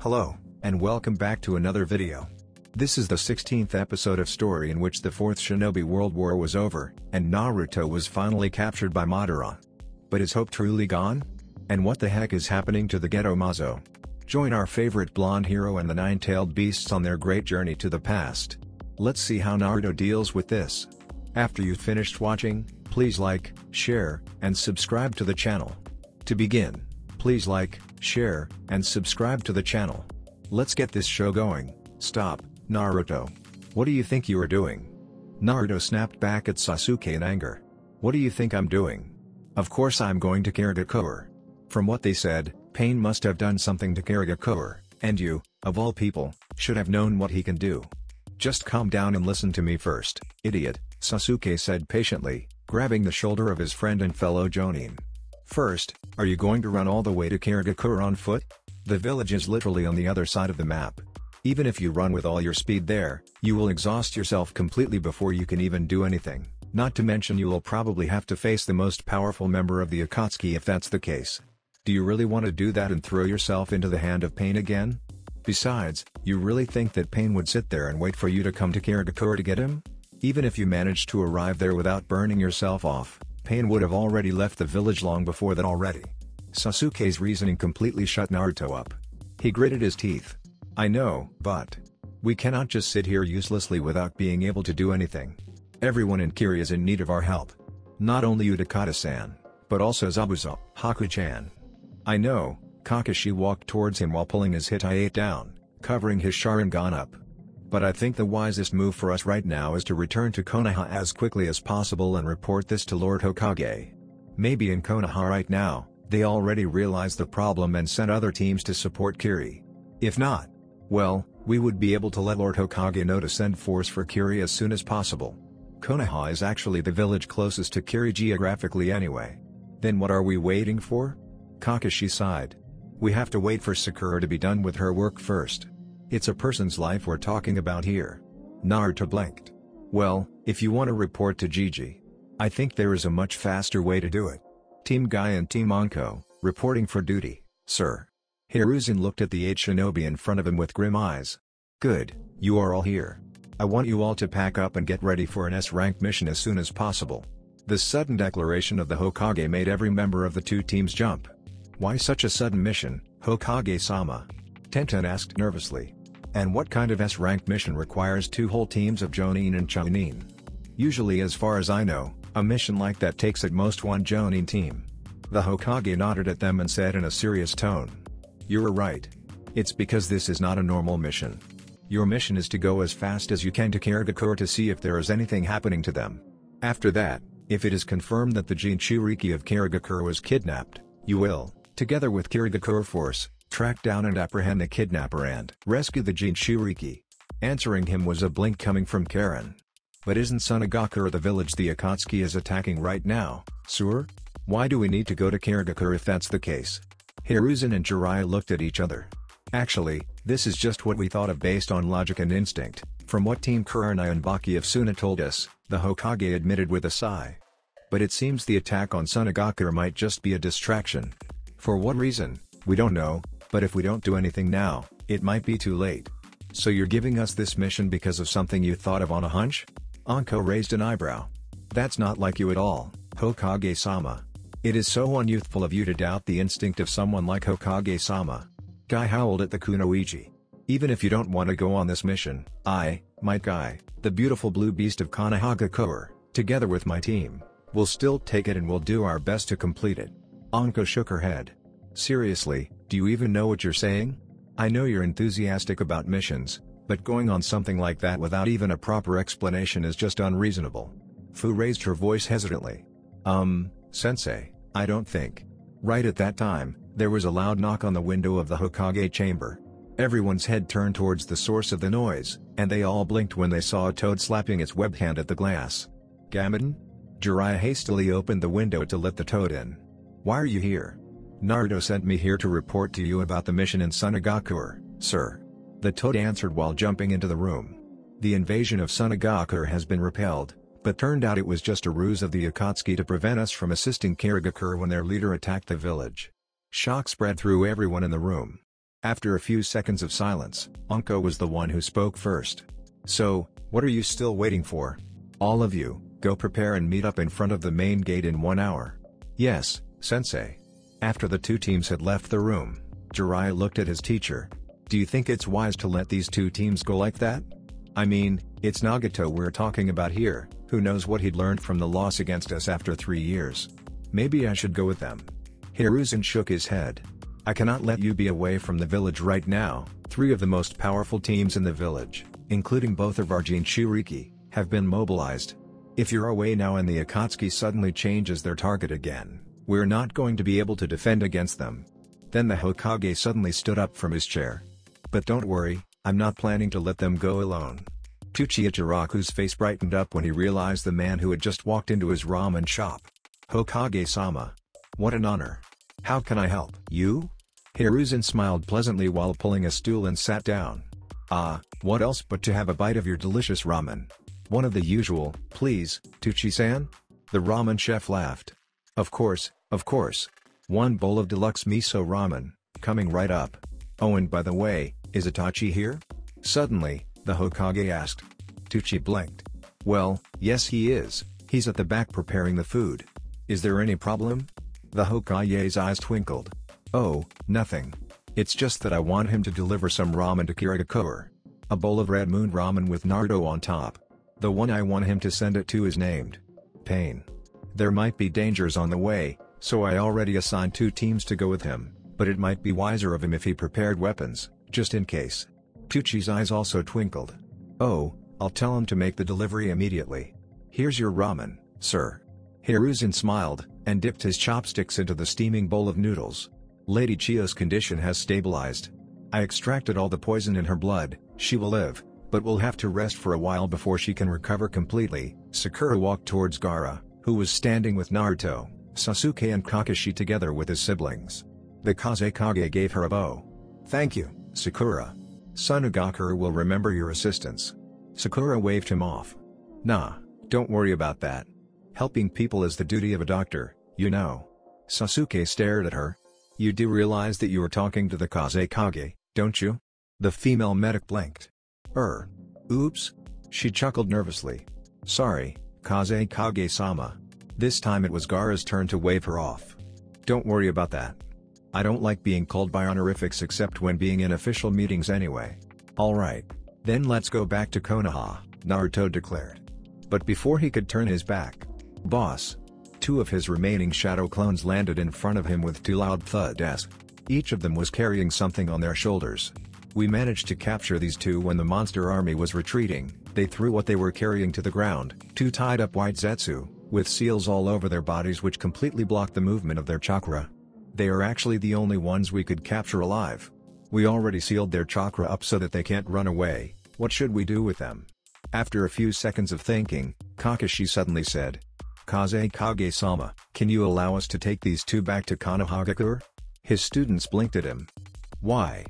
Hello, and welcome back to another video. This is the 16th episode of story in which the 4th Shinobi World War was over, and Naruto was finally captured by Madara. But is hope truly gone? And what the heck is happening to the Ghetto Mazo? Join our favorite blonde hero and the nine-tailed beasts on their great journey to the past. Let's see how Naruto deals with this. After you've finished watching, please like, share, and subscribe to the channel. To begin, please like, share, and subscribe to the channel. Let's get this show going. Stop, Naruto. What do you think you are doing? Naruto snapped back at Sasuke in anger. What do you think I'm doing? Of course I'm going to Kagekoure. From what they said, Pain must have done something to Kagekoure, and you, of all people, should have known what he can do. Just calm down and listen to me first, idiot, Sasuke said patiently, grabbing the shoulder of his friend and fellow Jonin. First, are you going to run all the way to Kagekoure on foot? The village is literally on the other side of the map. Even if you run with all your speed there, you will exhaust yourself completely before you can even do anything, not to mention you will probably have to face the most powerful member of the Akatsuki if that's the case. Do you really want to do that and throw yourself into the hand of Pain again? Besides, you really think that Pain would sit there and wait for you to come to Kagekoure to get him? Even if you managed to arrive there without burning yourself off, Pain would have already left the village long before that already. Sasuke's reasoning completely shut Naruto up. He gritted his teeth. I know, but we cannot just sit here uselessly without being able to do anything. Everyone in Kiri is in need of our help. Not only Utakata-san, but also Zabuza, Haku-chan. I know, Kakashi walked towards him while pulling his Hitai down, covering his Sharingan up. But I think the wisest move for us right now is to return to Konoha as quickly as possible and report this to Lord Hokage. Maybe in Konoha right now, they already realized the problem and sent other teams to support Kiri. If not, well, we would be able to let Lord Hokage know to send force for Kiri as soon as possible. Konoha is actually the village closest to Kiri geographically anyway. Then what are we waiting for? Kakashi sighed. We have to wait for Sakura to be done with her work first. It's a person's life we're talking about here. Naruto blinked. Well, if you want to report to Gigi, I think there is a much faster way to do it. Team Guy and Team Anko, reporting for duty, sir. Hiruzen looked at the 8 shinobi in front of him with grim eyes. Good, you are all here. I want you all to pack up and get ready for an S-rank mission as soon as possible. The sudden declaration of the Hokage made every member of the two teams jump. Why such a sudden mission, Hokage-sama? Tenten asked nervously. And what kind of S-rank mission requires two whole teams of Jonin and Chunin? Usually, as far as I know, a mission like that takes at most one Jonin team. The Hokage nodded at them and said in a serious tone. You're right. It's because this is not a normal mission. Your mission is to go as fast as you can to Kagekoure to see if there is anything happening to them. After that, if it is confirmed that the Jinchuriki of Kagekoure was kidnapped, you will, together with Kagekoure force, track down and apprehend the kidnapper and rescue the Jinchuriki. Answering him was a blink coming from Karen. But isn't Sunagakure the village the Akatsuki is attacking right now, sir? Why do we need to go to Kagekoure if that's the case? Hiruzen and Jiraiya looked at each other. Actually, this is just what we thought of based on logic and instinct, from what Team Kurenai and Baki of Suna told us, the Hokage admitted with a sigh. But it seems the attack on Sunagakure might just be a distraction. For what reason, we don't know, but if we don't do anything now, it might be too late. So you're giving us this mission because of something you thought of on a hunch? Anko raised an eyebrow. That's not like you at all, Hokage-sama. It is so unyouthful of you to doubt the instinct of someone like Hokage-sama. Guy howled at the kunoichi. Even if you don't want to go on this mission, I, my Guy, the beautiful blue beast of Konohagakure, together with my team, will still take it and will do our best to complete it. Anko shook her head. Seriously, do you even know what you're saying? I know you're enthusiastic about missions, but going on something like that without even a proper explanation is just unreasonable. Fu raised her voice hesitantly. Sensei, I don't think. Right at that time, there was a loud knock on the window of the Hokage chamber. Everyone's head turned towards the source of the noise, and they all blinked when they saw a toad slapping its webbed hand at the glass. Gammon? Jiraiya hastily opened the window to let the toad in. Why are you here? Naruto sent me here to report to you about the mission in Sunagakure, sir. The toad answered while jumping into the room. The invasion of Sunagakure has been repelled, but turned out it was just a ruse of the Akatsuki to prevent us from assisting Kagekoure when their leader attacked the village. Shock spread through everyone in the room. After a few seconds of silence, Anko was the one who spoke first. So, what are you still waiting for? All of you, go prepare and meet up in front of the main gate in 1 hour. Yes, sensei. After the two teams had left the room, Jiraiya looked at his teacher. Do you think it's wise to let these two teams go like that? I mean, it's Nagato we're talking about here, who knows what he'd learned from the loss against us after 3 years. Maybe I should go with them. Hiruzen shook his head. I cannot let you be away from the village right now. 3 of the most powerful teams in the village, including both of our Jinchuriki, have been mobilized. If you're away now and the Akatsuki suddenly changes their target again, we're not going to be able to defend against them. Then the Hokage suddenly stood up from his chair. But don't worry, I'm not planning to let them go alone. Uchiha Jiraku's face brightened up when he realized the man who had just walked into his ramen shop. Hokage-sama. What an honor. How can I help you? Hiruzen smiled pleasantly while pulling a stool and sat down. What else but to have a bite of your delicious ramen? One of the usual, please, Tuchi-san? The ramen chef laughed. Of course, of course. 1 bowl of deluxe miso ramen, coming right up. Oh, and by the way, is Itachi here? Suddenly, the Hokage asked. Tuchi blinked. Well, yes he is, he's at the back preparing the food. Is there any problem? The Hokage's eyes twinkled. Oh, nothing. It's just that I want him to deliver some ramen to Kirigakure. A bowl of Red Moon ramen with Naruto on top. The one I want him to send it to is named Pain. There might be dangers on the way, so I already assigned 2 teams to go with him, but it might be wiser of him if he prepared weapons, just in case. Tuchi's eyes also twinkled. Oh, I'll tell him to make the delivery immediately. Here's your ramen, sir. Hiruzen smiled, and dipped his chopsticks into the steaming bowl of noodles. Lady Chiyo's condition has stabilized. I extracted all the poison in her blood, she will live, but will have to rest for a while before she can recover completely. Sakura walked towards Gaara, who was standing with Naruto, Sasuke and Kakashi together with his siblings. The Kazekage gave her a bow. Thank you, Sakura. Sunagakure will remember your assistance. Sakura waved him off. Nah, don't worry about that. Helping people is the duty of a doctor, you know. Sasuke stared at her. You do realize that you are talking to the Kazekage, don't you? The female medic blinked. Oops. She chuckled nervously. Sorry, Kazekage-sama. This time it was Gaara's turn to wave her off. Don't worry about that. I don't like being called by honorifics except when being in official meetings anyway. Alright. Then let's go back to Konoha, Naruto declared. But before he could turn his back, boss. 2 of his remaining shadow clones landed in front of him with 2 loud thuds. Each of them was carrying something on their shoulders. We managed to capture these 2 when the monster army was retreating. They threw what they were carrying to the ground, 2 tied up white zetsu, with seals all over their bodies which completely blocked the movement of their chakra. They are actually the only ones we could capture alive. We already sealed their chakra up so that they can't run away. What should we do with them? After a few seconds of thinking, Kakashi suddenly said. Kazekage-sama, can you allow us to take these 2 back to Konohagakure? His students blinked at him. Why?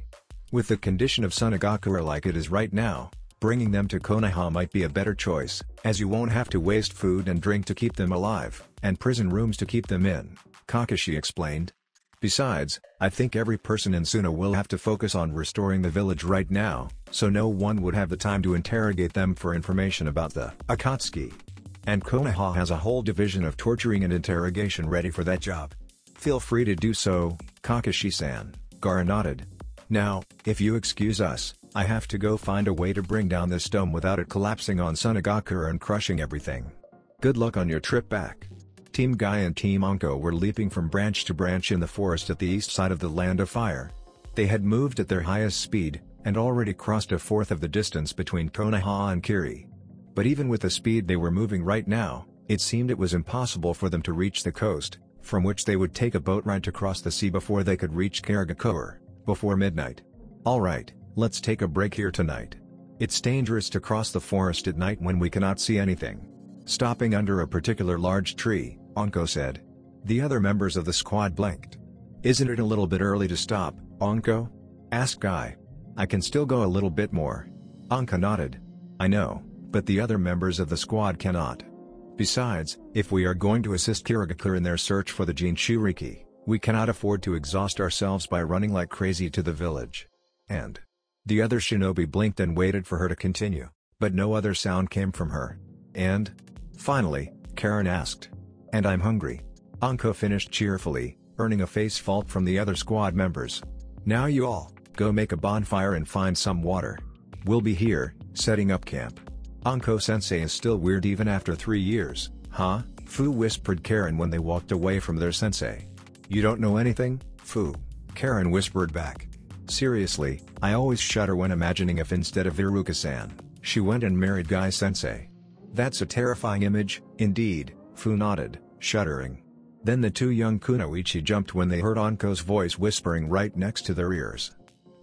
With the condition of Sunagakure like it is right now, bringing them to Konoha might be a better choice, as you won't have to waste food and drink to keep them alive, and prison rooms to keep them in, Kakashi explained. Besides, I think every person in Suna will have to focus on restoring the village right now, so no one would have the time to interrogate them for information about the Akatsuki. And Konoha has a whole division of torturing and interrogation ready for that job. Feel free to do so, Kakashi-san, Gaara nodded. Now, if you excuse us, I have to go find a way to bring down this dome without it collapsing on Sunagakure and crushing everything. Good luck on your trip back. Team Guy and Team Anko were leaping from branch to branch in the forest at the east side of the Land of Fire. They had moved at their highest speed, and already crossed a fourth of the distance between Konoha and Kiri. But even with the speed they were moving right now, it seemed it was impossible for them to reach the coast, from which they would take a boat ride to cross the sea before they could reach Kirigakure, before midnight. Alright, let's take a break here tonight. It's dangerous to cross the forest at night when we cannot see anything. Stopping under a particular large tree, Anko said. The other members of the squad blinked. Isn't it a little bit early to stop, Anko? Asked Guy. I can still go a little bit more. Anko nodded. I know, but the other members of the squad cannot. Besides, if we are going to assist Kirigakure in their search for the Jinchuriki, We cannot afford to exhaust ourselves by running like crazy to the village. And the other shinobi blinked and waited for her to continue, but no other sound came from her. And finally, Karen asked, "And I'm hungry." Anko finished cheerfully, earning a face fault from the other squad members. "Now you all, go make a bonfire and find some water. We'll be here, setting up camp." Anko-sensei is still weird even after 3 years, huh? Fu whispered Karen when they walked away from their sensei. "You don't know anything, Fu?" Karen whispered back. "Seriously, I always shudder when imagining if instead of Iruka-san, she went and married Guy-sensei. That's a terrifying image, indeed," Fu nodded, shuddering. Then the two young kunoichi jumped when they heard Anko's voice whispering right next to their ears.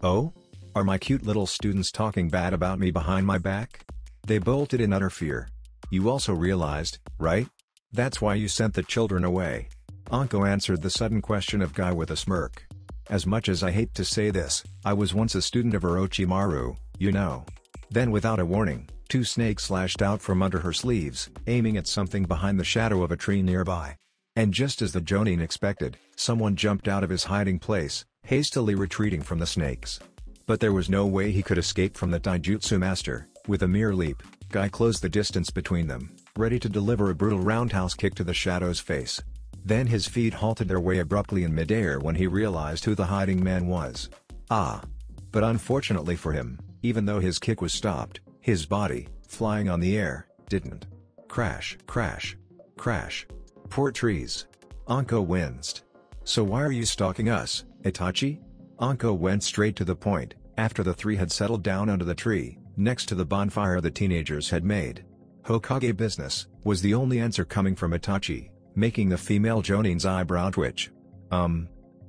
"Oh? Are my cute little students talking bad about me behind my back?" They bolted in utter fear. "You also realized, right? That's why you sent the children away." Anko answered the sudden question of Guy with a smirk. "As much as I hate to say this, I was once a student of Orochimaru, you know." Then without a warning, two snakes slashed out from under her sleeves, aiming at something behind the shadow of a tree nearby. And just as the Jonin expected, someone jumped out of his hiding place, hastily retreating from the snakes. But there was no way he could escape from the taijutsu master. With a mere leap, Guy closed the distance between them, ready to deliver a brutal roundhouse kick to the shadow's face. Then his feet halted their way abruptly in midair when he realized who the hiding man was. But unfortunately for him, even though his kick was stopped, his body, flying on the air, didn't. Crash, crash, crash. Poor trees. Anko winced. "So why are you stalking us, Itachi?" Anko went straight to the point, after the three had settled down under the tree, next to the bonfire the teenagers had made. "Hokage business," was the only answer coming from Itachi, making the female Jonin's eyebrow twitch.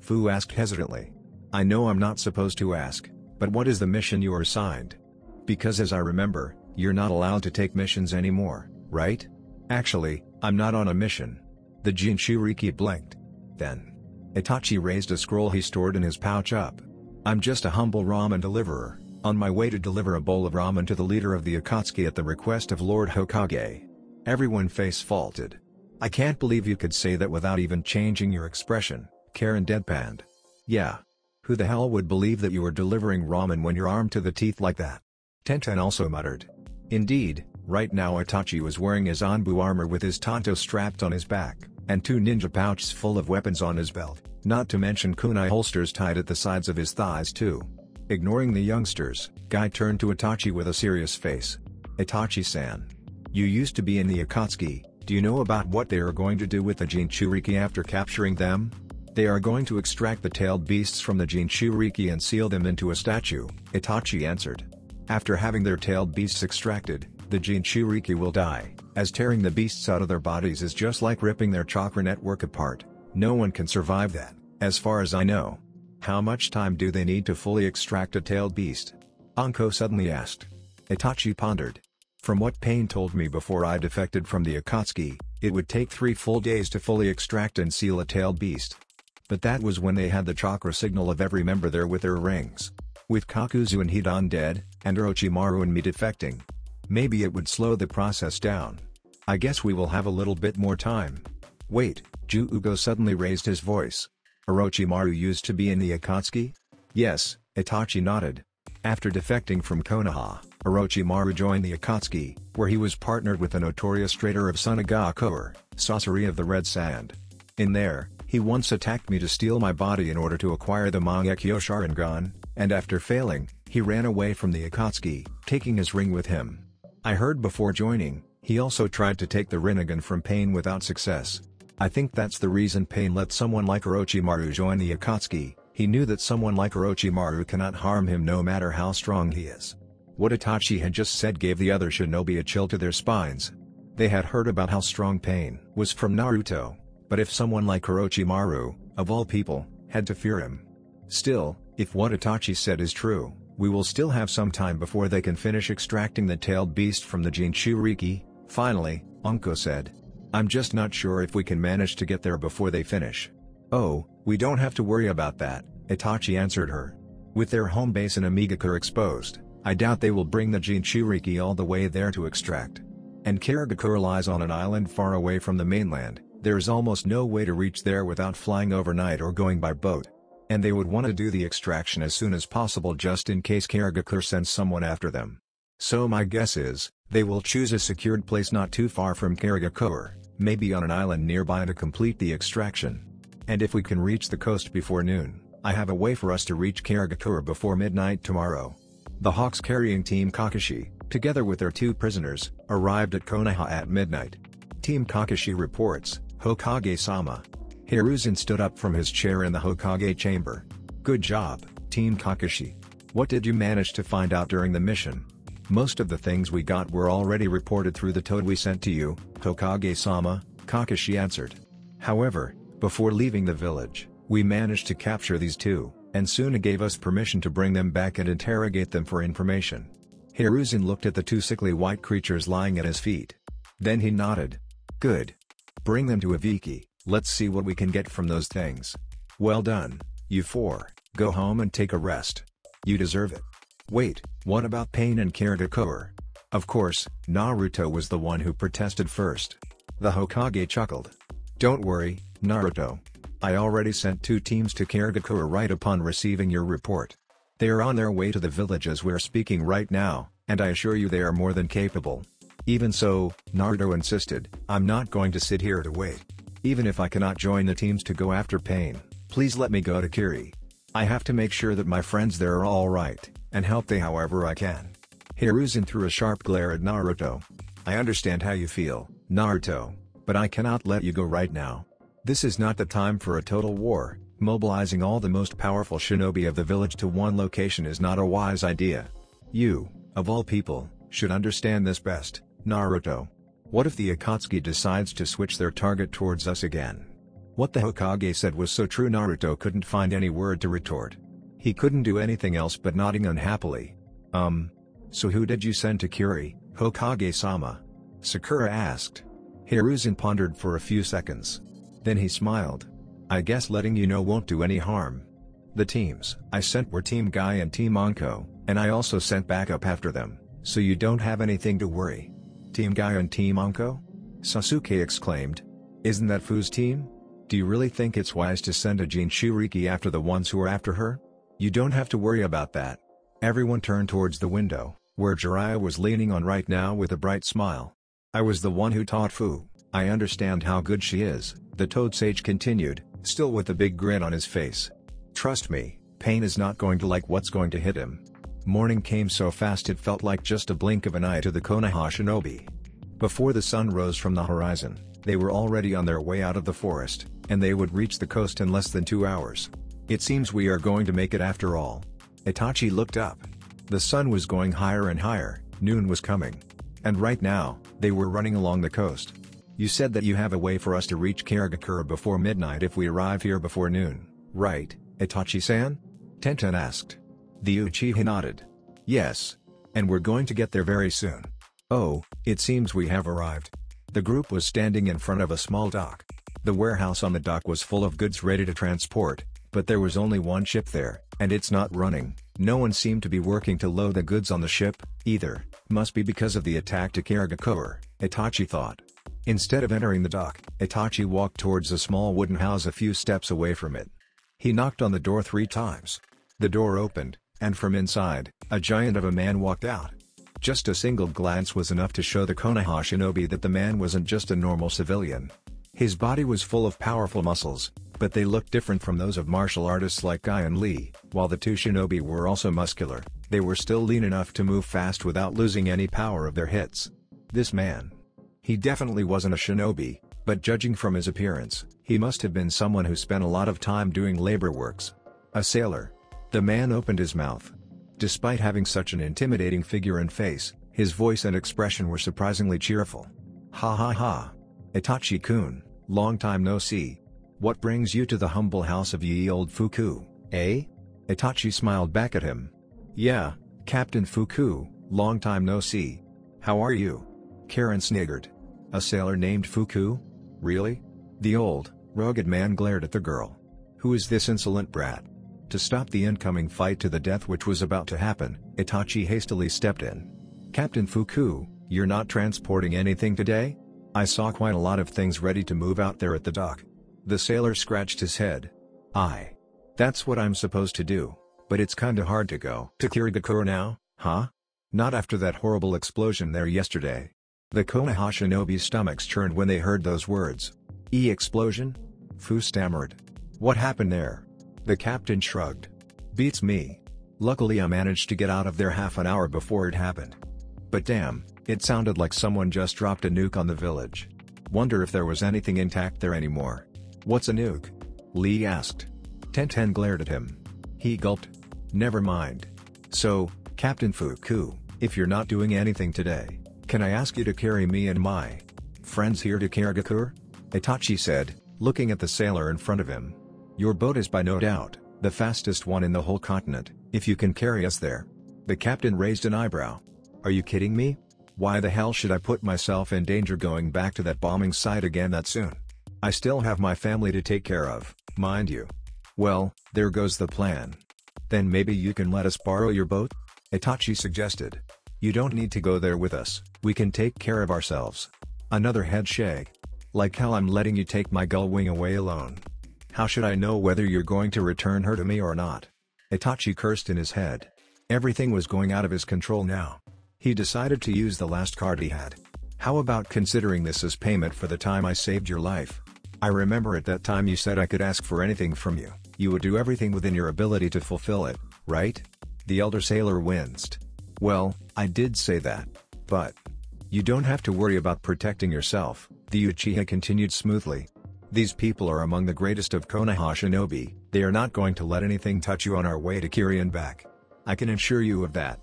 Fu asked hesitantly. "I know I'm not supposed to ask, but what is the mission you are assigned? Because as I remember, you're not allowed to take missions anymore, right?" "Actually, I'm not on a mission." The Jinchuriki blinked. Then Itachi raised a scroll he stored in his pouch up. "I'm just a humble ramen deliverer, on my way to deliver a bowl of ramen to the leader of the Akatsuki at the request of Lord Hokage." Everyone face faulted. "I can't believe you could say that without even changing your expression," Karen deadpanned. "Yeah. Who the hell would believe that you were delivering ramen when you're armed to the teeth like that?" Tenten also muttered. Indeed, right now Itachi was wearing his Anbu armor with his tanto strapped on his back, and two ninja pouches full of weapons on his belt, not to mention kunai holsters tied at the sides of his thighs too. Ignoring the youngsters, Guy turned to Itachi with a serious face. "Itachi-san. You used to be in the Akatsuki, do you know about what they are going to do with the Jinchuriki after capturing them?" "They are going to extract the tailed beasts from the Jinchuriki and seal them into a statue," Itachi answered. "After having their tailed beasts extracted, the Jinchuriki will die, as tearing the beasts out of their bodies is just like ripping their chakra network apart. No one can survive that, as far as I know." "How much time do they need to fully extract a tailed beast?" Anko suddenly asked. Itachi pondered. "From what Pain told me before I defected from the Akatsuki, it would take 3 full days to fully extract and seal a tailed beast. But that was when they had the chakra signal of every member there with their rings. With Kakuzu and Hidan dead, and Orochimaru and me defecting, maybe it would slow the process down. I guess we will have a little bit more time." "Wait," Juugo suddenly raised his voice. "Orochimaru used to be in the Akatsuki?" "Yes," Itachi nodded. "After defecting from Konoha, Orochimaru joined the Akatsuki, where he was partnered with the notorious traitor of Sunagakuer, Sorcery of the Red Sand. In there, he once attacked me to steal my body in order to acquire the Mangekyo Sharingan, and after failing, he ran away from the Akatsuki, taking his ring with him. I heard before joining, he also tried to take the Rinnegan from Pain without success. I think that's the reason Pain let someone like Orochimaru join the Akatsuki. He knew that someone like Orochimaru cannot harm him no matter how strong he is." What Itachi had just said gave the other shinobi a chill to their spines. They had heard about how strong Pain was from Naruto, but if someone like Orochimaru, of all people, had to fear him. Still, if what Itachi said is true, we will still have some time before they can finish extracting the tailed beast from the Jinchuriki. Finally, Anko said. "I'm just not sure if we can manage to get there before they finish." "Oh, we don't have to worry about that," Itachi answered her. "With their home base in Amigakure exposed, I doubt they will bring the Jinchuriki all the way there to extract. And Karagakure lies on an island far away from the mainland, There is almost no way to reach there without flying overnight or going by boat. And they would want to do the extraction as soon as possible just in case Karagakure sends someone after them. So my guess is, they will choose a secured place not too far from Karagakure, maybe on an island nearby to complete the extraction. And if we can reach the coast before noon, I have a way for us to reach Karagakure before midnight tomorrow. The Hawks carrying Team Kakashi, together with their 2 prisoners, arrived at Konoha at midnight. Team Kakashi reports, Hokage-sama. Hiruzen stood up from his chair in the Hokage chamber. Good job, Team Kakashi. What did you manage to find out during the mission? Most of the things we got were already reported through the toad we sent to you, Hokage-sama, Kakashi answered. However, before leaving the village, we managed to capture these 2, and Suna gave us permission to bring them back and interrogate them for information. Hiruzen looked at the 2 sickly white creatures lying at his feet. Then he nodded. Good. Bring them to Aviki. Let's see what we can get from those things. Well done, you 4, go home and take a rest. You deserve it. Wait, what about Pain and Karagakure? Of course, Naruto was the one who protested first. The Hokage chuckled. Don't worry, Naruto. I already sent 2 teams to Karagakure right upon receiving your report. They are on their way to the village as we're speaking right now, and I assure you they are more than capable. Even so, Naruto insisted, I'm not going to sit here to wait. Even if I cannot join the teams to go after Pain, please let me go to Kiri. I have to make sure that my friends there are alright, and help they however I can. Hiruzen threw a sharp glare at Naruto. I understand how you feel, Naruto, but I cannot let you go right now. This is not the time for a total war. Mobilizing all the most powerful shinobi of the village to one location is not a wise idea. You, of all people, should understand this best, Naruto. What if the Akatsuki decides to switch their target towards us again? What the Hokage said was so true Naruto couldn't find any word to retort. He couldn't do anything else but nodding unhappily. So who did you send to Kiri, Hokage-sama? Sakura asked. Hiruzen pondered for a few seconds. Then he smiled. I guess letting you know won't do any harm. The teams I sent were Team Guy and Team Anko, and I also sent backup after them, so you don't have anything to worry. Team Guy and Team Anko? Sasuke exclaimed. Isn't that Fu's team? Do you really think it's wise to send a Jinchuriki after the ones who are after her? You don't have to worry about that. Everyone turned towards the window, where Jiraiya was leaning on right now with a bright smile. I was the one who taught Fu. I understand how good she is, the Toad Sage continued, still with a big grin on his face. Trust me, Pain is not going to like what's going to hit him. Morning came so fast it felt like just a blink of an eye to the Konoha shinobi. Before the sun rose from the horizon, they were already on their way out of the forest, and they would reach the coast in less than 2 hours. It seems we are going to make it after all. Itachi looked up. The sun was going higher and higher, noon was coming. And right now, they were running along the coast. You said that you have a way for us to reach Karagakure before midnight if we arrive here before noon, right, Itachi-san? Tenten asked. The Uchiha nodded. Yes. And we're going to get there very soon. Oh, it seems we have arrived. The group was standing in front of a small dock. The warehouse on the dock was full of goods ready to transport, but there was only one ship there, and it's not running. No one seemed to be working to load the goods on the ship, either. Must be because of the attack to Karagakure, Itachi thought. Instead of entering the dock, Itachi walked towards a small wooden house a few steps away from it. He knocked on the door 3 times. The door opened, and from inside, a giant of a man walked out. Just a single glance was enough to show the Konoha shinobi that the man wasn't just a normal civilian. His body was full of powerful muscles, but they looked different from those of martial artists like Guy and Lee. While the 2 shinobi were also muscular, they were still lean enough to move fast without losing any power of their hits. This man. He definitely wasn't a shinobi, but judging from his appearance, he must have been someone who spent a lot of time doing labor works. A sailor. The man opened his mouth. Despite having such an intimidating figure and face, his voice and expression were surprisingly cheerful. Ha ha ha. Itachi-kun, long time no see. What brings you to the humble house of ye old Fuku, eh? Itachi smiled back at him. Yeah, Captain Fuku, long time no see. How are you? Karen sniggered. A sailor named Fuku? Really? The old, rugged man glared at the girl. Who is this insolent brat? To stop the incoming fight to the death which was about to happen, Itachi hastily stepped in. Captain Fuku, you're not transporting anything today? I saw quite a lot of things ready to move out there at the dock. The sailor scratched his head. That's what I'm supposed to do, but it's kinda hard to go to Kirigakura now, huh? Not after that horrible explosion there yesterday. The Konoha shinobi's stomachs churned when they heard those words. Explosion? Fu stammered. What happened there? The captain shrugged. Beats me. Luckily I managed to get out of there half an hour before it happened. But damn, it sounded like someone just dropped a nuke on the village. Wonder if there was anything intact there anymore. What's a nuke? Lee asked. Tenten glared at him. He gulped. Never mind. So, Captain Fuku, if you're not doing anything today, can I ask you to carry me and my friends here to Kirigakura? Itachi said, looking at the sailor in front of him. Your boat is by no doubt the fastest one in the whole continent, if you can carry us there. The captain raised an eyebrow. Are you kidding me? Why the hell should I put myself in danger going back to that bombing site again that soon? I still have my family to take care of, mind you. Well, there goes the plan. Then maybe you can let us borrow your boat? Itachi suggested. You don't need to go there with us, we can take care of ourselves. Another head shake. Like how I'm letting you take my gull wing away alone. How should I know whether you're going to return her to me or not? Itachi cursed in his head. Everything was going out of his control now. He decided to use the last card he had. How about considering this as payment for the time I saved your life? I remember at that time you said I could ask for anything from you. You would do everything within your ability to fulfill it, right? The elder sailor winced. Well, I did say that. But you don't have to worry about protecting yourself, the Uchiha continued smoothly. These people are among the greatest of Konoha shinobi, they are not going to let anything touch you on our way to Kiri and back. I can assure you of that.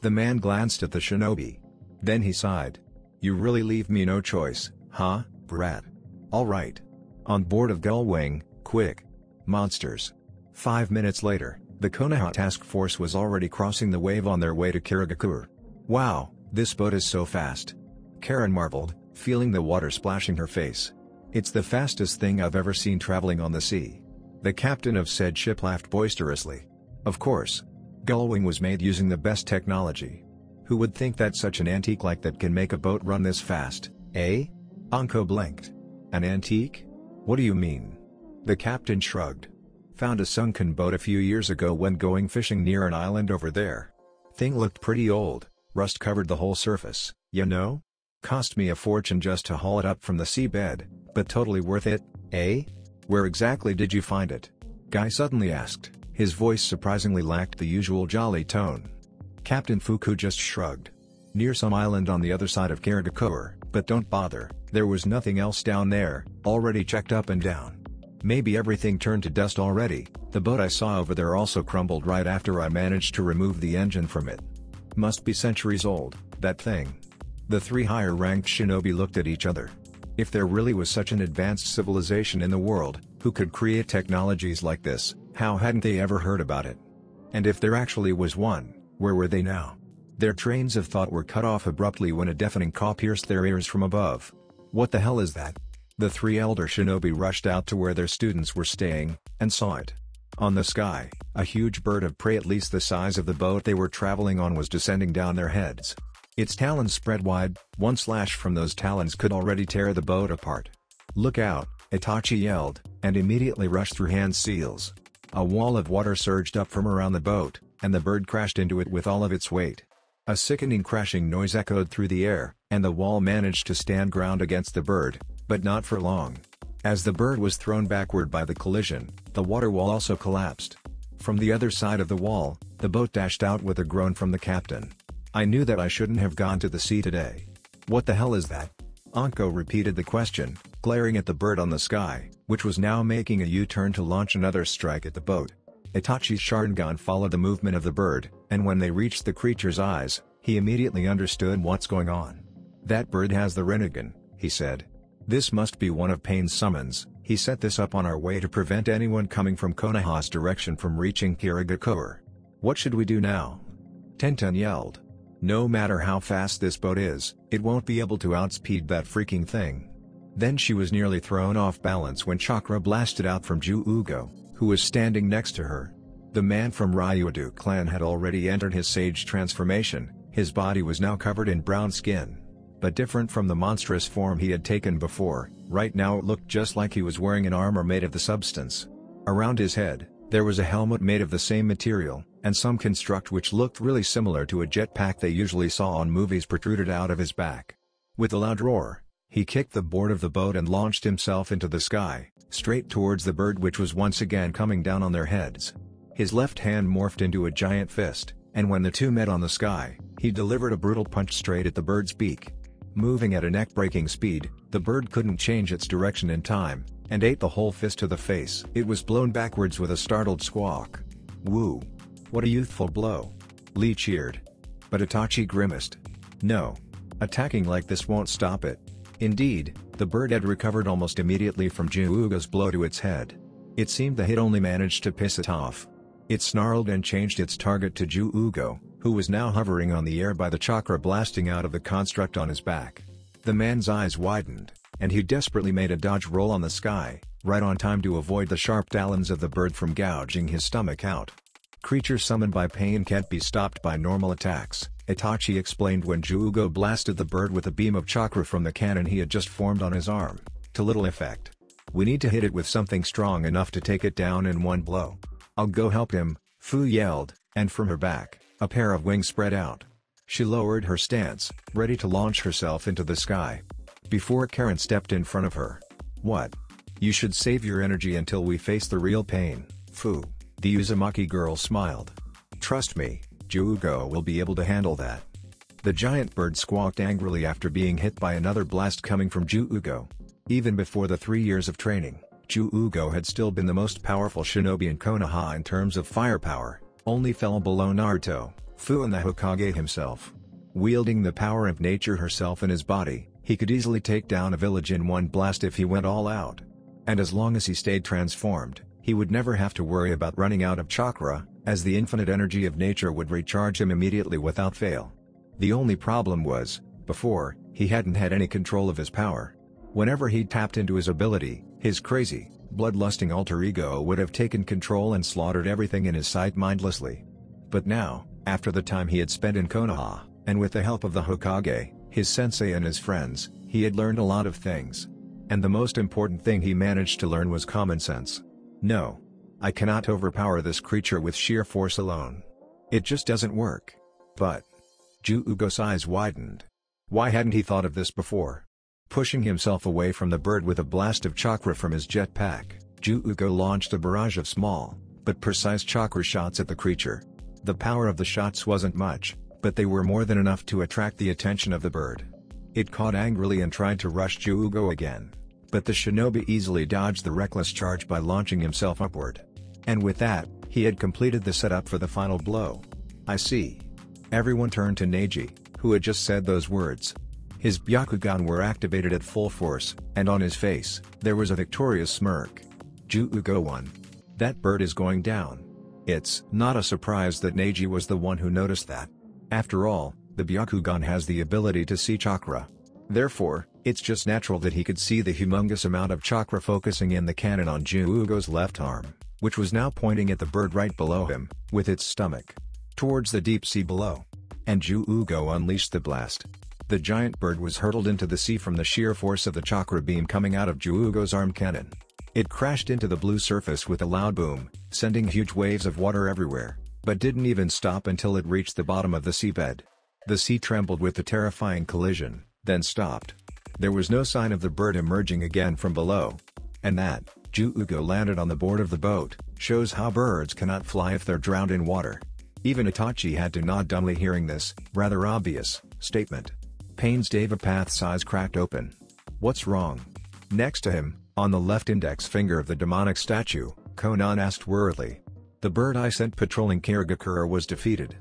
The man glanced at the shinobi. Then he sighed. You really leave me no choice, huh, brat? Alright. On board of Gullwing, quick. Monsters. 5 minutes later, the Konoha task force was already crossing the wave on their way to Kirigakura. Wow, this boat is so fast. Karen marveled, feeling the water splashing her face. It's the fastest thing I've ever seen traveling on the sea. The captain of said ship laughed boisterously. Of course. Gullwing was made using the best technology. Who would think that such an antique like that can make a boat run this fast, eh? Anko blinked. An antique? What do you mean? The captain shrugged. Found a sunken boat a few years ago when going fishing near an island over there. Thing looked pretty old, rust covered the whole surface, you know? Cost me a fortune just to haul it up from the seabed, but totally worth it, eh? Where exactly did you find it? Guy suddenly asked, his voice surprisingly lacked the usual jolly tone. Captain Fuku just shrugged. Near some island on the other side of Kirigakura, but don't bother, there was nothing else down there, already checked up and down. Maybe everything turned to dust already, the boat I saw over there also crumbled right after I managed to remove the engine from it. Must be centuries old, that thing. The three higher-ranked shinobi looked at each other. If there really was such an advanced civilization in the world, who could create technologies like this, how hadn't they ever heard about it? And if there actually was one, where were they now? Their trains of thought were cut off abruptly when a deafening caw pierced their ears from above. What the hell is that? The three elder shinobi rushed out to where their students were staying, and saw it. On the sky, a huge bird of prey at least the size of the boat they were traveling on was descending down their heads. Its talons spread wide, one slash from those talons could already tear the boat apart. Look out, Itachi yelled, and immediately rushed through hand seals. A wall of water surged up from around the boat, and the bird crashed into it with all of its weight. A sickening crashing noise echoed through the air, and the wall managed to stand ground against the bird, but not for long. As the bird was thrown backward by the collision, the water wall also collapsed. From the other side of the wall, the boat dashed out with a groan from the captain. I knew that I shouldn't have gone to the sea today. What the hell is that? Anko repeated the question, glaring at the bird on the sky, which was now making a U-turn to launch another strike at the boat. Itachi's Sharingan followed the movement of the bird, and when they reached the creature's eyes, he immediately understood what's going on. That bird has the Rinnegan, he said. This must be one of Pain's summons. He set this up on our way to prevent anyone coming from Konoha's direction from reaching Kirigakura. What should we do now? Tenten yelled. No matter how fast this boat is, it won't be able to outspeed that freaking thing. Then she was nearly thrown off balance when chakra blasted out from Ju Ugo, who was standing next to her. The man from Ryudu clan had already entered his sage transformation, his body was now covered in brown skin. but different from the monstrous form he had taken before. Right now it looked just like he was wearing an armor made of the substance. Around his head, there was a helmet made of the same material, and some construct which looked really similar to a jetpack they usually saw on movies protruded out of his back. With a loud roar, he kicked the board of the boat and launched himself into the sky, straight towards the bird which was once again coming down on their heads. His left hand morphed into a giant fist, and when the two met on the sky, he delivered a brutal punch straight at the bird's beak. Moving at a neck-breaking speed, the bird couldn't change its direction in time, and ate the whole fist to the face. It was blown backwards with a startled squawk. "Woo! What a youthful blow!" Lee cheered. But Itachi grimaced. "No. Attacking like this won't stop it." Indeed, the bird had recovered almost immediately from Ju-Ugo's blow to its head. It seemed the hit only managed to piss it off. It snarled and changed its target to Ju-Ugo, who was now hovering on the air by the chakra blasting out of the construct on his back. The man's eyes widened, and he desperately made a dodge roll on the sky, right on time to avoid the sharp talons of the bird from gouging his stomach out. "Creatures summoned by pain can't be stopped by normal attacks," Itachi explained when Ju-Ugo blasted the bird with a beam of chakra from the cannon he had just formed on his arm, to little effect. "We need to hit it with something strong enough to take it down in one blow." "I'll go help him," Fu yelled, and from her back, a pair of wings spread out. She lowered her stance, ready to launch herself into the sky. Before Karen stepped in front of her. "What? You should save your energy until we face the real pain, Fu." The Uzumaki girl smiled. "Trust me, Ju-Ugo will be able to handle that." The giant bird squawked angrily after being hit by another blast coming from Ju-Ugo. Even before the 3 years of training, Ju-Ugo had still been the most powerful shinobi in Konoha in terms of firepower, only fell below Naruto, Fu and the Hokage himself. Wielding the power of nature herself in his body, he could easily take down a village in one blast if he went all out. And as long as he stayed transformed, he would never have to worry about running out of chakra, as the infinite energy of nature would recharge him immediately without fail. The only problem was, before, he hadn't had any control of his power. Whenever he tapped into his ability, his crazy, bloodlusting alter ego would have taken control and slaughtered everything in his sight mindlessly. But now, after the time he had spent in Konoha, and with the help of the Hokage, his sensei and his friends, he had learned a lot of things. And the most important thing he managed to learn was common sense. "No. I cannot overpower this creature with sheer force alone. It just doesn't work." But Ju-Ugo's eyes widened. Why hadn't he thought of this before? Pushing himself away from the bird with a blast of chakra from his jetpack, Ju-Ugo launched a barrage of small, but precise chakra shots at the creature. The power of the shots wasn't much, but they were more than enough to attract the attention of the bird. It caught angrily and tried to rush Ju-Ugo again. But the shinobi easily dodged the reckless charge by launching himself upward. And with that, he had completed the setup for the final blow. "I see." Everyone turned to Neji, who had just said those words. His Byakugan were activated at full force, and on his face, there was a victorious smirk. Ju-Ugo won. That bird is going down. It's not a surprise that Neji was the one who noticed that. After all, the Byakugan has the ability to see chakra. Therefore, it's just natural that he could see the humongous amount of chakra focusing in the cannon on Ju-Ugo's left arm, which was now pointing at the bird right below him, with its stomach towards the deep sea below. And Ju-Ugo unleashed the blast. The giant bird was hurtled into the sea from the sheer force of the chakra beam coming out of Ju-Ugo's arm cannon. It crashed into the blue surface with a loud boom, sending huge waves of water everywhere, but didn't even stop until it reached the bottom of the seabed. The sea trembled with the terrifying collision, then stopped. There was no sign of the bird emerging again from below. And that, Ju-Ugo landed on the board of the boat, shows how birds cannot fly if they're drowned in water. Even Itachi had to nod dumbly hearing this, rather obvious, statement. Pain's Devapath's eyes cracked open. "What's wrong?" Next to him, on the left index finger of the demonic statue, Konan asked worriedly. "The bird I sent patrolling Kirigakura was defeated.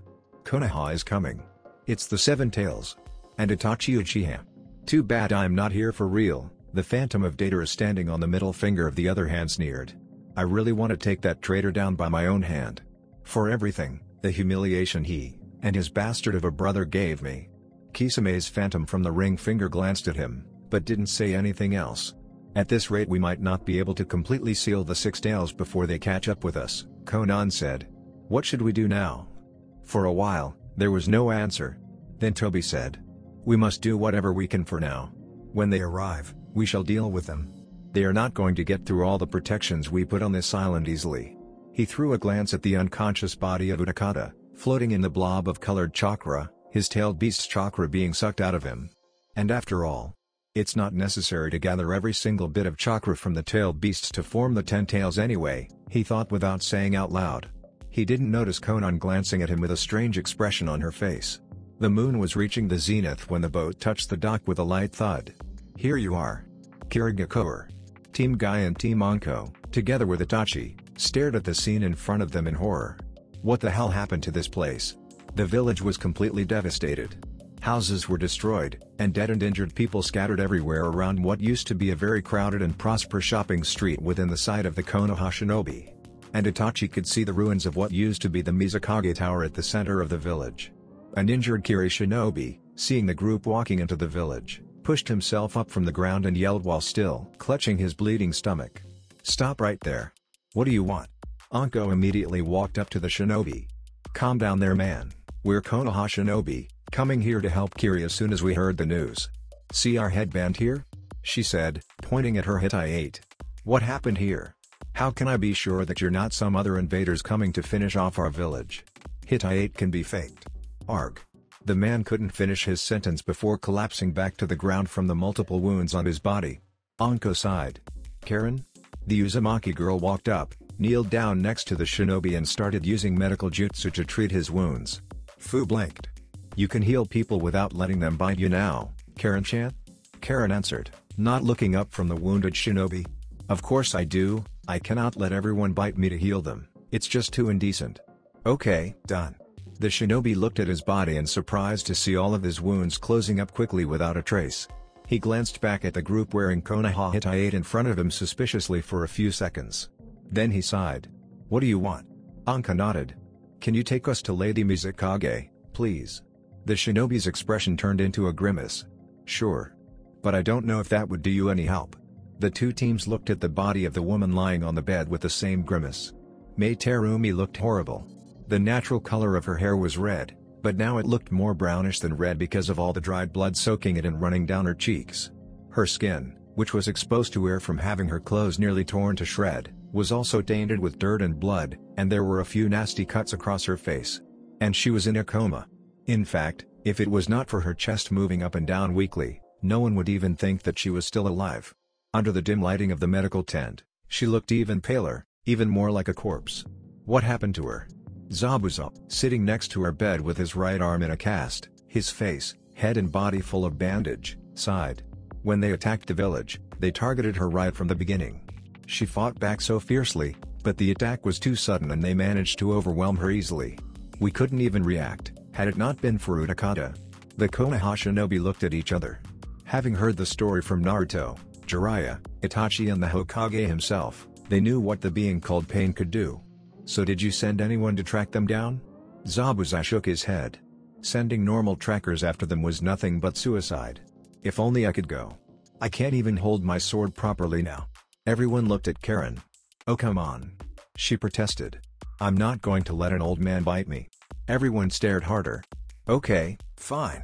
Konoha is coming. It's the Seven Tails. And Itachi Uchiha. Too bad I'm not here for real." The Phantom of Data standing on the middle finger of the other hand sneered. "I really want to take that traitor down by my own hand. For everything, the humiliation he, and his bastard of a brother gave me." Kisame's phantom from the ring finger glanced at him, but didn't say anything else. "At this rate we might not be able to completely seal the Six Tails before they catch up with us," Konan said. "What should we do now?" For a while, there was no answer. Then Toby said, We must do whatever we can for now. When they arrive, we shall deal with them. They are not going to get through all the protections we put on this island easily." He threw a glance at the unconscious body of Utakata, floating in the blob of colored chakra, his tailed beast's chakra being sucked out of him. And after all, it's not necessary to gather every single bit of chakra from the tailed beasts to form the 10 tails anyway, he thought without saying out loud. He didn't notice Konan glancing at him with a strange expression on her face. The moon was reaching the zenith when the boat touched the dock with a light thud. "Here you are." Kirigakure. Team Guy and Team Anko, together with Itachi, stared at the scene in front of them in horror. What the hell happened to this place? The village was completely devastated. Houses were destroyed, and dead and injured people scattered everywhere around what used to be a very crowded and prosperous shopping street within the sight of the Konoha Shinobi. And Itachi could see the ruins of what used to be the Mizukage Tower at the center of the village. An injured Kiri Shinobi, seeing the group walking into the village, pushed himself up from the ground and yelled while still clutching his bleeding stomach. "Stop right there. What do you want?" Anko immediately walked up to the shinobi. "Calm down there, man. We're Konoha Shinobi, coming here to help Kiri as soon as we heard the news. See our headband here?" she said, pointing at her Hittite. "What happened here? How can I be sure that you're not some other invaders coming to finish off our village? Hittite can be faked." Arg. The man couldn't finish his sentence before collapsing back to the ground from the multiple wounds on his body. Anko sighed. "Karen?" The Uzumaki girl walked up, kneeled down next to the shinobi and started using medical jutsu to treat his wounds. Fu blinked. "You can heal people without letting them bite you now, Karen-chan?" Karen answered, not looking up from the wounded shinobi. "Of course I do. I cannot let everyone bite me to heal them, it's just too indecent." "Okay, done." The shinobi looked at his body and surprised to see all of his wounds closing up quickly without a trace. He glanced back at the group wearing Konoha Hittite in front of him suspiciously for a few seconds. Then he sighed. "What do you want?" Anka nodded. "Can you take us to Lady Mizukage, please?" The shinobi's expression turned into a grimace. "Sure. But I don't know if that would do you any help." The two teams looked at the body of the woman lying on the bed with the same grimace. Mei Terumi looked horrible. The natural color of her hair was red, but now it looked more brownish than red because of all the dried blood soaking it and running down her cheeks. Her skin, which was exposed to air from having her clothes nearly torn to shred, was also tainted with dirt and blood, and there were a few nasty cuts across her face. And she was in a coma. In fact, if it was not for her chest moving up and down weakly, no one would even think that she was still alive. Under the dim lighting of the medical tent, she looked even paler, even more like a corpse. What happened to her? Zabuza, sitting next to her bed with his right arm in a cast, his face, head and body full of bandage, sighed. When they attacked the village, they targeted her right from the beginning. She fought back so fiercely, but the attack was too sudden and they managed to overwhelm her easily. We couldn't even react, had it not been for Utakata. The Konoha shinobi looked at each other. Having heard the story from Naruto, Jiraiya, Itachi and the Hokage himself, they knew what the being called pain could do. "So did you send anyone to track them down?" Zabuza shook his head. "Sending normal trackers after them was nothing but suicide. If only I could go. I can't even hold my sword properly now." Everyone looked at Karen. "Oh come on," she protested. "I'm not going to let an old man bite me." Everyone stared harder. "Okay, fine."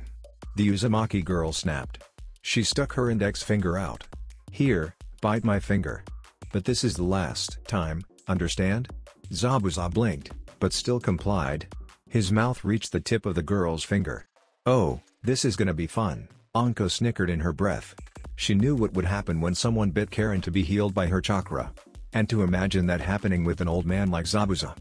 The Uzumaki girl snapped. She stuck her index finger out. "Here, bite my finger. But this is the last time, understand?" Zabuza blinked, but still complied. His mouth reached the tip of the girl's finger. "Oh, this is gonna be fun," Anko snickered in her breath. She knew what would happen when someone bit Karen to be healed by her chakra. And to imagine that happening with an old man like Zabuza.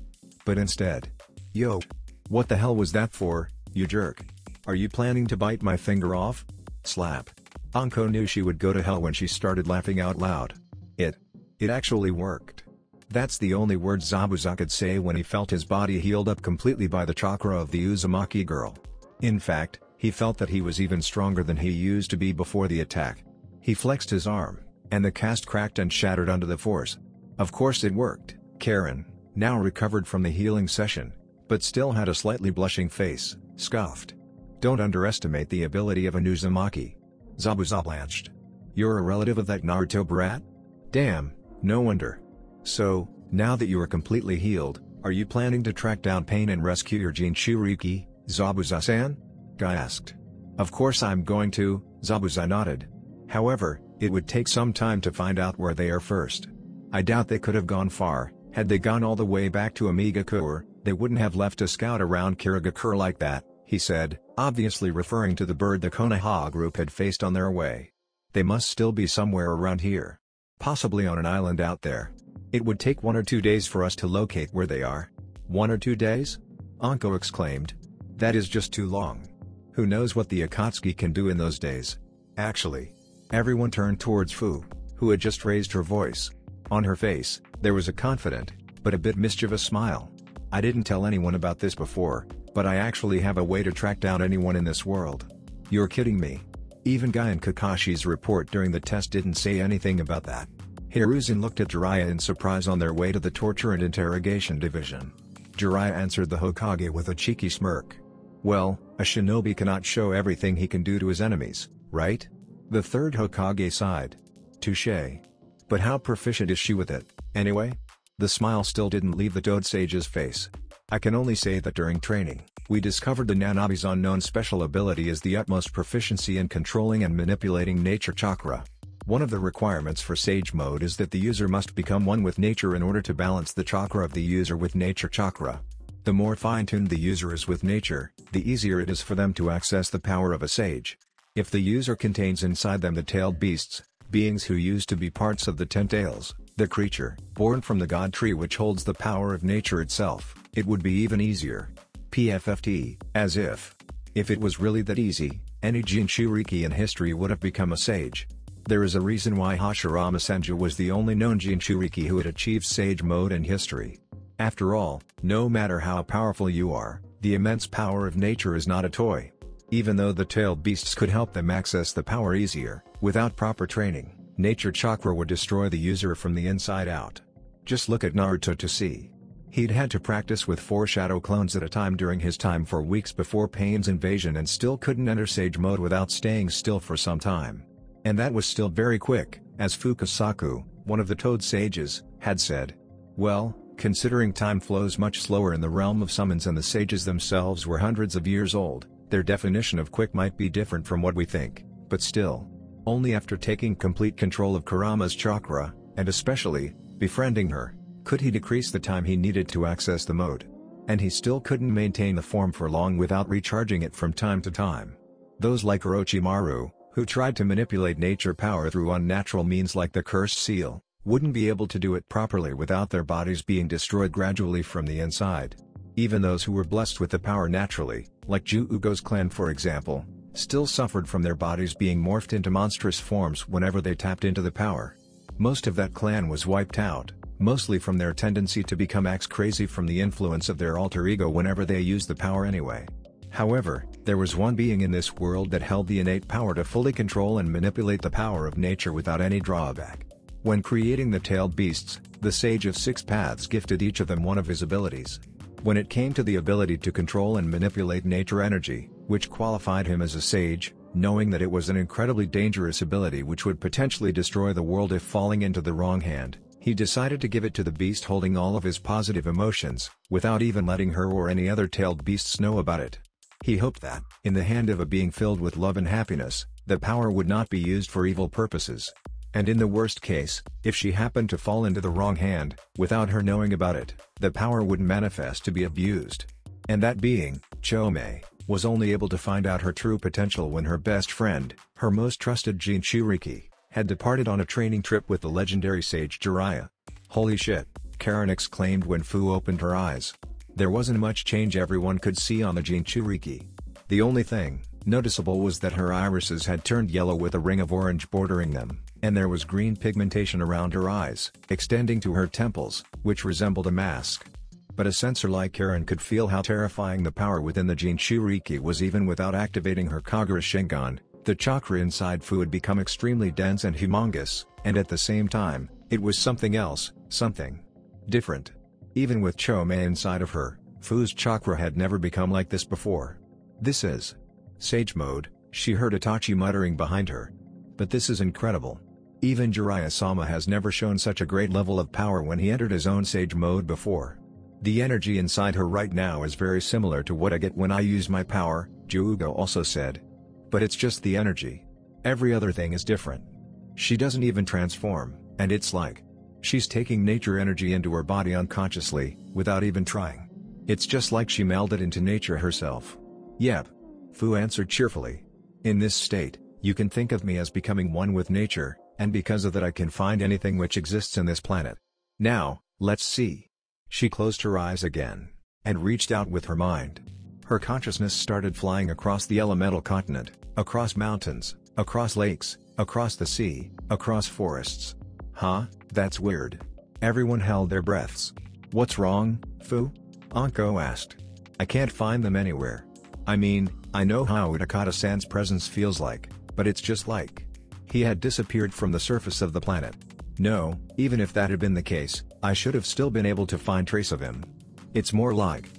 But instead. "Yo! What the hell was that for, you jerk? Are you planning to bite my finger off?" Slap. Anko knew she would go to hell when she started laughing out loud. It actually worked. That's the only word Zabuza could say when he felt his body healed up completely by the chakra of the Uzumaki girl. In fact, he felt that he was even stronger than he used to be before the attack. He flexed his arm, and the cast cracked and shattered under the force. Of course it worked. Karen, now recovered from the healing session, but still had a slightly blushing face, scoffed. "Don't underestimate the ability of an Uzumaki." Zabuza blanched. "You're a relative of that Naruto brat? Damn, no wonder. So, now that you are completely healed, are you planning to track down Pain and rescue your Jinchuriki, Zabuza-san?" Guy asked. Of course I'm going to, Zabuza nodded. However, it would take some time to find out where they are first. I doubt they could have gone far. Had they gone all the way back to Amigakure, they wouldn't have left a scout around Kirigakure like that, he said, obviously referring to the bird the Konoha group had faced on their way. They must still be somewhere around here. Possibly on an island out there. It would take 1 or 2 days for us to locate where they are. 1 or 2 days? Anko exclaimed. That is just too long. Who knows what the Akatsuki can do in those days? Actually. Everyone turned towards Fu, who had just raised her voice. On her face, there was a confident, but a bit mischievous smile. I didn't tell anyone about this before, but I actually have a way to track down anyone in this world. You're kidding me. Even Guy and Kakashi's report during the test didn't say anything about that. Hiruzen looked at Jiraiya in surprise on their way to the torture and interrogation division. Jiraiya answered the Hokage with a cheeky smirk. Well, a shinobi cannot show everything he can do to his enemies, right? The third Hokage sighed. Touché. But how proficient is she with it, anyway? The smile still didn't leave the Toad Sage's face. I can only say that during training, we discovered the Nanabi's unknown special ability is the utmost proficiency in controlling and manipulating nature chakra. One of the requirements for Sage Mode is that the user must become one with nature in order to balance the chakra of the user with nature chakra. The more fine-tuned the user is with nature, the easier it is for them to access the power of a sage. If the user contains inside them the tailed beasts, beings who used to be parts of the Ten Tails, the creature born from the god tree which holds the power of nature itself, it would be even easier. PFFT, as if it was really that easy, any Jinchuriki in history would have become a sage. There is a reason why Hashirama Senju was the only known Jinchuriki who had achieved Sage Mode in history. After all, no matter how powerful you are, the immense power of nature is not a toy. Even though the tailed beasts could help them access the power easier, without proper training, nature chakra would destroy the user from the inside out. Just look at Naruto to see. He'd had to practice with 4 shadow clones at a time during his time for weeks before Pain's invasion and still couldn't enter Sage Mode without staying still for some time. And that was still very quick, as Fukasaku, one of the Toad Sages, had said. Well, considering time flows much slower in the realm of summons and the sages themselves were hundreds of years old, their definition of quick might be different from what we think, but still. Only after taking complete control of Kurama's chakra, and especially, befriending her, could he decrease the time he needed to access the mode. And he still couldn't maintain the form for long without recharging it from time to time. Those like Orochimaru, who tried to manipulate nature power through unnatural means like the cursed seal, wouldn't be able to do it properly without their bodies being destroyed gradually from the inside. Even those who were blessed with the power naturally, like Ju-Ugo's clan for example, still suffered from their bodies being morphed into monstrous forms whenever they tapped into the power. Most of that clan was wiped out, mostly from their tendency to become axe-crazy from the influence of their alter ego whenever they used the power anyway. However, there was one being in this world that held the innate power to fully control and manipulate the power of nature without any drawback. When creating the tailed beasts, the Sage of Six Paths gifted each of them one of his abilities. When it came to the ability to control and manipulate nature energy, which qualified him as a sage, knowing that it was an incredibly dangerous ability which would potentially destroy the world if falling into the wrong hand, he decided to give it to the beast holding all of his positive emotions, without even letting her or any other tailed beasts know about it. He hoped that, in the hand of a being filled with love and happiness, the power would not be used for evil purposes. And in the worst case, if she happened to fall into the wrong hand, without her knowing about it, the power would manifest to be abused. And that being, Chome, was only able to find out her true potential when her best friend, her most trusted Jinchuriki, had departed on a training trip with the legendary sage Jiraiya. Holy shit, Karen exclaimed when Fu opened her eyes. There wasn't much change everyone could see on the Jinchuriki. The only thing noticeable was that her irises had turned yellow with a ring of orange bordering them, and there was green pigmentation around her eyes, extending to her temples, which resembled a mask. But a sensor like Karen could feel how terrifying the power within the Jinchuriki was even without activating her Kagura Shingon. The chakra inside Fu had become extremely dense and humongous, and at the same time, it was something else, something different. Even with Chome inside of her, Fu's chakra had never become like this before. This is Sage Mode, she heard Itachi muttering behind her. But this is incredible. Even Jiraiya-sama has never shown such a great level of power when he entered his own Sage Mode before. The energy inside her right now is very similar to what I get when I use my power, Ju-Ugo also said. But it's just the energy. Every other thing is different. She doesn't even transform, and it's like she's taking nature energy into her body unconsciously, without even trying. It's just like she melded into nature herself. Yep. Fu answered cheerfully. In this state, you can think of me as becoming one with nature, and because of that I can find anything which exists in this planet. Now, let's see. She closed her eyes again, and reached out with her mind. Her consciousness started flying across the elemental continent, across mountains, across lakes, across the sea, across forests. Huh, that's weird. Everyone held their breaths. What's wrong, Fu? Anko asked. I can't find them anywhere. I mean, I know how Utakata-san's presence feels like, but it's just like he had disappeared from the surface of the planet. No, even if that had been the case, I should have still been able to find trace of him. It's more like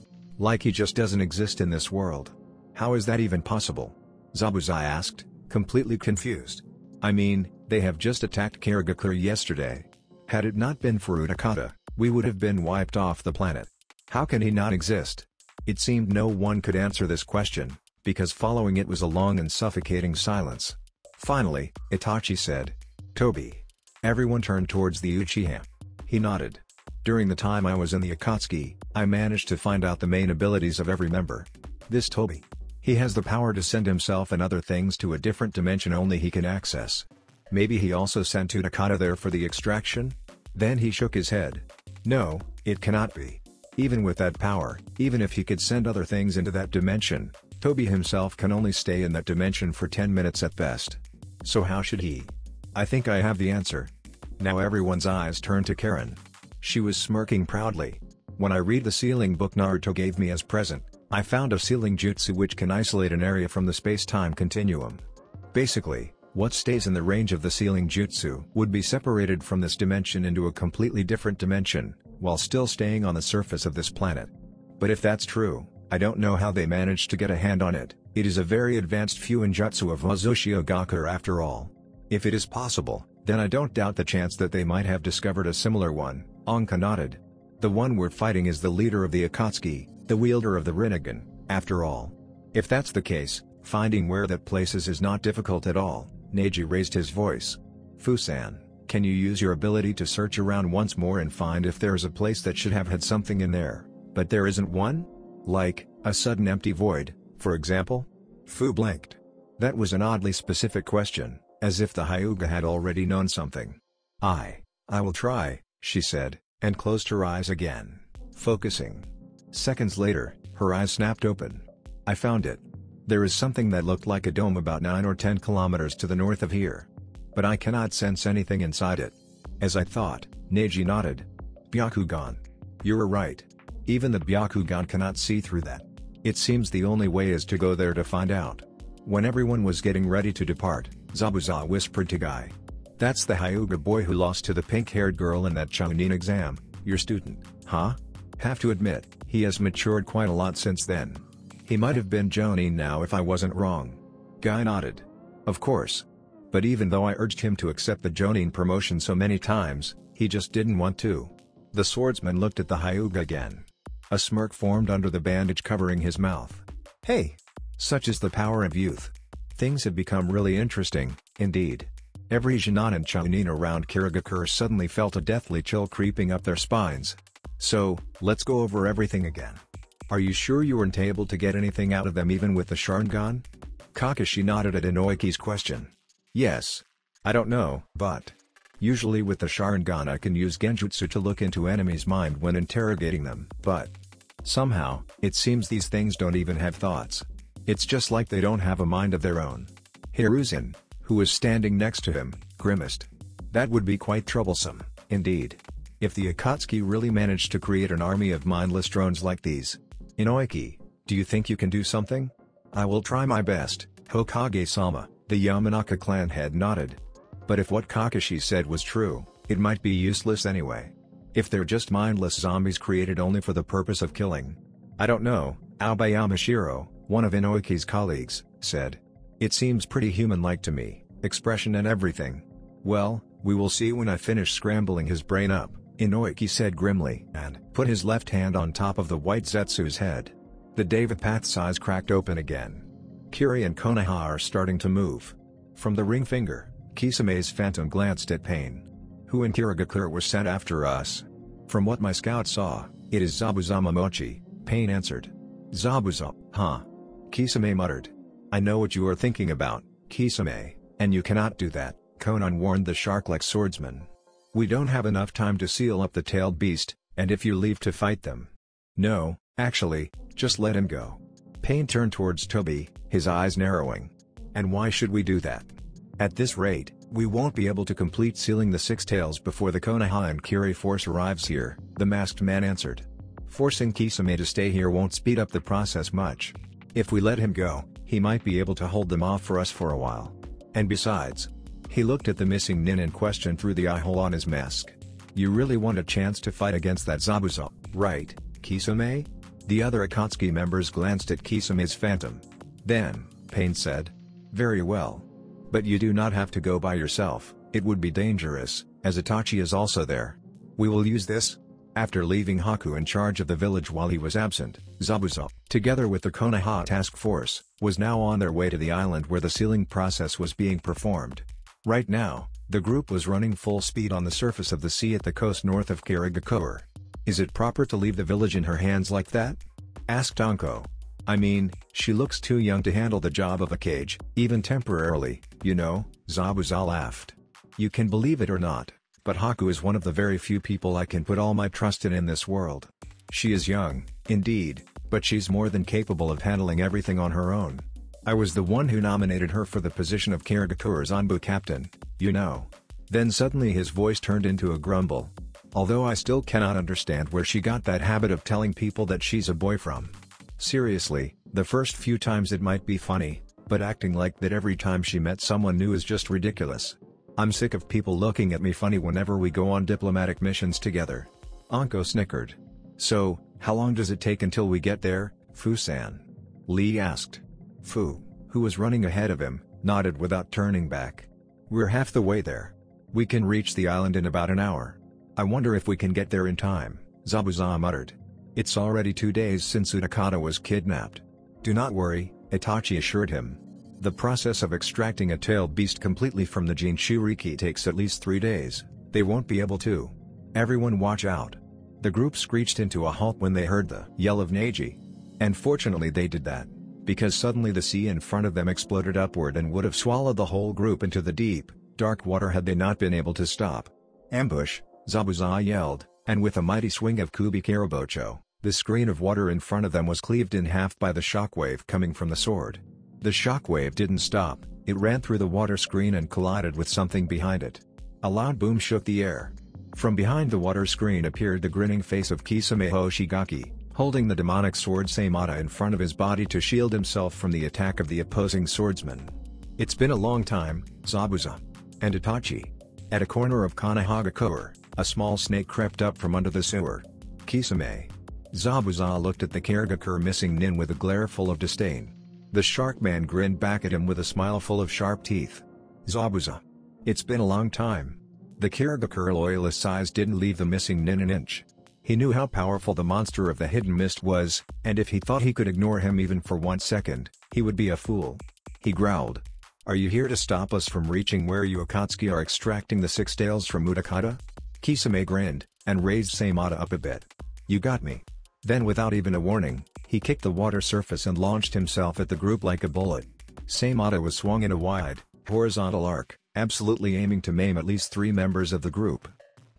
he just doesn't exist in this world. How is that even possible? Zabuzai asked, completely confused. I mean, they have just attacked Karagakure yesterday. Had it not been for Utakata, we would have been wiped off the planet. How can he not exist? It seemed no one could answer this question, because following it was a long and suffocating silence. Finally, Itachi said, Tobi. Everyone turned towards the Uchiha. He nodded. During the time I was in the Akatsuki, I managed to find out the main abilities of every member. This Tobi. He has the power to send himself and other things to a different dimension only he can access. Maybe he also sent Utakata there for the extraction? Then he shook his head. No, it cannot be. Even with that power, even if he could send other things into that dimension, Tobi himself can only stay in that dimension for 10 minutes at best. So how should he? I think I have the answer. Now everyone's eyes turned to Karen. She was smirking proudly. When I read the sealing book Naruto gave me as present, I found a sealing jutsu which can isolate an area from the space-time continuum. Basically, what stays in the range of the sealing jutsu would be separated from this dimension into a completely different dimension, while still staying on the surface of this planet. But if that's true, I don't know how they managed to get a hand on it. It is a very advanced Fuinjutsu of Wazushiogaku after all. If it is possible, then I don't doubt the chance that they might have discovered a similar one. Anka nodded. The one we're fighting is the leader of the Akatsuki, the wielder of the Rinnegan, after all. If that's the case, finding where that place is not difficult at all. Neji raised his voice. Fusan, can you use your ability to search around once more and find if there is a place that should have had something in there, but there isn't one? Like, a sudden empty void, for example? Fu blinked. That was an oddly specific question, as if the Hyuga had already known something. I will try, she said, and closed her eyes again, focusing. Seconds later, her eyes snapped open. I found it. There is something that looked like a dome about 9 or 10 kilometers to the north of here. But I cannot sense anything inside it. As I thought, Neji nodded. Byakugan. You're right. Even the Byakugan cannot see through that. It seems the only way is to go there to find out. When everyone was getting ready to depart, Zabuza whispered to Guy. That's the Hyuga boy who lost to the pink-haired girl in that Chunin exam, your student, huh? Have to admit, he has matured quite a lot since then. He might have been Jonin now if I wasn't wrong. Guy nodded. Of course. But even though I urged him to accept the Jonin promotion so many times, he just didn't want to. The swordsman looked at the Hyuga again. A smirk formed under the bandage covering his mouth. Hey! Such is the power of youth. Things have become really interesting, indeed. Every Jinan and Chunin around Karagakure suddenly felt a deathly chill creeping up their spines. So, let's go over everything again. Are you sure you weren't able to get anything out of them even with the Sharingan? Kakashi nodded at Inoiki's question. Yes. I don't know, but usually with the Sharingan I can use Genjutsu to look into enemy's mind when interrogating them, but somehow, it seems these things don't even have thoughts. It's just like they don't have a mind of their own. Hiruzen, who was standing next to him, grimaced. That would be quite troublesome, indeed. If the Akatsuki really managed to create an army of mindless drones like these. Inoiki, do you think you can do something? I will try my best, Hokage-sama, the Yamanaka clan head nodded. But if what Kakashi said was true, it might be useless anyway. If they're just mindless zombies created only for the purpose of killing. I don't know, Aoba Yamashiro, one of Inoiki's colleagues, said. It seems pretty human-like to me, expression and everything. Well, we will see when I finish scrambling his brain up, Inoiki said grimly and put his left hand on top of the white Zetsu's head. The Devapath's eyes cracked open again. Kiri and Konoha are starting to move. From the ring finger, Kisame's phantom glanced at Pain. Who in Kirigakure was sent after us? From what my scout saw, it is Zabuza Momochi, Pain answered. Zabuza, huh? Kisame muttered. I know what you are thinking about, Kisame, and you cannot do that, Konan warned the shark-like swordsman. We don't have enough time to seal up the tailed beast, and if you leave to fight them. No, actually, just let him go. Pain turned towards Tobi, his eyes narrowing. And why should we do that? At this rate, we won't be able to complete sealing the 6 tails before the Konoha and Kiri force arrives here, the masked man answered. Forcing Kisame to stay here won't speed up the process much. If we let him go, he might be able to hold them off for us for a while. And besides, he looked at the missing nin in question through the eye hole on his mask. You really want a chance to fight against that Zabuza, right, Kisame? The other Akatsuki members glanced at Kisame's phantom. Then, Pain said. Very well. But you do not have to go by yourself, it would be dangerous, as Itachi is also there. We will use this. After leaving Haku in charge of the village while he was absent, Zabuza, together with the Konoha task force, was now on their way to the island where the sealing process was being performed. Right now, the group was running full speed on the surface of the sea at the coast north of Kirigakure. Is it proper to leave the village in her hands like that? Asked Anko. I mean, she looks too young to handle the job of a cage, even temporarily, you know, Zabuza laughed. You can believe it or not, but Haku is one of the very few people I can put all my trust in this world. She is young, indeed, but she's more than capable of handling everything on her own. I was the one who nominated her for the position of Kirigakure's Anbu captain, you know. Then suddenly his voice turned into a grumble. Although I still cannot understand where she got that habit of telling people that she's a boy from. Seriously, the first few times it might be funny, but acting like that every time she met someone new is just ridiculous. I'm sick of people looking at me funny whenever we go on diplomatic missions together. Anko snickered. So, how long does it take until we get there, Fu-san? Lee asked. Fu, who was running ahead of him, nodded without turning back. We're half the way there. We can reach the island in about an hour. I wonder if we can get there in time, Zabuza muttered. It's already 2 days since Utakata was kidnapped. Do not worry, Itachi assured him. The process of extracting a tailed beast completely from the Jinchuriki takes at least 3 days. They won't be able to. Everyone watch out. The group screeched into a halt when they heard the yell of Neji. And fortunately they did that, because suddenly the sea in front of them exploded upward and would have swallowed the whole group into the deep, dark water had they not been able to stop. Ambush, Zabuza yelled, and with a mighty swing of Kubi Karabocho, the screen of water in front of them was cleaved in half by the shockwave coming from the sword. The shockwave didn't stop, it ran through the water screen and collided with something behind it. A loud boom shook the air. From behind the water screen appeared the grinning face of Kisame Hoshigaki, holding the demonic sword Seimata in front of his body to shield himself from the attack of the opposing swordsman. It's been a long time, Zabuza. And Itachi. At a corner of Konohagakure, a small snake crept up from under the sewer. Kisame. Zabuza looked at the Kirigakure missing nin with a glare full of disdain. The shark man grinned back at him with a smile full of sharp teeth. Zabuza. It's been a long time. The Kirigakure loyalist's eyes didn't leave the missing nin an inch. He knew how powerful the monster of the hidden mist was, and if he thought he could ignore him even for 1 second, he would be a fool. He growled. Are you here to stop us from reaching where you Akatsuki are extracting the 6 tails from Utakata? Kisame grinned, and raised Seimata up a bit. You got me. Then without even a warning, he kicked the water surface and launched himself at the group like a bullet. Seimata was swung in a wide, horizontal arc, absolutely aiming to maim at least 3 members of the group.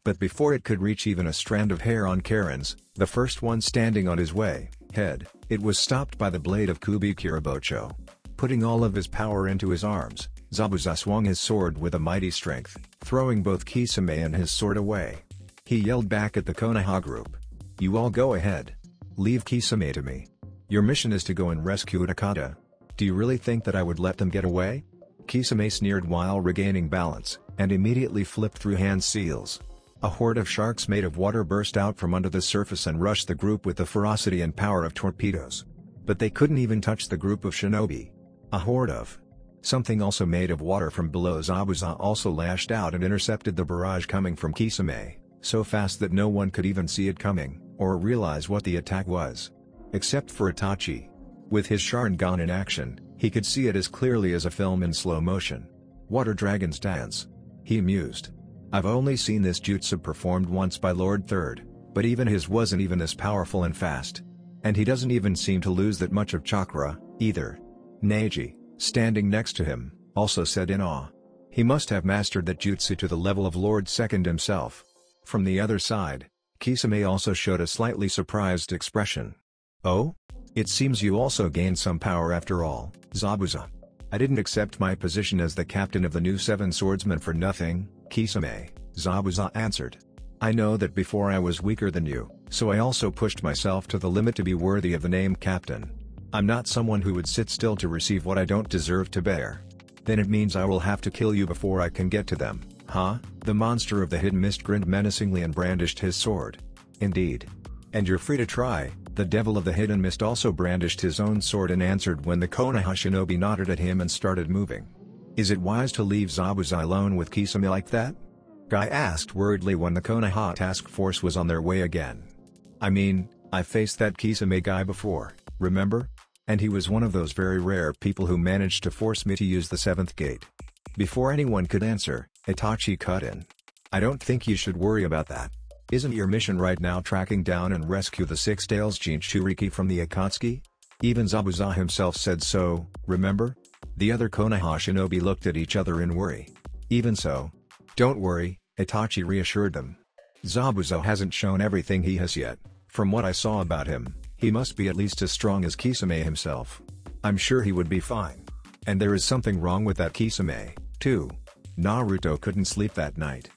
But before it could reach even a strand of hair on Karen's, the first one standing on his way, head, it was stopped by the blade of Kubi Kirabocho. Putting all of his power into his arms, Zabuza swung his sword with a mighty strength, throwing both Kisame and his sword away. He yelled back at the Konoha group. You all go ahead. Leave Kisame to me. Your mission is to go and rescue Utakata. Do you really think that I would let them get away? Kisame sneered while regaining balance, and immediately flipped through hand seals. A horde of sharks made of water burst out from under the surface and rushed the group with the ferocity and power of torpedoes. But they couldn't even touch the group of shinobi. A horde of something also made of water from below Zabuza also lashed out and intercepted the barrage coming from Kisame, so fast that no one could even see it coming, or realize what the attack was. Except for Itachi. With his Sharingan in action, He could see it as clearly as a film in slow motion. Water dragons dance. He mused. I've only seen this jutsu performed once by Lord Third, but even his wasn't even this powerful and fast. And he doesn't even seem to lose that much of chakra, either. Neji, standing next to him, also said in awe. He must have mastered that jutsu to the level of Lord Second himself. From the other side, Kisame also showed a slightly surprised expression. Oh? It seems you also gained some power after all, Zabuza. I didn't accept my position as the captain of the new Seven Swordsmen for nothing, Kisame, Zabuza answered. I know that before I was weaker than you, so I also pushed myself to the limit to be worthy of the name captain. I'm not someone who would sit still to receive what I don't deserve to bear. Then it means I will have to kill you before I can get to them, huh? The monster of the hidden mist grinned menacingly and brandished his sword. Indeed. And you're free to try. The devil of the hidden mist also brandished his own sword and answered when the Konoha shinobi nodded at him and started moving. Is it wise to leave Zabuza alone with Kisame like that? Guy asked worriedly when the Konoha task force was on their way again. I mean, I faced that Kisame guy before, remember? And he was one of those very rare people who managed to force me to use the seventh gate. Before anyone could answer, Itachi cut in. I don't think you should worry about that. Isn't your mission right now tracking down and rescue the Six-Tails Jinchuriki from the Akatsuki? Even Zabuza himself said so, remember? The other Konoha shinobi looked at each other in worry. Even so. Don't worry, Itachi reassured them. Zabuza hasn't shown everything he has yet. From what I saw about him, he must be at least as strong as Kisame himself. I'm sure he would be fine. And there is something wrong with that Kisame, too. Naruto couldn't sleep that night.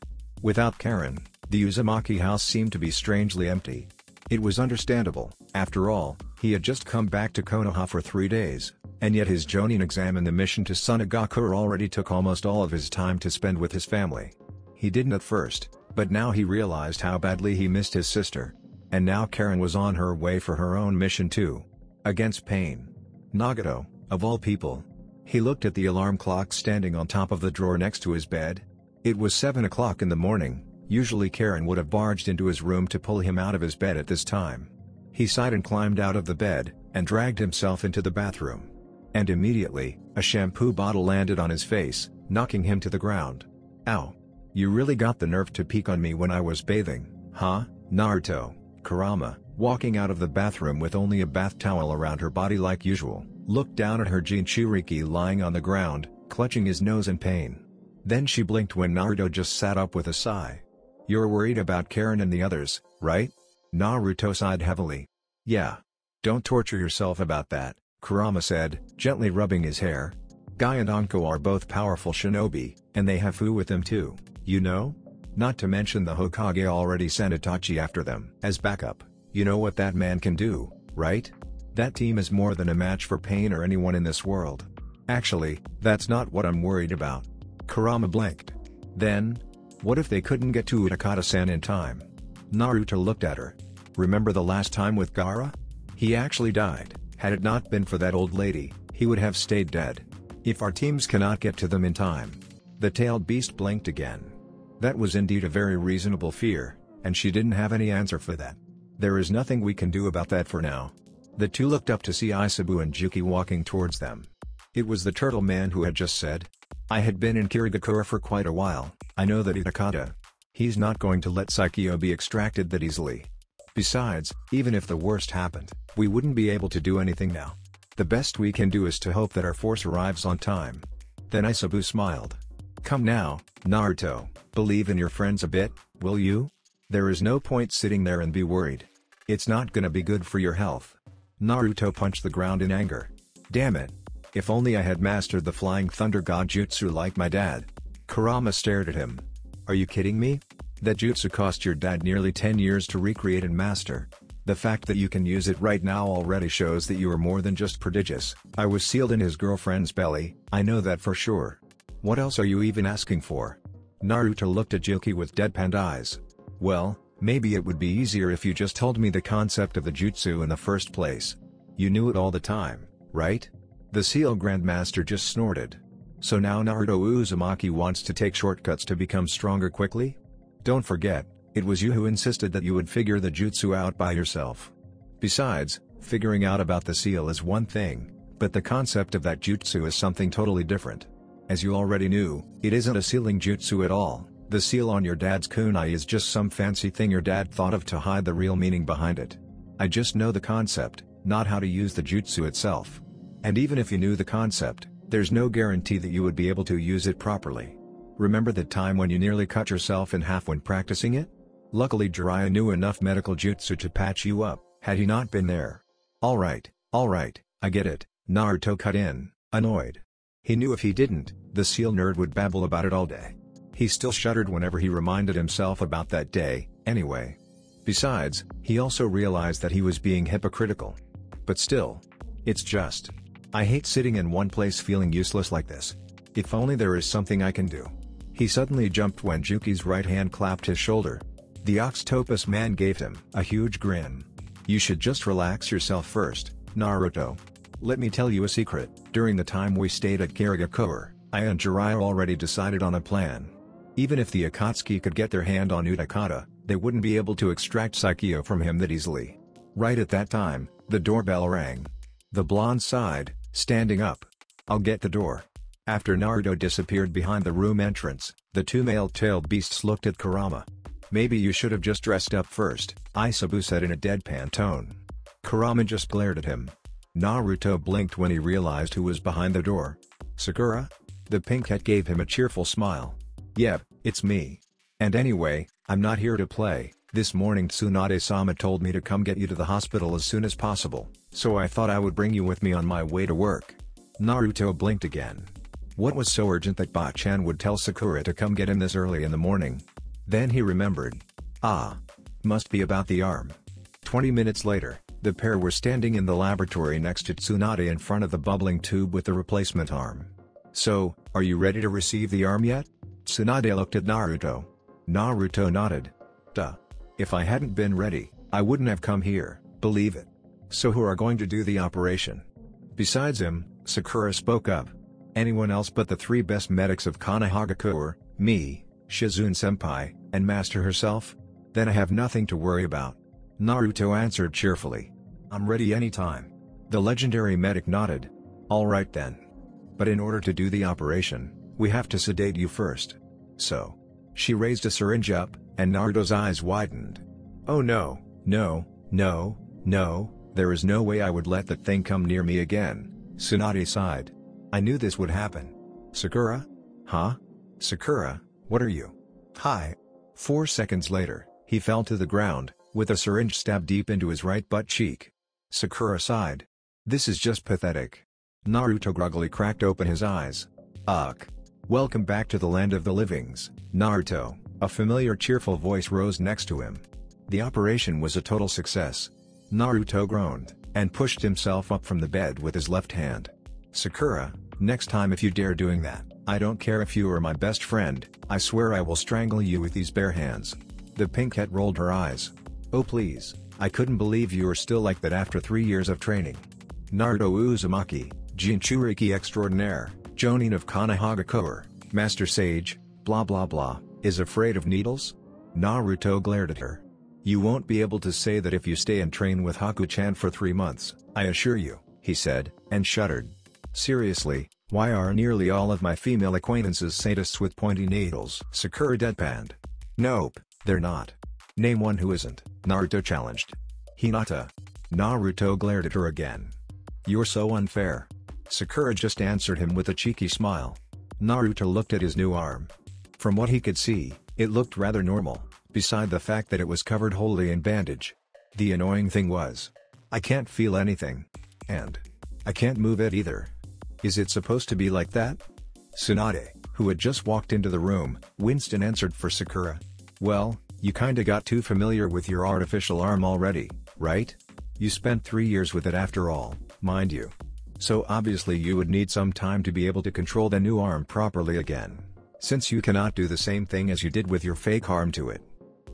Without Karen, the Uzumaki house seemed to be strangely empty. It was understandable, after all, he had just come back to Konoha for 3 days, and yet his Jonin exam and the mission to Sunagakure already took almost all of his time to spend with his family. He didn't at first, but now he realized how badly he missed his sister. And now Karen was on her way for her own mission too. Against pain. Nagato, of all people. He looked at the alarm clock standing on top of the drawer next to his bed. It was 7 o'clock in the morning. Usually Karen would have barged into his room to pull him out of his bed at this time. He sighed and climbed out of the bed, and dragged himself into the bathroom. And immediately, a shampoo bottle landed on his face, knocking him to the ground. Ow. You really got the nerve to peek on me when I was bathing, huh, Naruto? Kurama, walking out of the bathroom with only a bath towel around her body like usual, looked down at her Jinchuriki lying on the ground, clutching his nose in pain. Then she blinked when Naruto just sat up with a sigh. You're worried about Karen and the others, right? Naruto sighed heavily. Yeah. Don't torture yourself about that, Kurama said, gently rubbing his hair. Guy and Anko are both powerful shinobi, and they have Fu with them too, you know? Not to mention the Hokage already sent Itachi after them as backup. You know what that man can do, right? That team is more than a match for Pain or anyone in this world. Actually, that's not what I'm worried about. Kurama blinked. Then? What if they couldn't get to Utakata-san in time? Naruto looked at her. Remember the last time with Gaara? He actually died. Had it not been for that old lady, he would have stayed dead. If our teams cannot get to them in time. The tailed beast blinked again. That was indeed a very reasonable fear, and she didn't have any answer for that. There is nothing we can do about that for now. The two looked up to see Isabu and Juki walking towards them. It was the turtle man who had just said, I had been in Kirigakura for quite a while, I know that Utakata. He's not going to let Saikyo be extracted that easily. Besides, even if the worst happened, we wouldn't be able to do anything now. The best we can do is to hope that our force arrives on time. Then Isabu smiled. Come now, Naruto, believe in your friends a bit, will you? There is no point sitting there and be worried. It's not gonna be good for your health. Naruto punched the ground in anger. Damn it. If only I had mastered the Flying Thunder God Jutsu like my dad. Kurama stared at him. Are you kidding me? That jutsu cost your dad nearly 10 years to recreate and master. The fact that you can use it right now already shows that you are more than just prodigious. I was sealed in his girlfriend's belly, I know that for sure. What else are you even asking for? Naruto looked at Juki with deadpan eyes. Well, maybe it would be easier if you just told me the concept of the jutsu in the first place. You knew it all the time, right? The Seal Grandmaster just snorted. So now Naruto Uzumaki wants to take shortcuts to become stronger quickly? Don't forget, it was you who insisted that you would figure the jutsu out by yourself. Besides, figuring out about the seal is one thing, But the concept of that jutsu is something totally different. As you already knew, it isn't a sealing jutsu at all. The seal on your dad's kunai is just some fancy thing your dad thought of to hide the real meaning behind it. I just know the concept, not how to use the jutsu itself. And even if you knew the concept, there's no guarantee that you would be able to use it properly. Remember that time when you nearly cut yourself in half when practicing it? Luckily Jiraiya knew enough medical jutsu to patch you up, had he not been there. Alright, I get it, Naruto cut in, annoyed. He knew if he didn't, the seal nerd would babble about it all day. He still shuddered whenever he reminded himself about that day, anyway. Besides, he also realized that he was being hypocritical. But still. It's just. I hate sitting in one place feeling useless like this. If only there is something I can do. He suddenly jumped when Juki's right hand clapped his shoulder. The Octopus man gave him a huge grin. You should just relax yourself first, Naruto. Let me tell you a secret, during the time we stayed at Karagakour, I and Jiraiya already decided on a plan. Even if the Akatsuki could get their hand on Utakata, they wouldn't be able to extract Saikyo from him that easily. Right at that time, the doorbell rang. The blonde sighed, standing up. I'll get the door. After Naruto disappeared behind the room entrance, the two male-tailed beasts looked at Kurama. Maybe you should have just dressed up first, Isabu said in a deadpan tone. Kurama just glared at him. Naruto blinked when he realized who was behind the door. Sakura? The pink cat gave him a cheerful smile. Yep, it's me. And anyway, I'm not here to play. This morning Tsunade-sama told me to come get you to the hospital as soon as possible, so I thought I would bring you with me on my way to work. Naruto blinked again. What was so urgent that Ba-chan would tell Sakura to come get him this early in the morning? Then he remembered. Ah. Must be about the arm. 20 minutes later, the pair were standing in the laboratory next to Tsunade in front of the bubbling tube with the replacement arm. So, are you ready to receive the arm yet? Tsunade looked at Naruto. Naruto nodded. Duh. If I hadn't been ready, I wouldn't have come here, believe it. So who are going to do the operation? Besides him, Sakura spoke up. Anyone else but the three best medics of Konohagakure, me, Shizune-senpai, and Master herself? Then I have nothing to worry about. Naruto answered cheerfully. I'm ready anytime. The legendary medic nodded. Alright then. But in order to do the operation, we have to sedate you first. So. She raised a syringe up, and Naruto's eyes widened. Oh no, there is no way I would let that thing come near me again. Tsunade sighed. I knew this would happen. Sakura? Huh? Sakura, what are you? Hi. 4 seconds later, he fell to the ground, with a syringe stabbed deep into his right butt cheek. Sakura sighed. This is just pathetic. Naruto groggily cracked open his eyes. Ugh. Welcome back to the land of the livings, Naruto. A familiar cheerful voice rose next to him. The operation was a total success. Naruto groaned, and pushed himself up from the bed with his left hand. Sakura, next time if you dare doing that, I don't care if you are my best friend, I swear I will strangle you with these bare hands. The pink cat rolled her eyes. Oh please, I couldn't believe you are still like that after 3 years of training. Naruto Uzumaki, Jinchuriki extraordinaire, Jonin of Konohagakure, Master Sage, blah blah blah, is afraid of needles? Naruto glared at her. You won't be able to say that if you stay and train with Haku-chan for 3 months, I assure you, he said, and shuddered. Seriously, why are nearly all of my female acquaintances sadists with pointy needles? Sakura deadpanned. Nope, they're not. Name one who isn't, Naruto challenged. Hinata. Naruto glared at her again. You're so unfair. Sakura just answered him with a cheeky smile. Naruto looked at his new arm. From what he could see, it looked rather normal, beside the fact that it was covered wholly in bandage. The annoying thing was, I can't feel anything. And I can't move it either. Is it supposed to be like that? Tsunade, who had just walked into the room, winced and answered for Sakura. Well, you kinda got too familiar with your artificial arm already, right? You spent 3 years with it after all, mind you. So obviously you would need some time to be able to control the new arm properly again, since you cannot do the same thing as you did with your fake arm to it.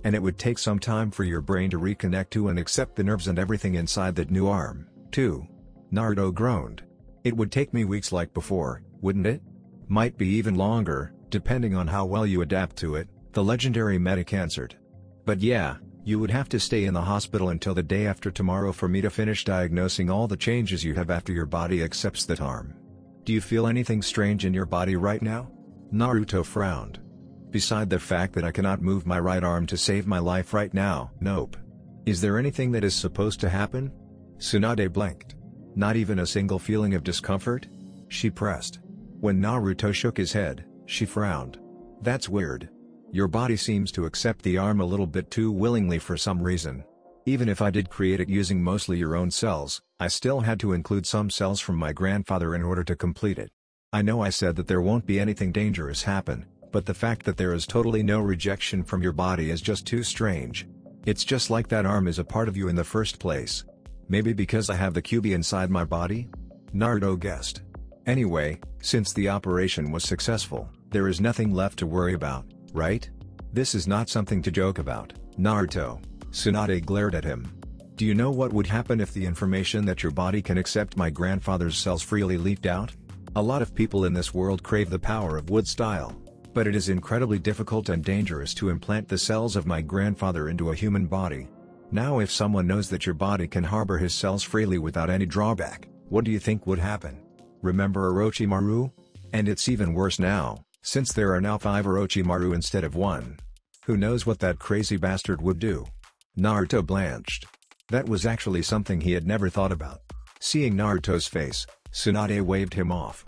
And it would take some time for your brain to reconnect to and accept the nerves and everything inside that new arm, too. Naruto groaned. It would take me weeks like before, wouldn't it? Might be even longer, depending on how well you adapt to it, the legendary medic answered. But yeah, You would have to stay in the hospital until the day after tomorrow for me to finish diagnosing all the changes you have after your body accepts that arm. Do you feel anything strange in your body right now? Naruto frowned. Beside the fact that I cannot move my right arm to save my life right now, nope. Is there anything that is supposed to happen? Tsunade blinked. Not even a single feeling of discomfort? She pressed. When Naruto shook his head, she frowned. That's weird. Your body seems to accept the arm a little bit too willingly for some reason. Even if I did create it using mostly your own cells, I still had to include some cells from my grandfather in order to complete it. I know I said that there won't be anything dangerous happen, but the fact that there is totally no rejection from your body is just too strange. It's just like that arm is a part of you in the first place. Maybe because I have the Kyuubi inside my body? Naruto guessed. Anyway, since the operation was successful, there is nothing left to worry about, right? This is not something to joke about, Naruto. Tsunade glared at him. Do you know what would happen if the information that your body can accept my grandfather's cells freely leaked out? A lot of people in this world crave the power of wood style, but it is incredibly difficult and dangerous to implant the cells of my grandfather into a human body. Now if someone knows that your body can harbor his cells freely without any drawback, what do you think would happen? Remember Orochimaru? And it's even worse now, since there are now 5 Orochimaru instead of 1. Who knows what that crazy bastard would do? Naruto blanched. That was actually something he had never thought about. Seeing Naruto's face, Tsunade waved him off.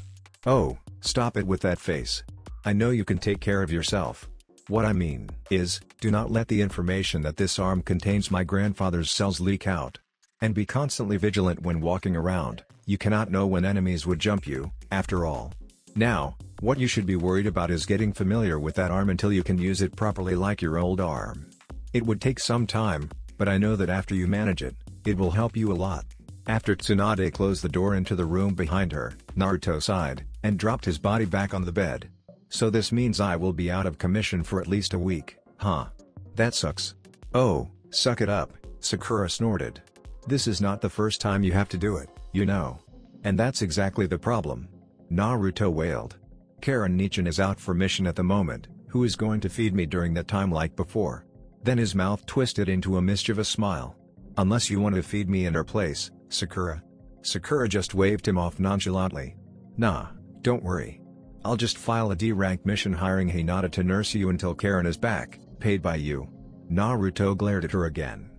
Oh, stop it with that face. I know you can take care of yourself. What I mean is, do not let the information that this arm contains my grandfather's cells leak out. And be constantly vigilant when walking around, you cannot know when enemies would jump you, after all. Now, what you should be worried about is getting familiar with that arm until you can use it properly like your old arm. It would take some time, but I know that after you manage it, it will help you a lot. After Tsunade closed the door into the room behind her, Naruto sighed, and dropped his body back on the bed. So this means I will be out of commission for at least a week, huh? That sucks. Oh, suck it up, Sakura snorted. This is not the first time you have to do it, you know. And that's exactly the problem. Naruto wailed. Karen Nichin is out for mission at the moment, who is going to feed me during that time like before? Then his mouth twisted into a mischievous smile. Unless you want to feed me in her place, Sakura. Sakura just waved him off nonchalantly. Nah, don't worry. I'll just file a D-rank mission hiring Hinata to nurse you until Karen is back, paid by you. Naruto glared at her again.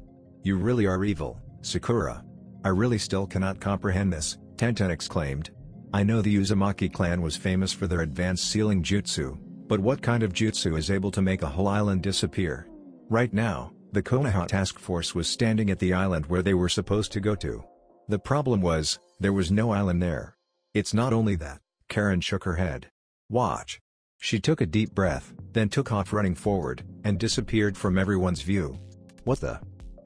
You really are evil, Sakura. I really still cannot comprehend this, Tenten exclaimed. I know the Uzumaki clan was famous for their advanced sealing jutsu, but what kind of jutsu is able to make a whole island disappear? Right now, the Konoha task force was standing at the island where they were supposed to go to. The problem was, there was no island there. It's not only that. Karen shook her head. Watch. She took a deep breath, then took off running forward, and disappeared from everyone's view. What the?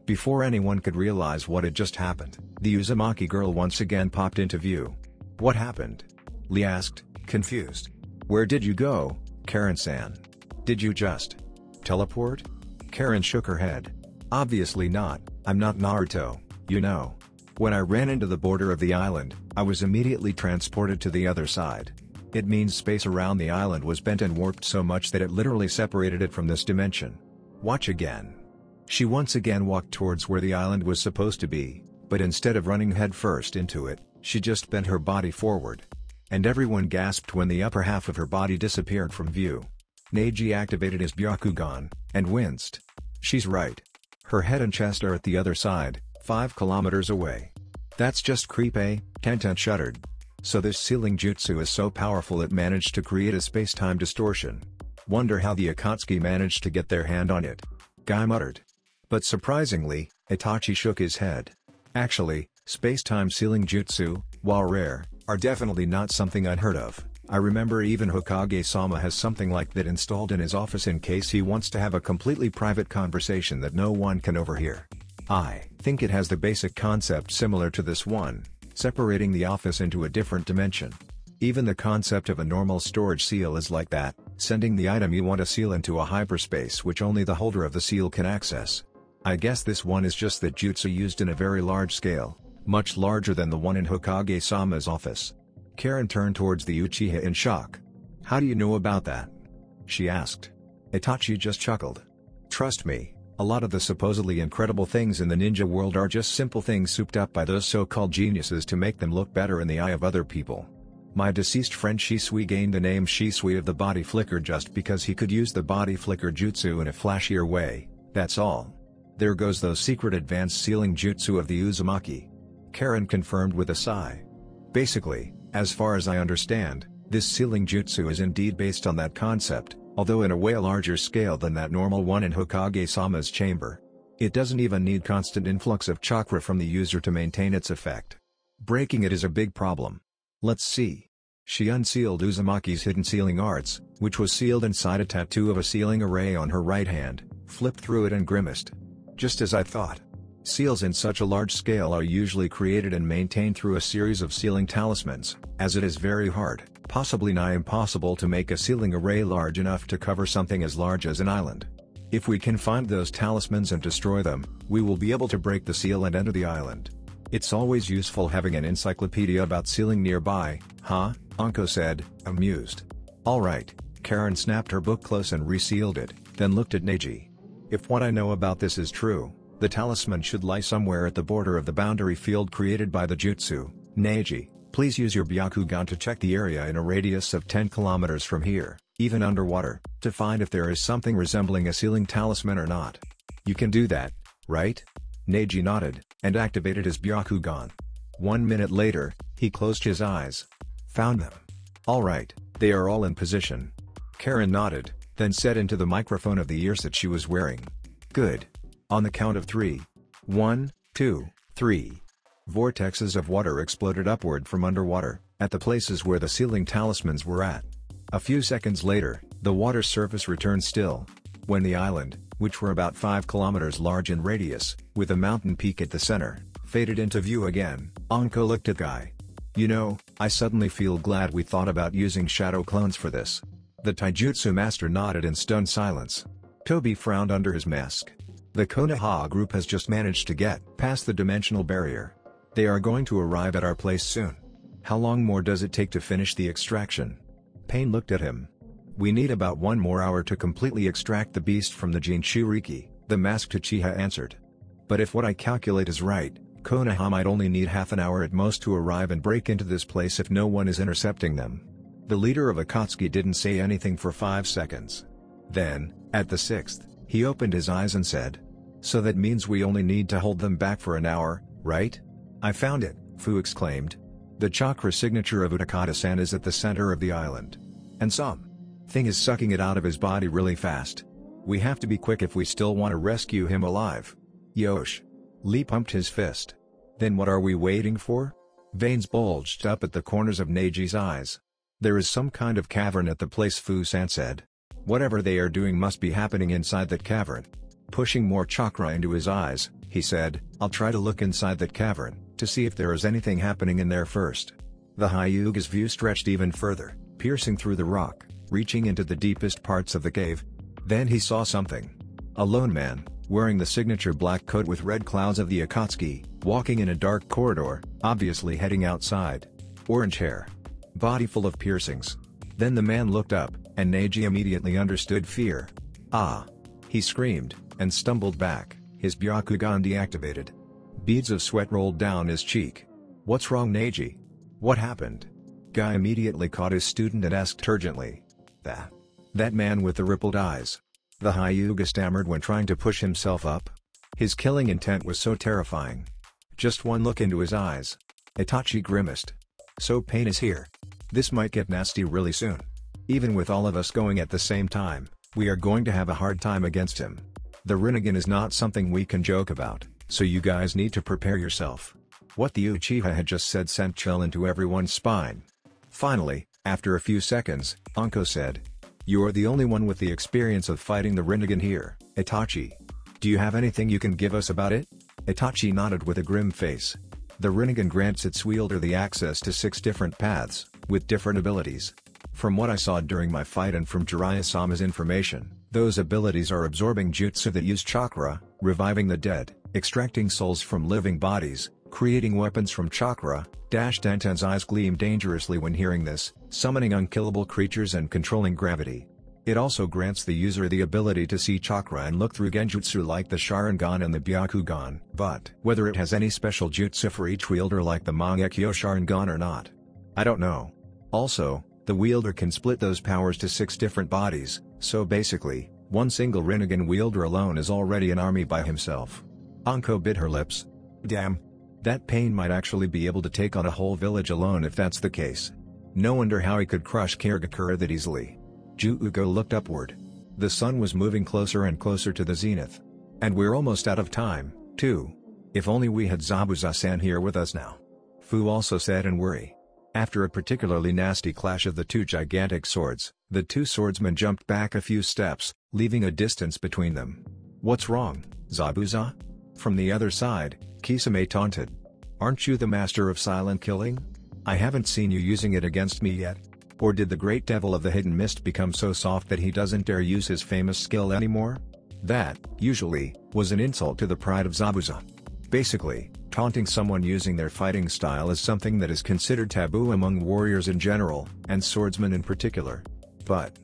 Before anyone could realize what had just happened, the Uzumaki girl once again popped into view. What happened? Lee asked, confused. Where did you go, Karen-san? Did you just teleport? Karen shook her head. Obviously not, I'm not Naruto, you know. When I ran into the border of the island, I was immediately transported to the other side. It means space around the island was bent and warped so much that it literally separated it from this dimension. Watch again. She once again walked towards where the island was supposed to be, but instead of running headfirst into it, she just bent her body forward. And everyone gasped when the upper half of her body disappeared from view. Neji activated his Byakugan, and winced. She's right. Her head and chest are at the other side, 5 kilometers away. That's just creep, eh? Tenten shuddered. So this sealing jutsu is so powerful it managed to create a space-time distortion. Wonder how the Akatsuki managed to get their hand on it. Guy muttered. But surprisingly, Itachi shook his head. Actually, space-time sealing jutsu, while rare, are definitely not something unheard of. I remember even Hokage-sama has something like that installed in his office in case he wants to have a completely private conversation that no one can overhear. I think it has the basic concept similar to this one, separating the office into a different dimension. Even the concept of a normal storage seal is like that, sending the item you want to seal into a hyperspace which only the holder of the seal can access. I guess this one is just that jutsu used in a very large scale, much larger than the one in Hokage-sama's office. Karen turned towards the Uchiha in shock. How do you know about that? She asked. Itachi just chuckled. Trust me, A lot of the supposedly incredible things in the ninja world are just simple things souped up by those so-called geniuses to make them look better in the eye of other people. My deceased friend Shisui gained the name Shisui of the body flicker just because he could use the body flicker jutsu in a flashier way, that's all. There goes those secret advanced sealing jutsu of the Uzumaki. Karen confirmed with a sigh. Basically, as far as I understand, this sealing jutsu is indeed based on that concept, although in a way larger scale than that normal one in Hokage-sama's chamber. It doesn't even need constant influx of chakra from the user to maintain its effect. Breaking it is a big problem. Let's see. She unsealed Uzumaki's hidden sealing arts, which was sealed inside a tattoo of a sealing array on her right hand, flipped through it and grimaced. Just as I thought. Seals in such a large scale are usually created and maintained through a series of sealing talismans, as it is very hard, possibly nigh impossible to make a sealing array large enough to cover something as large as an island. If we can find those talismans and destroy them, we will be able to break the seal and enter the island. It's always useful having an encyclopedia about sealing nearby, huh? Anko said, amused. Alright, Karen snapped her book close and resealed it, then looked at Neji. If what I know about this is true, the talisman should lie somewhere at the border of the boundary field created by the jutsu. Neji, please use your Byakugan to check the area in a radius of 10 kilometers from here, even underwater, to find if there is something resembling a sealing talisman or not. You can do that, right? Neji nodded, and activated his Byakugan. 1 minute later, he closed his eyes. Found them. Alright, they are all in position. Karen nodded, then said into the microphone of the ears that she was wearing. Good. On the count of 3. 1, 2, 3. Vortexes of water exploded upward from underwater, at the places where the sealing talismans were at. A few seconds later, the water surface returned still. When the island, which were about 5 kilometers large in radius, with a mountain peak at the center, faded into view again, Anko looked at Guy. You know, I suddenly feel glad we thought about using shadow clones for this. The taijutsu master nodded in stunned silence. Toby frowned under his mask. The Konoha group has just managed to get past the dimensional barrier. They are going to arrive at our place soon. How long more does it take to finish the extraction? Pain looked at him. We need about 1 more hour to completely extract the beast from the Jinchuriki, the masked Uchiha answered. But if what I calculate is right, Konoha might only need half an hour at most to arrive and break into this place if no one is intercepting them. The leader of Akatsuki didn't say anything for 5 seconds. Then, at the 6th, he opened his eyes and said, so that means we only need to hold them back for an hour, right? I found it, Fu exclaimed. The chakra signature of Utakata-san is at the center of the island. And something is sucking it out of his body really fast. We have to be quick if we still want to rescue him alive. Yosh. Lee pumped his fist. Then what are we waiting for? Veins bulged up at the corners of Neji's eyes. There is some kind of cavern at the place, Fu-san said. Whatever they are doing must be happening inside that cavern. Pushing more chakra into his eyes, he said, I'll try to look inside that cavern, to see if there is anything happening in there first. The Hyuga's view stretched even further, piercing through the rock, reaching into the deepest parts of the cave. Then he saw something. A lone man, wearing the signature black coat with red clouds of the Akatsuki, walking in a dark corridor, obviously heading outside. Orange hair. Body full of piercings. Then the man looked up, and Neji immediately understood fear. Ah! He screamed, and stumbled back, his Byakugan deactivated. Beads of sweat rolled down his cheek. What's wrong, Neji? What happened? Guy immediately caught his student and asked urgently. That man with the rippled eyes. The Hyuga stammered when trying to push himself up. His killing intent was so terrifying. Just one look into his eyes. Itachi grimaced. So pain is here. This might get nasty really soon. Even with all of us going at the same time, we are going to have a hard time against him. The Rinnegan is not something we can joke about, so you guys need to prepare yourself. What the Uchiha had just said sent chill into everyone's spine. Finally, after a few seconds, Anko said, "You are the only one with the experience of fighting the Rinnegan here, Itachi. Do you have anything you can give us about it?" Itachi nodded with a grim face. The Rinnegan grants its wielder the access to 6 different paths, with different abilities. From what I saw during my fight and from Jiraiya-sama's information, those abilities are absorbing jutsu that use chakra, reviving the dead, extracting souls from living bodies, creating weapons from chakra. Dantan's eyes gleamed dangerously when hearing this, summoning unkillable creatures and controlling gravity. It also grants the user the ability to see chakra and look through genjutsu like the Sharingan and the Byakugan, but whether it has any special jutsu for each wielder like the Mangekyo Sharingan or not, I don't know. Also, the wielder can split those powers to 6 different bodies, so basically, one single Rinnegan wielder alone is already an army by himself. Anko bit her lips. Damn. That pain might actually be able to take on a whole village alone if that's the case. No wonder how he could crush Kirigakura that easily. Juuko looked upward. The sun was moving closer and closer to the zenith. And we're almost out of time, too. If only we had Zabuza-san here with us now. Fu also said in worry. After a particularly nasty clash of the 2 gigantic swords, the 2 swordsmen jumped back a few steps, leaving a distance between them. What's wrong, Zabuza? From the other side, Kisame taunted. Aren't you the master of silent killing? I haven't seen you using it against me yet. Or did the great devil of the hidden mist become so soft that he doesn't dare use his famous skill anymore? That, usually, was an insult to the pride of Zabuza. Basically, taunting someone using their fighting style is something that is considered taboo among warriors in general, and swordsmen in particular. But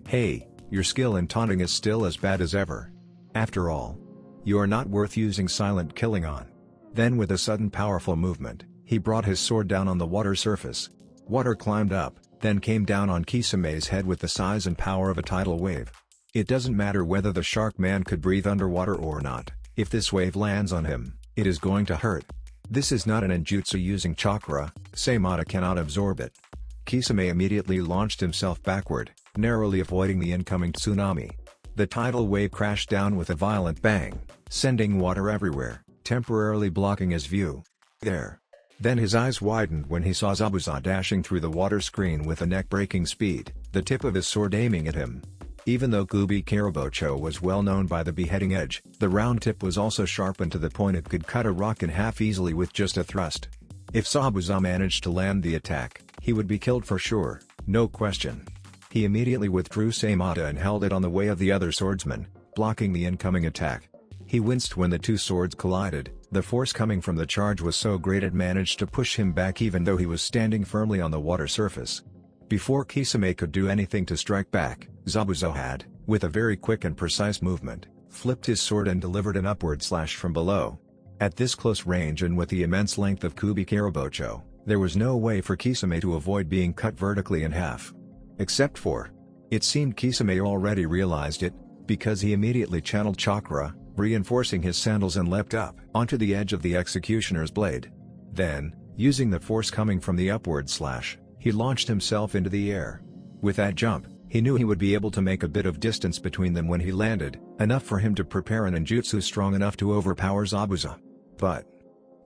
hey, your skill in taunting is still as bad as ever. After all, you are not worth using silent killing on. Then with a sudden powerful movement, he brought his sword down on the water surface. Water climbed up, then came down on Kisame's head with the size and power of a tidal wave. It doesn't matter whether the shark man could breathe underwater or not, if this wave lands on him, it is going to hurt. This is not an ninjutsu using chakra, Seimata cannot absorb it. Kisame immediately launched himself backward, narrowly avoiding the incoming tsunami. The tidal wave crashed down with a violent bang, sending water everywhere, temporarily blocking his view. There. Then his eyes widened when he saw Zabuza dashing through the water screen with a neck-breaking speed, the tip of his sword aiming at him. Even though Kubi Karabocho was well known by the beheading edge, the round tip was also sharpened to the point it could cut a rock in half easily with just a thrust. If Zabuza managed to land the attack, he would be killed for sure, no question. He immediately withdrew Seimata and held it on the way of the other swordsman, blocking the incoming attack. He winced when the 2 swords collided. The force coming from the charge was so great it managed to push him back even though he was standing firmly on the water surface. Before Kisame could do anything to strike back, Zabuza had, with a very quick and precise movement, flipped his sword and delivered an upward slash from below. At this close range and with the immense length of Kubi Karabocho, there was no way for Kisame to avoid being cut vertically in half. Except for, it seemed Kisame already realized it, because he immediately channeled chakra, reinforcing his sandals and leapt up onto the edge of the executioner's blade. Then, using the force coming from the upward slash, he launched himself into the air. With that jump, he knew he would be able to make a bit of distance between them when he landed, enough for him to prepare an ninjutsu strong enough to overpower Zabuza. But,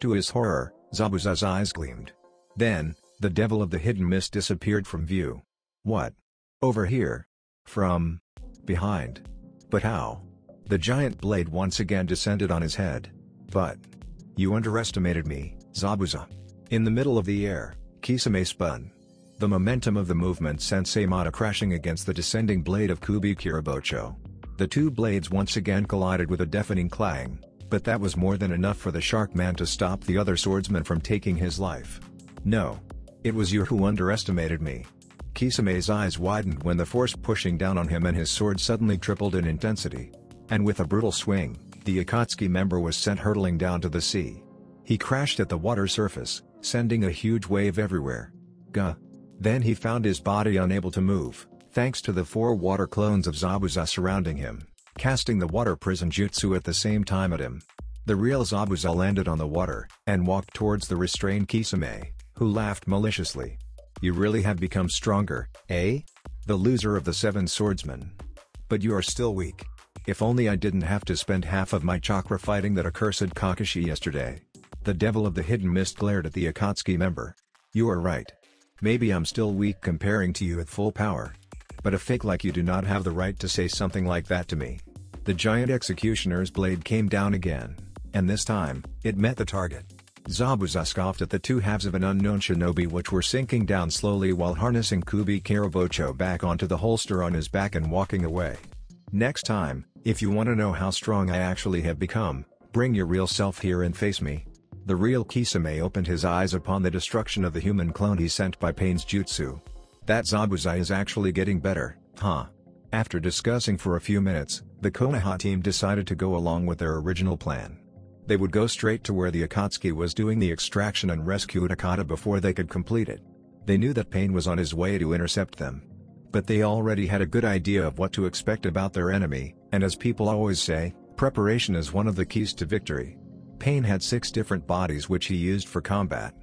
to his horror, Zabuza's eyes gleamed. Then, the devil of the hidden mist disappeared from view. What? Over here? From behind? But how? The giant blade once again descended on his head. But you underestimated me, Zabuza. In the middle of the air, Kisame spun. The momentum of the movement sent Seimata crashing against the descending blade of Kubi Karabocho. The 2 blades once again collided with a deafening clang, but that was more than enough for the shark man to stop the other swordsman from taking his life. No. It was you who underestimated me. Kisame's eyes widened when the force pushing down on him and his sword suddenly tripled in intensity. And with a brutal swing, the Akatsuki member was sent hurtling down to the sea. He crashed at the water surface, sending a huge wave everywhere. Gah! Then he found his body unable to move, thanks to the 4 water clones of Zabuza surrounding him, casting the water prison jutsu at the same time at him. The real Zabuza landed on the water, and walked towards the restrained Kisame, who laughed maliciously. You really have become stronger, eh? The loser of the 7 swordsmen. But you are still weak. If only I didn't have to spend half of my chakra fighting that accursed Kakashi yesterday. The devil of the hidden mist glared at the Akatsuki member. You are right. Maybe I'm still weak comparing to you at full power. But a fake like you do not have the right to say something like that to me. The giant executioner's blade came down again, and this time, it met the target. Zabuza scoffed at the 2 halves of an unknown shinobi which were sinking down slowly while harnessing Kubi Karabocho back onto the holster on his back and walking away. Next time, if you want to know how strong I actually have become, bring your real self here and face me. The real Kisame opened his eyes upon the destruction of the human clone he sent by Pain's jutsu. That Zabuza is actually getting better, huh? After discussing for a few minutes, the Konoha team decided to go along with their original plan. They would go straight to where the Akatsuki was doing the extraction and rescue Takata before they could complete it. They knew that Pain was on his way to intercept them. But they already had a good idea of what to expect about their enemy, and as people always say, preparation is one of the keys to victory. Pain had 6 different bodies which he used for combat.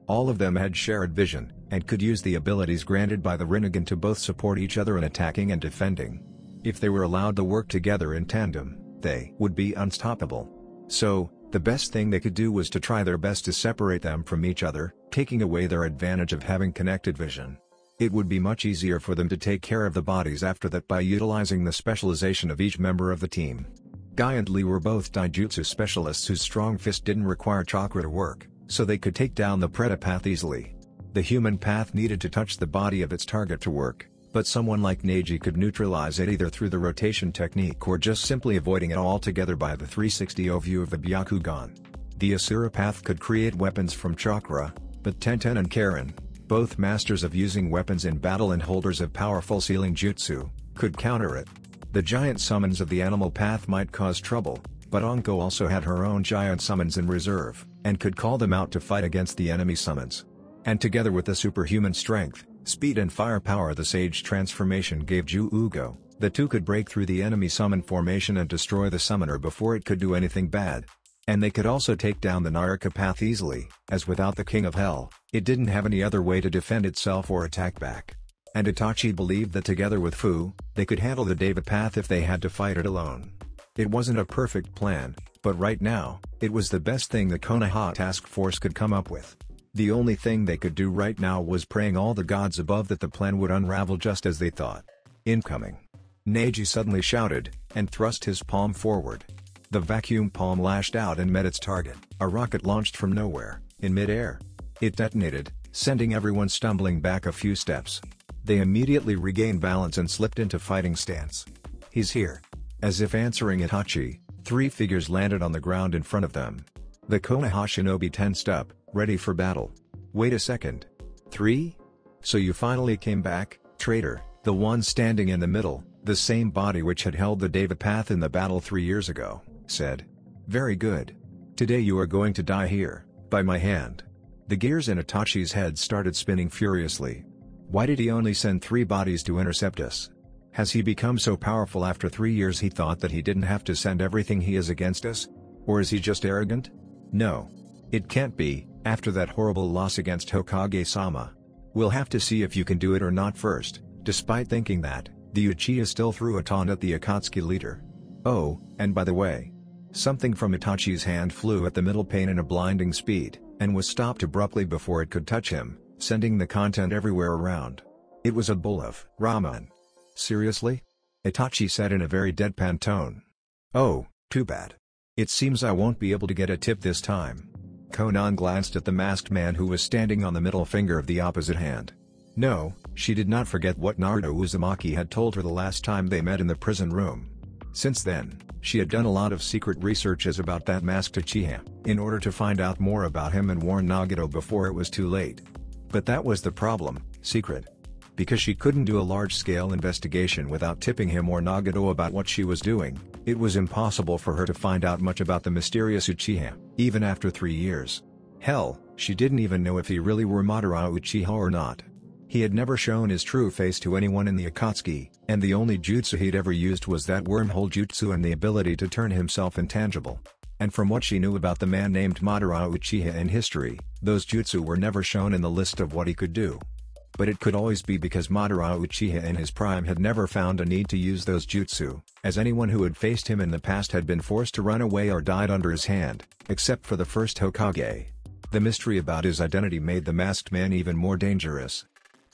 All of them had shared vision, and could use the abilities granted by the Rinnegan to both support each other in attacking and defending. If they were allowed to work together in tandem, they would be unstoppable. So, the best thing they could do was to try their best to separate them from each other, taking away their advantage of having connected vision. It would be much easier for them to take care of the bodies after that by utilizing the specialization of each member of the team. Guy and Lee were both Taijutsu specialists whose strong fist didn't require chakra to work, so they could take down the Preta path easily. The human path needed to touch the body of its target to work, but someone like Neji could neutralize it either through the rotation technique or just simply avoiding it altogether by the 360 view of the Byakugan. The Asura path could create weapons from chakra, but Tenten and Karen, both masters of using weapons in battle and holders of powerful sealing jutsu, could counter it. The giant summons of the animal path might cause trouble, but Anko also had her own giant summons in reserve, and could call them out to fight against the enemy summons. And together with the superhuman strength, speed and firepower the Sage transformation gave Ju-Ugo, the two could break through the enemy summon formation and destroy the summoner before it could do anything bad. And they could also take down the Naraka path easily, as without the King of Hell, it didn't have any other way to defend itself or attack back. And Itachi believed that together with Fu, they could handle the Deva path if they had to fight it alone. It wasn't a perfect plan, but right now, it was the best thing the Konoha task force could come up with. The only thing they could do right now was praying all the gods above that the plan would unravel just as they thought. Incoming! Neji suddenly shouted, and thrust his palm forward. The vacuum palm lashed out and met its target, a rocket launched from nowhere, in mid-air. It detonated, sending everyone stumbling back a few steps. They immediately regained balance and slipped into fighting stance. He's here. As if answering Itachi, 3 figures landed on the ground in front of them. The Konoha shinobi tensed up, ready for battle. Wait a second. 3? So you finally came back, traitor, the one standing in the middle, the same body which had held the Deva path in the battle 3 years ago, said. Very good. Today you are going to die here, by my hand. The gears in Itachi's head started spinning furiously. Why did he only send 3 bodies to intercept us? Has he become so powerful after 3 years he thought that he didn't have to send everything he is against us? Or is he just arrogant? No. It can't be, after that horrible loss against Hokage-sama. We'll have to see if you can do it or not first. Despite thinking that, the Uchiha still threw a taunt at the Akatsuki leader. Oh, and by the way. Something from Itachi's hand flew at the middle pane in a blinding speed, and was stopped abruptly before it could touch him, sending the content everywhere around. It was a bowl of ramen. Seriously? Itachi said in a very deadpan tone. Oh, too bad. It seems I won't be able to get a tip this time. Konan glanced at the masked man who was standing on the middle finger of the opposite hand. No, she did not forget what Naruto Uzumaki had told her the last time they met in the prison room. Since then, she had done a lot of secret researches about that masked Uchiha, in order to find out more about him and warn Nagato before it was too late. But that was the problem, secret. Because she couldn't do a large-scale investigation without tipping him or Nagato about what she was doing, it was impossible for her to find out much about the mysterious Uchiha, even after 3 years. Hell, she didn't even know if he really were Madara Uchiha or not. He had never shown his true face to anyone in the Akatsuki, and the only jutsu he'd ever used was that wormhole jutsu and the ability to turn himself intangible. And from what she knew about the man named Madara Uchiha in history, those jutsu were never shown in the list of what he could do. But it could always be because Madara Uchiha in his prime had never found a need to use those jutsu, as anyone who had faced him in the past had been forced to run away or died under his hand, except for the first Hokage. The mystery about his identity made the masked man even more dangerous.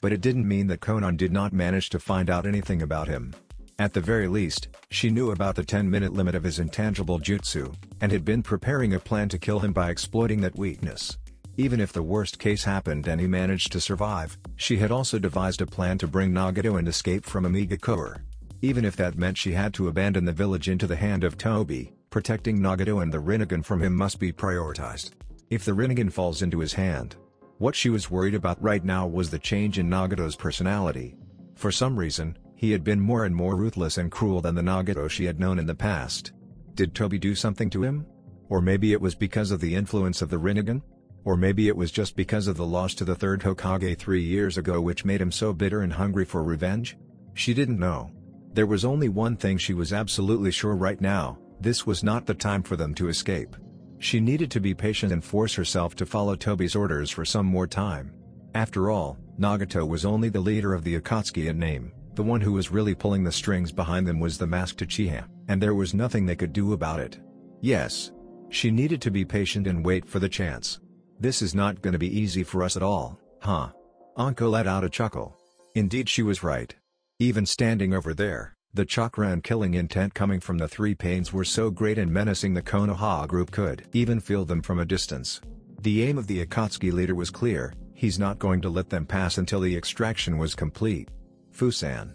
But it didn't mean that Konan did not manage to find out anything about him. At the very least, she knew about the 10-minute limit of his intangible jutsu, and had been preparing a plan to kill him by exploiting that weakness. Even if the worst case happened and he managed to survive, she had also devised a plan to bring Nagato and escape from Amigakure. Even if that meant she had to abandon the village into the hand of Tobi, protecting Nagato and the Rinnegan from him must be prioritized. If the Rinnegan falls into his hand. What she was worried about right now was the change in Nagato's personality. For some reason, he He had been more and more ruthless and cruel than the Nagato she had known in the past. Did Toby do something to him? Or maybe it was because of the influence of the Rinnegan? Or maybe it was just because of the loss to the third Hokage 3 years ago which made him so bitter and hungry for revenge? She didn't know. There was only one thing she was absolutely sure right now: this was not the time for them to escape. She needed to be patient and force herself to follow Toby's orders for some more time. After all, Nagato was only the leader of the Akatsuki in name. The one who was really pulling the strings behind them was the masked Uchiha, and there was nothing they could do about it. Yes. She needed to be patient and wait for the chance. This is not gonna be easy for us at all, huh? Anko let out a chuckle. Indeed, she was right. Even standing over there, the chakra and killing intent coming from the three pains were so great and menacing the Konoha group could even feel them from a distance. The aim of the Akatsuki leader was clear: he's not going to let them pass until the extraction was complete. Fu-san.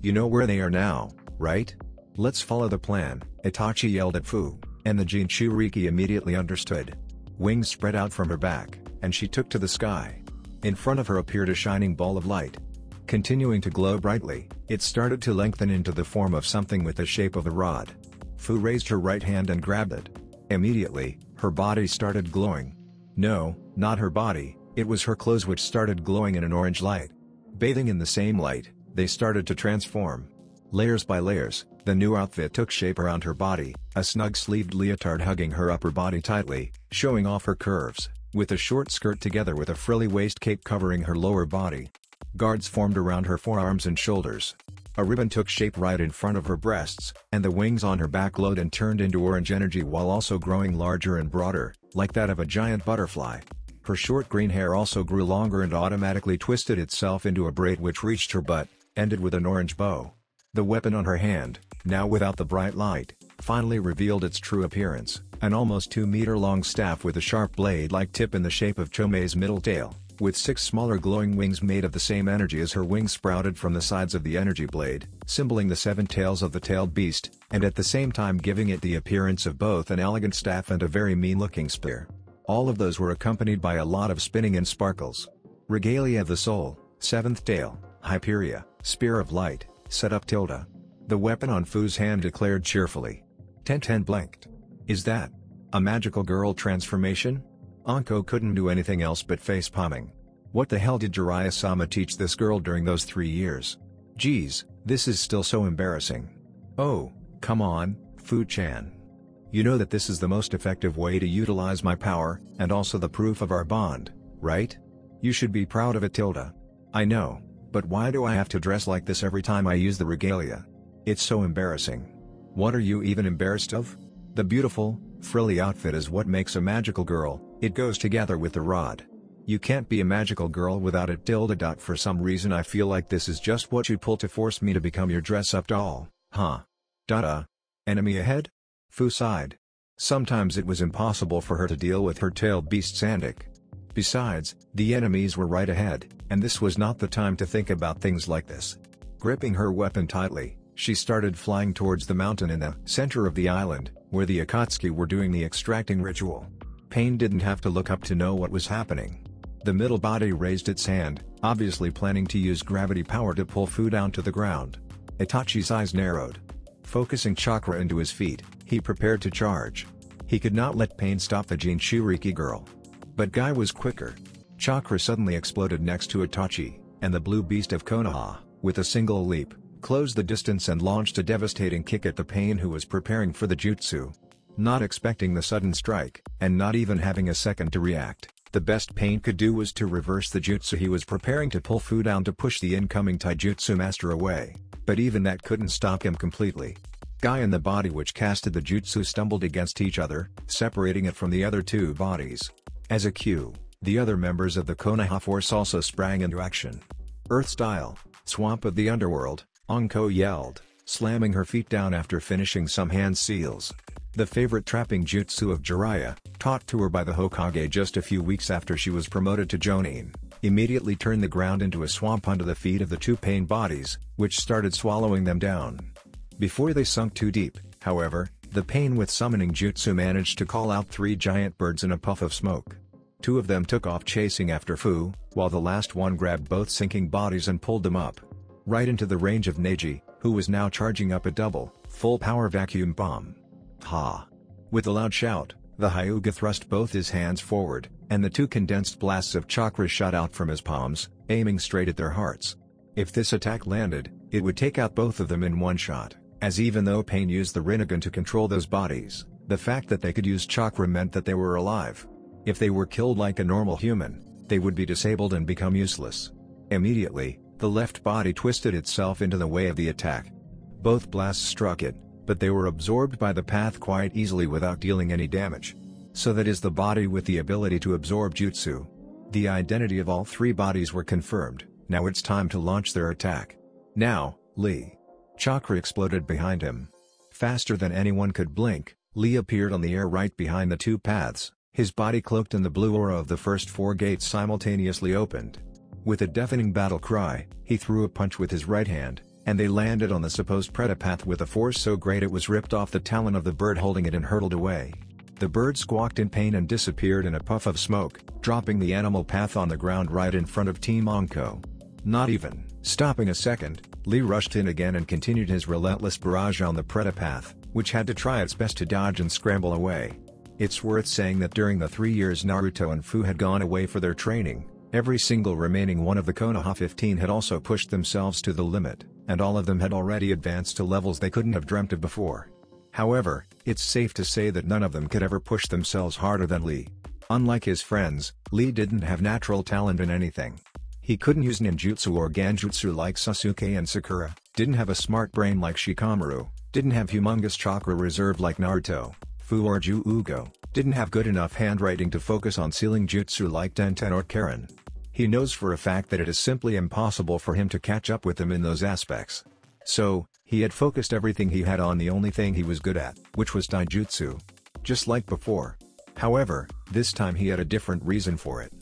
You know where they are now, right? Let's follow the plan, Itachi yelled at Fu, and the Jinchuriki immediately understood. Wings spread out from her back, and she took to the sky. In front of her appeared a shining ball of light. Continuing to glow brightly, it started to lengthen into the form of something with the shape of a rod. Fu raised her right hand and grabbed it. Immediately, her body started glowing. No, not her body, it was her clothes which started glowing in an orange light. Bathing in the same light, they started to transform. Layers by layers, the new outfit took shape around her body, a snug-sleeved leotard hugging her upper body tightly, showing off her curves, with a short skirt together with a frilly waist cape covering her lower body. Guards formed around her forearms and shoulders. A ribbon took shape right in front of her breasts, and the wings on her back glowed and turned into orange energy while also growing larger and broader, like that of a giant butterfly. Her short green hair also grew longer and automatically twisted itself into a braid which reached her butt, ended with an orange bow. The weapon on her hand, now without the bright light, finally revealed its true appearance, an almost 2-meter-long staff with a sharp blade-like tip in the shape of Chomei's middle tail, with 6 smaller glowing wings made of the same energy as her wings sprouted from the sides of the energy blade, symboling the 7 tails of the tailed beast, and at the same time giving it the appearance of both an elegant staff and a very mean-looking spear. All of those were accompanied by a lot of spinning and sparkles. Regalia of the Soul, 7th Tail, Hyperia, Spear of Light, set up tilde. The weapon on Fu's hand declared cheerfully. Ten blinked. Is that a magical girl transformation? Anko couldn't do anything else but face palming. What the hell did Jiraiya-sama teach this girl during those 3 years? Geez, this is still so embarrassing. Oh, come on, Fu-chan. You know that this is the most effective way to utilize my power, and also the proof of our bond, right? You should be proud of it tilde. I know, but why do I have to dress like this every time I use the regalia? It's so embarrassing. What are you even embarrassed of? The beautiful, frilly outfit is what makes a magical girl, it goes together with the rod. You can't be a magical girl without it tilde. For some reason I feel like this is just what you pull to force me to become your dress-up doll, huh? Enemy ahead? Fu sighed. Sometimes it was impossible for her to deal with her tailed beast Sandik. Besides, the enemies were right ahead, and this was not the time to think about things like this. Gripping her weapon tightly, she started flying towards the mountain in the center of the island, where the Akatsuki were doing the extracting ritual. Pain didn't have to look up to know what was happening. The middle body raised its hand, obviously planning to use gravity power to pull Fu down to the ground. Itachi's eyes narrowed. Focusing chakra into his feet, he prepared to charge. He could not let Pain stop the Jinchuriki girl. But Guy was quicker. Chakra suddenly exploded next to Itachi, and the blue beast of Konoha, with a single leap, closed the distance and launched a devastating kick at the Pain who was preparing for the jutsu. Not expecting the sudden strike, and not even having a second to react, the best Pain could do was to reverse the jutsu he was preparing to pull Fu down to push the incoming taijutsu master away, but even that couldn't stop him completely. Guy and the body which casted the jutsu stumbled against each other, separating it from the other 2 bodies. As a cue, the other members of the Konoha force also sprang into action. Earth-style, Swamp of the Underworld, Anko yelled, slamming her feet down after finishing some hand seals. The favorite trapping jutsu of Jiraiya, taught to her by the Hokage just a few weeks after she was promoted to Jonin, immediately turned the ground into a swamp under the feet of the 2 Pain bodies, which started swallowing them down. Before they sunk too deep, however, the Pain with summoning jutsu managed to call out 3 giant birds in a puff of smoke. 2 of them took off chasing after Fu, while the last one grabbed both sinking bodies and pulled them up. right into the range of Neji, who was now charging up a double, full-power vacuum bomb. Ha! With a loud shout, the Hyuga thrust both his hands forward, and the two condensed blasts of chakra shot out from his palms, aiming straight at their hearts. If this attack landed, it would take out both of them in one shot, as even though Pain used the Rinnegan to control those bodies, the fact that they could use chakra meant that they were alive. If they were killed like a normal human, they would be disabled and become useless. Immediately, the left body twisted itself into the way of the attack. Both blasts struck it, but they were absorbed by the path quite easily without dealing any damage. So that is the body with the ability to absorb jutsu. The identity of all three bodies were confirmed. Now it's time to launch their attack. Now, Lee. Chakra exploded behind him. Faster than anyone could blink, Lee appeared on the air right behind the two paths, his body cloaked in the blue aura of the first four gates simultaneously opened. With a deafening battle cry, he threw a punch with his right hand, and they landed on the supposed Predapath with a force so great it was ripped off the talon of the bird holding it and hurtled away. The bird squawked in pain and disappeared in a puff of smoke, dropping the animal path on the ground right in front of Team Onko. Not even stopping a second, Lee rushed in again and continued his relentless barrage on the Predapath, which had to try its best to dodge and scramble away. It's worth saying that during the 3 years Naruto and Fu had gone away for their training, every single remaining one of the Konoha 15 had also pushed themselves to the limit, and all of them had already advanced to levels they couldn't have dreamt of before. However, it's safe to say that none of them could ever push themselves harder than Lee. Unlike his friends, Lee didn't have natural talent in anything. He couldn't use ninjutsu or ganjutsu like Sasuke and Sakura, didn't have a smart brain like Shikamaru, didn't have humongous chakra reserve like Naruto, Fu or Ju-Ugo, didn't have good enough handwriting to focus on sealing jutsu like Denten or Karen. He knows for a fact that it is simply impossible for him to catch up with them in those aspects. So, he had focused everything he had on the only thing he was good at, which was taijutsu. Just like before. However, this time he had a different reason for it.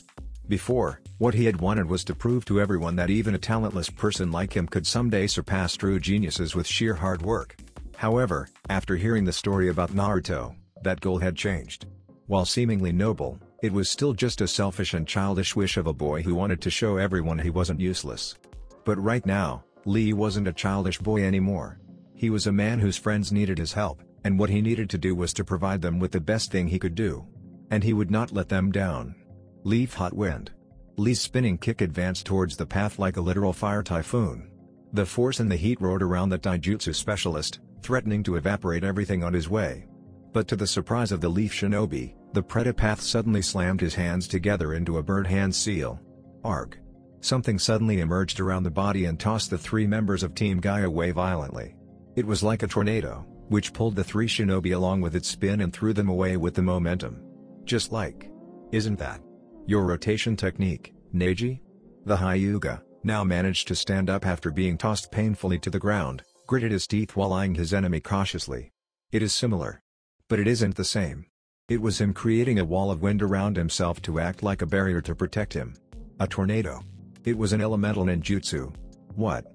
Before, what he had wanted was to prove to everyone that even a talentless person like him could someday surpass true geniuses with sheer hard work. However, after hearing the story about Naruto, that goal had changed. While seemingly noble, it was still just a selfish and childish wish of a boy who wanted to show everyone he wasn't useless. But right now, Lee wasn't a childish boy anymore. He was a man whose friends needed his help, and what he needed to do was to provide them with the best thing he could do. And he would not let them down. Leaf hot wind. Lee's spinning kick advanced towards the path like a literal fire typhoon. The force and the heat roared around the taijutsu specialist, threatening to evaporate everything on his way. But to the surprise of the Leaf Shinobi, the Predapath suddenly slammed his hands together into a bird hand seal. Arg. Something suddenly emerged around the body and tossed the three members of Team Guy away violently. It was like a tornado, which pulled the three shinobi along with its spin and threw them away with the momentum. Just like. Isn't that your rotation technique, Neji? The Hyuga, now managed to stand up after being tossed painfully to the ground, gritted his teeth while eyeing his enemy cautiously. It is similar. But it isn't the same. It was him creating a wall of wind around himself to act like a barrier to protect him. A tornado. It was an elemental ninjutsu. What?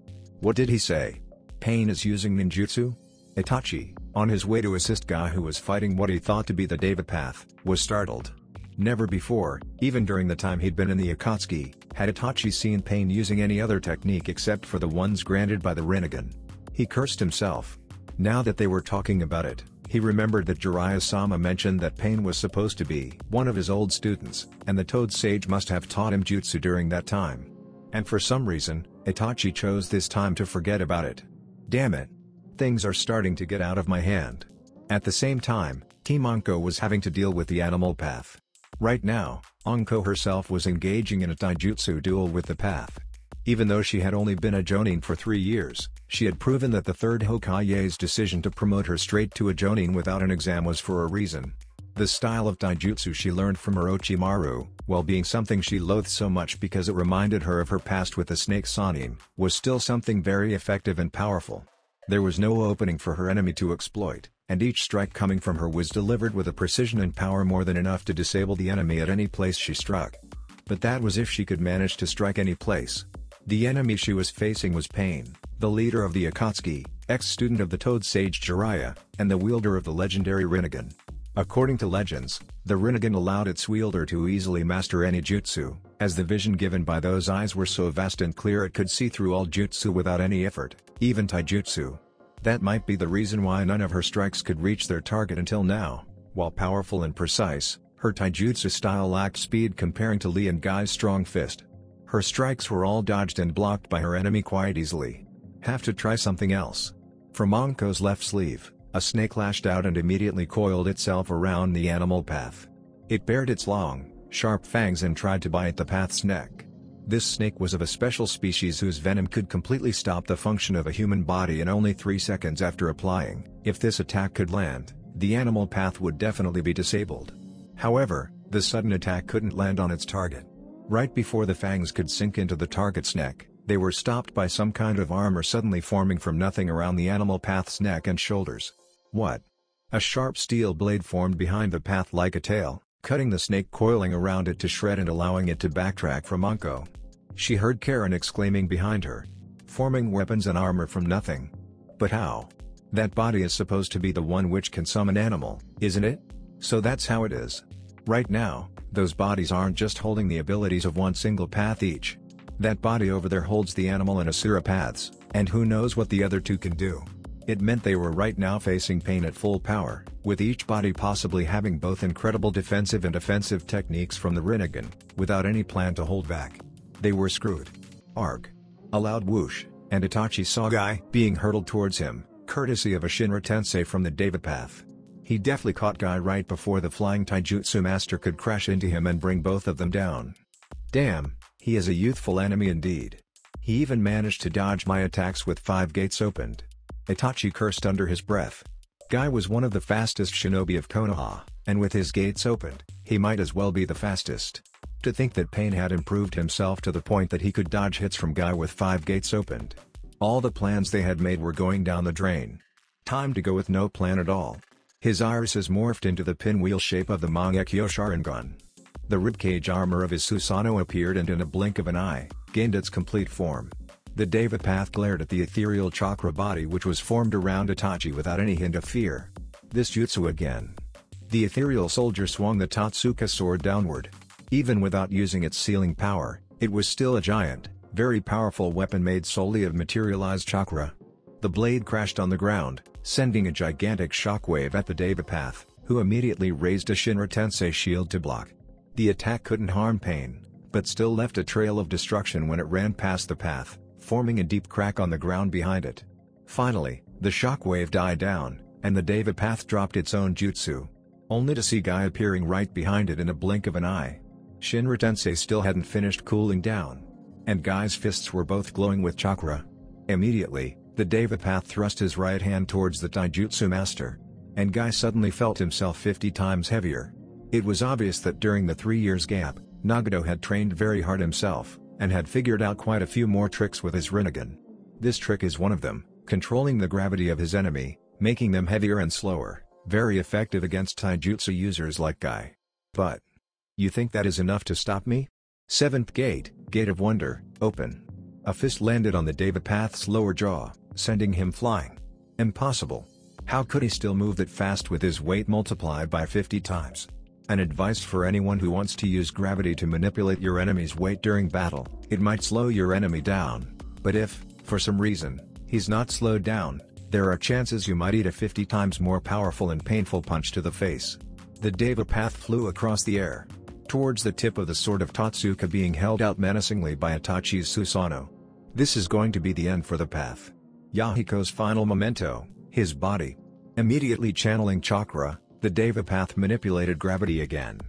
What did he say? Pain is using ninjutsu? Itachi, on his way to assist Guy who was fighting what he thought to be the Deva Path, was startled. Never before, even during the time he'd been in the Akatsuki, had Itachi seen Pain using any other technique except for the ones granted by the Rinnegan. He cursed himself. Now that they were talking about it, he remembered that Jiraiya-sama mentioned that Pain was supposed to be one of his old students, and the Toad Sage must have taught him jutsu during that time. And for some reason, Itachi chose this time to forget about it. Damn it. Things are starting to get out of my hand. At the same time, Team Onko was having to deal with the animal path. Right now, Onko herself was engaging in a taijutsu duel with the path. Even though she had only been a Jonin for 3 years, she had proven that the third Hokage's decision to promote her straight to a Jonin without an exam was for a reason. The style of taijutsu she learned from Orochimaru, while being something she loathed so much because it reminded her of her past with the snake Sannin, was still something very effective and powerful. There was no opening for her enemy to exploit, and each strike coming from her was delivered with a precision and power more than enough to disable the enemy at any place she struck. But that was if she could manage to strike any place. The enemy she was facing was Pain, the leader of the Akatsuki, ex-student of the Toad Sage Jiraiya, and the wielder of the legendary Rinnegan. According to legends, the Rinnegan allowed its wielder to easily master any jutsu, as the vision given by those eyes were so vast and clear it could see through all jutsu without any effort, even taijutsu. That might be the reason why none of her strikes could reach their target until now. While powerful and precise, her taijutsu style lacked speed comparing to Lee and Guy's strong fist. Her strikes were all dodged and blocked by her enemy quite easily. Have to try something else. From Anko's left sleeve, a snake lashed out and immediately coiled itself around the animal path. It bared its long, sharp fangs and tried to bite the path's neck. This snake was of a special species whose venom could completely stop the function of a human body in only 3 seconds after applying. If this attack could land, the animal path would definitely be disabled. However, the sudden attack couldn't land on its target. Right before the fangs could sink into the target's neck, they were stopped by some kind of armor suddenly forming from nothing around the animal path's neck and shoulders. What? A sharp steel blade formed behind the path like a tail, cutting the snake coiling around it to shred and allowing it to backtrack from Anko. She heard Karen exclaiming behind her. Forming weapons and armor from nothing. But how? That body is supposed to be the one which can summon animal, isn't it? So that's how it is. Right now, those bodies aren't just holding the abilities of one single path each. That body over there holds the animal and Asura paths, and who knows what the other two can do. It meant they were right now facing pain at full power, with each body possibly having both incredible defensive and offensive techniques from the Rinnegan, without any plan to hold back. They were screwed. Arg. A loud whoosh, and Itachi saw Guy being hurtled towards him, courtesy of a Shinra Tensei from the Deva path. He deftly caught Guy right before the flying taijutsu master could crash into him and bring both of them down. Damn, he is a youthful enemy indeed. He even managed to dodge my attacks with 5 gates opened. Itachi cursed under his breath. Guy was one of the fastest shinobi of Konoha, and with his gates opened, he might as well be the fastest. To think that Pain had improved himself to the point that he could dodge hits from Guy with 5 gates opened. All the plans they had made were going down the drain. Time to go with no plan at all. His irises morphed into the pinwheel shape of the Mangekyo Sharingan. The ribcage armor of his Susanoo appeared and in a blink of an eye, gained its complete form. The Deva path glared at the ethereal chakra body which was formed around Itachi without any hint of fear. This jutsu again. The ethereal soldier swung the Totsuka sword downward. Even without using its sealing power, it was still a giant, very powerful weapon made solely of materialized chakra. The blade crashed on the ground, sending a gigantic shockwave at the Deva path, who immediately raised a Shinra Tensei shield to block. The attack couldn't harm Pain, but still left a trail of destruction when it ran past the path, forming a deep crack on the ground behind it. Finally, the shockwave died down, and the Deva path dropped its own jutsu. Only to see Guy appearing right behind it in a blink of an eye. Shinra Tensei still hadn't finished cooling down. And Guy's fists were both glowing with chakra. Immediately, the Deva path thrust his right hand towards the taijutsu master. And Guy suddenly felt himself 50 times heavier. It was obvious that during the 3 years gap, Nagato had trained very hard himself, and had figured out quite a few more tricks with his Rinnegan. This trick is one of them, controlling the gravity of his enemy, making them heavier and slower, very effective against taijutsu users like Guy. But you think that is enough to stop me? 7th gate, Gate of Wonder, open. A fist landed on the Deva path's lower jaw, sending him flying. Impossible. How could he still move that fast with his weight multiplied by 50 times? An advice for anyone who wants to use gravity to manipulate your enemy's weight during battle: it might slow your enemy down, but if, for some reason, he's not slowed down, there are chances you might eat a 50 times more powerful and painful punch to the face. The Deva path flew across the air, towards the tip of the sword of Totsuka being held out menacingly by Itachi's Susanoo. This is going to be the end for the path. Yahiko's final memento, his body. Immediately channeling chakra, the Deva path manipulated gravity again.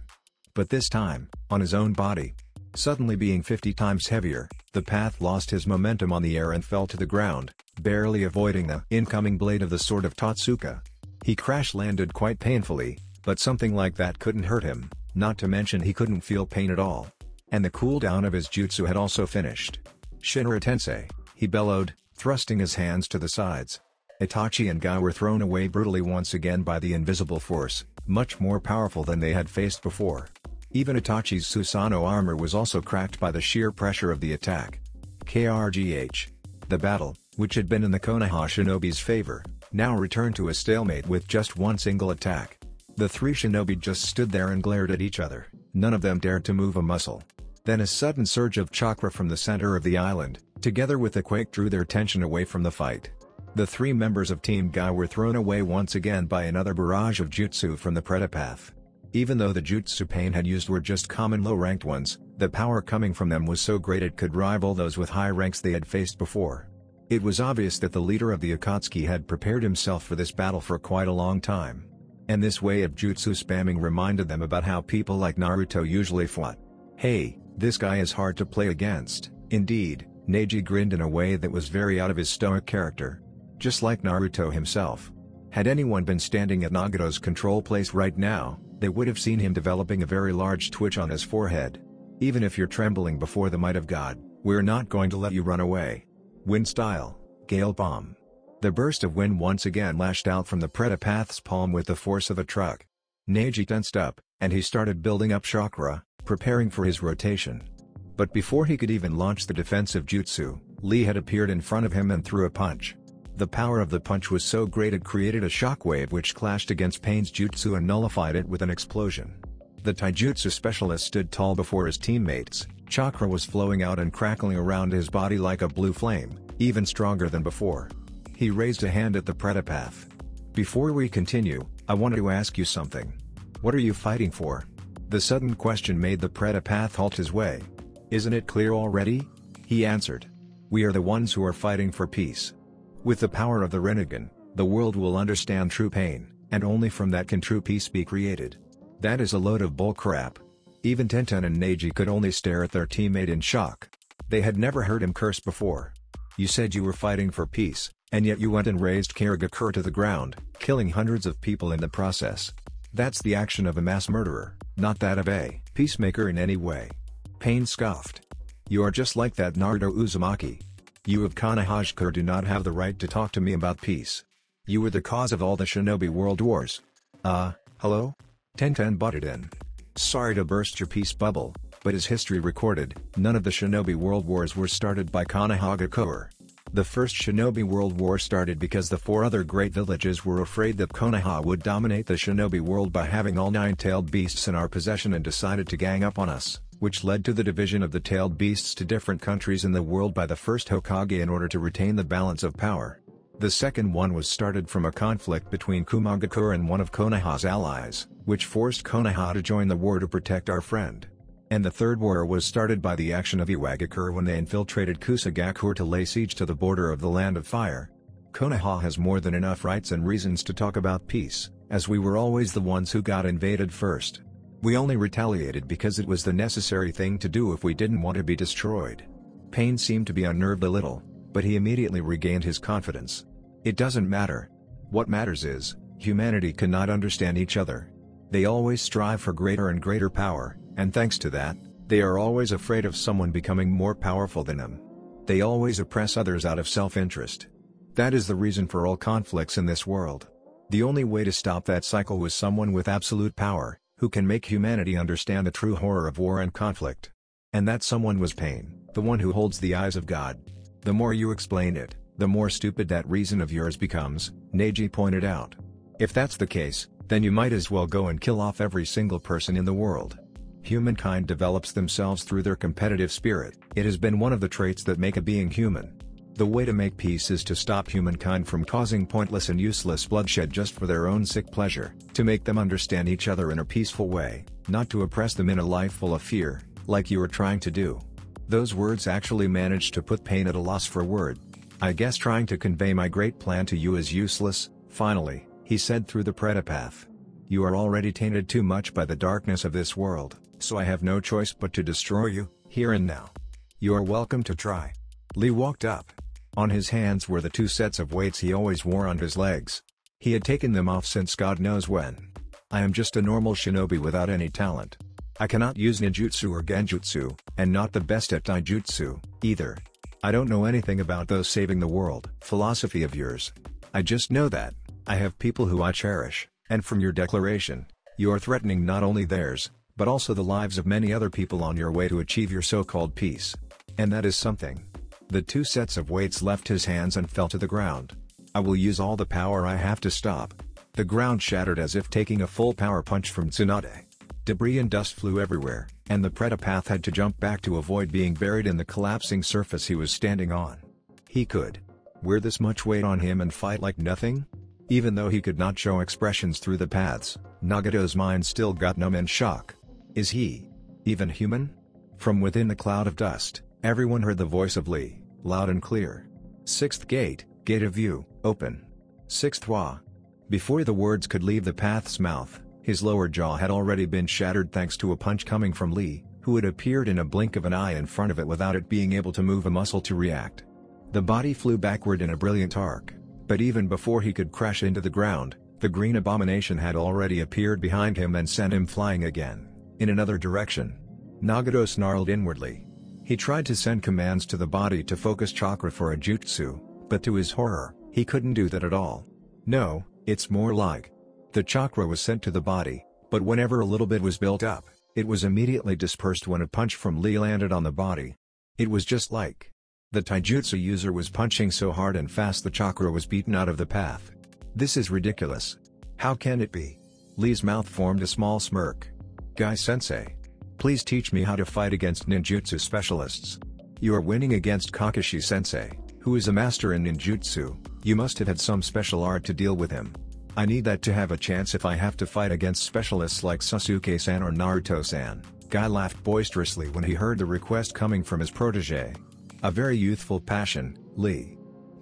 But this time, on his own body. Suddenly being 50 times heavier, the path lost his momentum on the air and fell to the ground, barely avoiding the incoming blade of the sword of Totsuka. He crash-landed quite painfully, but something like that couldn't hurt him, not to mention he couldn't feel pain at all. And the cooldown of his jutsu had also finished. Shinra Tensei, he bellowed, thrusting his hands to the sides. Itachi and Guy were thrown away brutally once again by the invisible force, much more powerful than they had faced before. Even Itachi's Susanoo armor was also cracked by the sheer pressure of the attack. KRGH. The battle, which had been in the Konoha shinobi's favor, now returned to a stalemate with just one single attack. The 3 shinobi just stood there and glared at each other, none of them dared to move a muscle. Then a sudden surge of chakra from the center of the island, together with a quake, drew their attention away from the fight. The three members of Team Guy were thrown away once again by another barrage of jutsu from the Predapath. Even though the jutsu Pain had used were just common low-ranked ones, the power coming from them was so great it could rival those with high ranks they had faced before. It was obvious that the leader of the Akatsuki had prepared himself for this battle for quite a long time. And this way of jutsu spamming reminded them about how people like Naruto usually fought. Hey, this guy is hard to play against. Indeed, Neji grinned in a way that was very out of his stoic character. Just like Naruto himself. Had anyone been standing at Nagato's control place right now, they would have seen him developing a very large twitch on his forehead. Even if you're trembling before the might of God, we're not going to let you run away. Wind style, Gale Bomb. The burst of wind once again lashed out from the Predapath's palm with the force of a truck. Neji tensed up, and he started building up chakra, preparing for his rotation. But before he could even launch the defensive jutsu, Lee had appeared in front of him and threw a punch. The power of the punch was so great it created a shockwave which clashed against Pain's jutsu and nullified it with an explosion. The taijutsu specialist stood tall before his teammates, chakra was flowing out and crackling around his body like a blue flame, even stronger than before. He raised a hand at the Predapath. Before we continue, I wanted to ask you something. What are you fighting for? The sudden question made the Predapath halt his way. Isn't it clear already? He answered. We are the ones who are fighting for peace. With the power of the Rinnegan, the world will understand true pain, and only from that can true peace be created. That is a load of bullcrap. Even Tenten and Neji could only stare at their teammate in shock. They had never heard him curse before. You said you were fighting for peace, and yet you went and razed Karagakure to the ground, killing hundreds of people in the process. That's the action of a mass murderer, not that of a peacemaker in any way. Pain scoffed. You are just like that Naruto Uzumaki. You of Konohagakure do not have the right to talk to me about peace. You were the cause of all the Shinobi World Wars. Hello? Tenten butted in. Sorry to burst your peace bubble, but as history recorded, none of the Shinobi World Wars were started by Konohagakure. The first Shinobi World War started because the four other great villages were afraid that Konoha would dominate the Shinobi world by having all 9 tailed beasts in our possession and decided to gang up on us, which led to the division of the tailed beasts to different countries in the world by the first Hokage in order to retain the balance of power. The second one was started from a conflict between Kumagakure and one of Konoha's allies, which forced Konoha to join the war to protect our friend. And the third war was started by the action of Iwagakure when they infiltrated Kusagakure to lay siege to the border of the Land of Fire. Konoha has more than enough rights and reasons to talk about peace, as we were always the ones who got invaded first. We only retaliated because it was the necessary thing to do if we didn't want to be destroyed. Pain seemed to be unnerved a little, but he immediately regained his confidence. It doesn't matter. What matters is, humanity cannot understand each other. They always strive for greater and greater power, and thanks to that, they are always afraid of someone becoming more powerful than them. They always oppress others out of self-interest. That is the reason for all conflicts in this world. The only way to stop that cycle was someone with absolute power, who can make humanity understand the true horror of war and conflict. And that someone was Pain, the one who holds the eyes of God. The more you explain it, the more stupid that reason of yours becomes, Neji pointed out. If that's the case, then you might as well go and kill off every single person in the world. Humankind develops themselves through their competitive spirit. It has been one of the traits that make a being human. The way to make peace is to stop humankind from causing pointless and useless bloodshed just for their own sick pleasure, to make them understand each other in a peaceful way, not to oppress them in a life full of fear, like you are trying to do. Those words actually managed to put Pain at a loss for word. I guess trying to convey my great plan to you is useless, finally, he said through the Predapath. You are already tainted too much by the darkness of this world, so I have no choice but to destroy you, here and now. You are welcome to try. Lee walked up. On his hands were the 2 sets of weights he always wore on his legs. He had taken them off since God knows when. I am just a normal shinobi without any talent. I cannot use ninjutsu or genjutsu, and not the best at taijutsu, either. I don't know anything about those saving the world philosophy of yours. I just know that I have people who I cherish, and from your declaration, you are threatening not only theirs, but also the lives of many other people on your way to achieve your so-called peace. And that is something. The 2 sets of weights left his hands and fell to the ground. I will use all the power I have to stop. The ground shattered as if taking a full power punch from Tsunade. Debris and dust flew everywhere, and the Predapath had to jump back to avoid being buried in the collapsing surface he was standing on. He could wear this much weight on him and fight like nothing? Even though he could not show expressions through the paths, Nagato's mind still got numb in shock. Is he even human? From within the cloud of dust, everyone heard the voice of Lee, loud and clear. Sixth gate, gate of view, open. Sixth Wa. Before the words could leave the path's mouth, his lower jaw had already been shattered thanks to a punch coming from Lee, who had appeared in a blink of an eye in front of it without it being able to move a muscle to react. The body flew backward in a brilliant arc, but even before he could crash into the ground, the green abomination had already appeared behind him and sent him flying again, in another direction. Nagato snarled inwardly. He tried to send commands to the body to focus chakra for a jutsu, but to his horror, he couldn't do that at all. No, it's more like the chakra was sent to the body, but whenever a little bit was built up, it was immediately dispersed when a punch from Lee landed on the body. It was just like the taijutsu user was punching so hard and fast the chakra was beaten out of the path. This is ridiculous. How can it be? Lee's mouth formed a small smirk. Guy-sensei, please teach me how to fight against ninjutsu specialists. You are winning against Kakashi-sensei, who is a master in ninjutsu. You must have had some special art to deal with him. I need that to have a chance if I have to fight against specialists like Sasuke-san or Naruto-san. Guy laughed boisterously when he heard the request coming from his protege. A very youthful passion, Lee.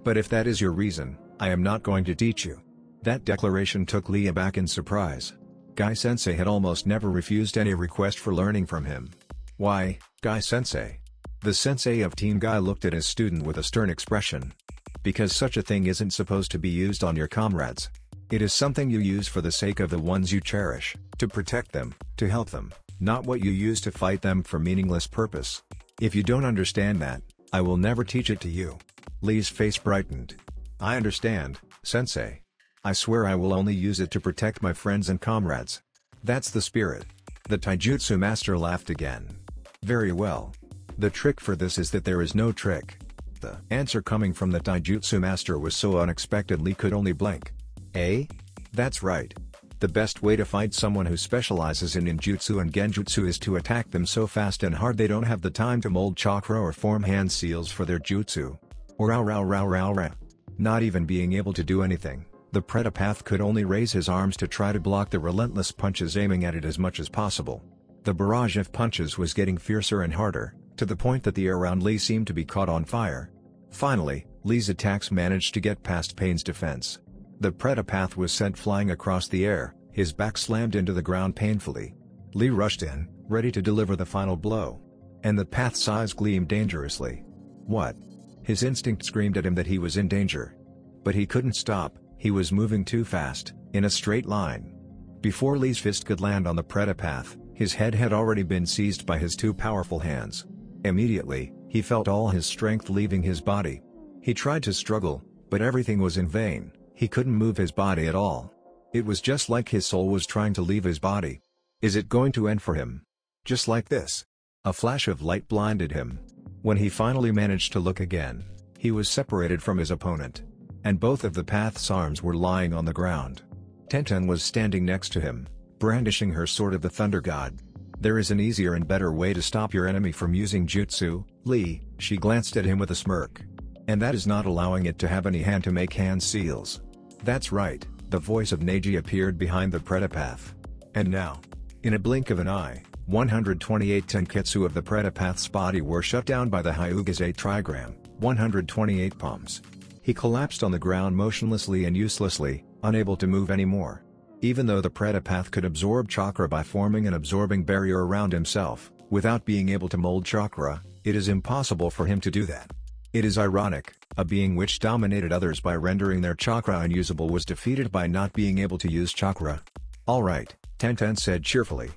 But if that is your reason, I am not going to teach you. That declaration took Lee aback in surprise. Guy-sensei had almost never refused any request for learning from him. Why, Guy-sensei? The sensei of Team Guy looked at his student with a stern expression. Because such a thing isn't supposed to be used on your comrades. It is something you use for the sake of the ones you cherish, to protect them, to help them, not what you use to fight them for meaningless purpose. If you don't understand that, I will never teach it to you. Lee's face brightened. I understand, sensei. I swear I will only use it to protect my friends and comrades. That's the spirit. The taijutsu master laughed again. Very well. The trick for this is that there is no trick. The answer coming from the taijutsu master was so unexpected Lee could only blink. Eh? That's right. The best way to fight someone who specializes in ninjutsu and genjutsu is to attack them so fast and hard they don't have the time to mold chakra or form hand seals for their jutsu. Or rah. Not even being able to do anything, the Predapath could only raise his arms to try to block the relentless punches aiming at it as much as possible. The barrage of punches was getting fiercer and harder, to the point that the air around Lee seemed to be caught on fire. Finally, Lee's attacks managed to get past Pain's defense. The Predapath was sent flying across the air, his back slammed into the ground painfully. Lee rushed in, ready to deliver the final blow. And the path's eyes gleamed dangerously. What? His instinct screamed at him that he was in danger. But he couldn't stop, he was moving too fast, in a straight line. Before Lee's fist could land on the Predapath, his head had already been seized by his two powerful hands. Immediately, he felt all his strength leaving his body. He tried to struggle, but everything was in vain. He couldn't move his body at all. It was just like his soul was trying to leave his body. Is it going to end for him? Just like this? A flash of light blinded him. When he finally managed to look again, he was separated from his opponent. And both of the path's arms were lying on the ground. Tenten was standing next to him, brandishing her sword of the Thunder God. There is an easier and better way to stop your enemy from using jutsu, Lee, she glanced at him with a smirk. And that is not allowing it to have any hand to make hand seals. That's right, the voice of Neji appeared behind the Predapath. And now, in a blink of an eye, 128 tenketsu of the Predapath's body were shut down by the Hyugaze trigram, 128 palms. He collapsed on the ground motionlessly and uselessly, unable to move anymore. Even though the Predapath could absorb chakra by forming an absorbing barrier around himself, without being able to mold chakra, it is impossible for him to do that. It is ironic, a being which dominated others by rendering their chakra unusable was defeated by not being able to use chakra. Alright, Tenten said cheerfully.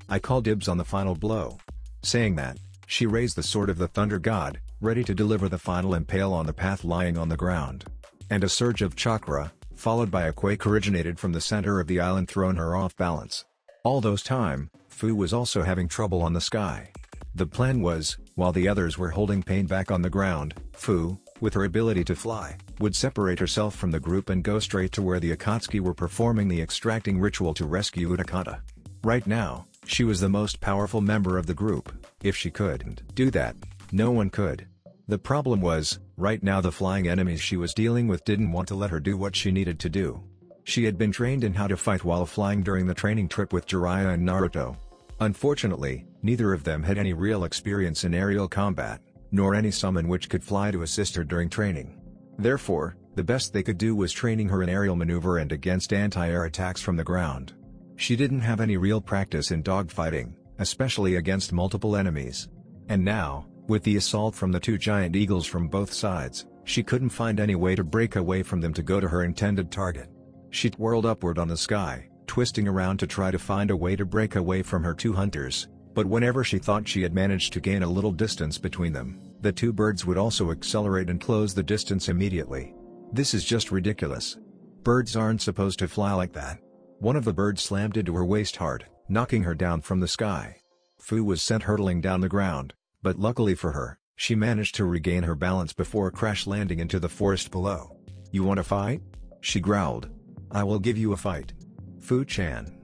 I call dibs on the final blow. Saying that, she raised the sword of the Thunder God, ready to deliver the final impale on the path lying on the ground. And a surge of chakra, followed by a quake originated from the center of the island thrown her off balance. All those time, Fu was also having trouble on the sky. The plan was, while the others were holding Pain back on the ground, Fu, with her ability to fly, would separate herself from the group and go straight to where the Akatsuki were performing the extracting ritual to rescue Utakata. Right now, She was the most powerful member of the group. If she couldn't do that, no one could. The problem was, right now the flying enemies she was dealing with didn't want to let her do what she needed to do. She had been trained in how to fight while flying during the training trip with Jiraiya and Naruto. Unfortunately, neither of them had any real experience in aerial combat, nor any summon which could fly to assist her during training. Therefore, the best they could do was training her in aerial maneuver and against anti-air attacks from the ground. She didn't have any real practice in dogfighting, especially against multiple enemies. And now, with the assault from the two giant eagles from both sides, she couldn't find any way to break away from them to go to her intended target. She twirled upward on the sky, twisting around to try to find a way to break away from her two hunters, but whenever she thought she had managed to gain a little distance between them, the two birds would also accelerate and close the distance immediately. This is just ridiculous. Birds aren't supposed to fly like that. One of the birds slammed into her waist hard, knocking her down from the sky. Fu was sent hurtling down the ground, but luckily for her, she managed to regain her balance before crash landing into the forest below. "You want to fight?" she growled. "I will give you a fight." Fu-chan.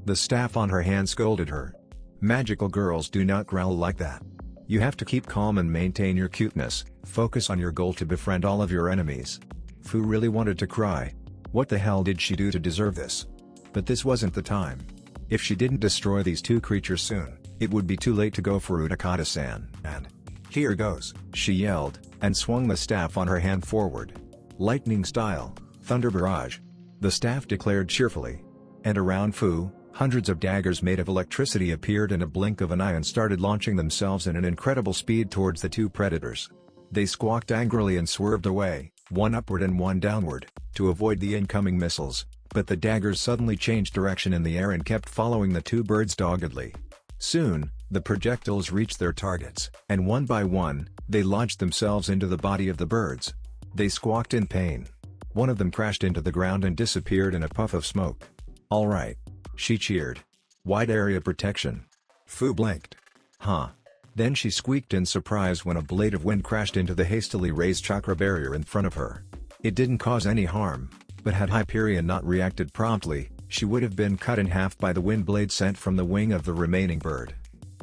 The staff on her hand scolded her. Magical girls do not growl like that. You have to keep calm and maintain your cuteness, focus on your goal to befriend all of your enemies. Fu really wanted to cry. What the hell did she do to deserve this? But this wasn't the time. If she didn't destroy these two creatures soon, it would be too late to go for Utakata-san, and "Here goes," she yelled, and swung the staff on her hand forward. "Lightning style, thunder barrage," the staff declared cheerfully. And around Fu, hundreds of daggers made of electricity appeared in a blink of an eye and started launching themselves in an incredible speed towards the two predators. They squawked angrily and swerved away, one upward and one downward, to avoid the incoming missiles, but the daggers suddenly changed direction in the air and kept following the two birds doggedly. Soon, the projectiles reached their targets, and one by one, they lodged themselves into the body of the birds. They squawked in pain. One of them crashed into the ground and disappeared in a puff of smoke. "All right," she cheered. "Wide area protection." Fu blinked. "Huh." Then she squeaked in surprise when a blade of wind crashed into the hastily raised chakra barrier in front of her. It didn't cause any harm, but had Hyperion not reacted promptly, she would have been cut in half by the wind blade sent from the wing of the remaining bird.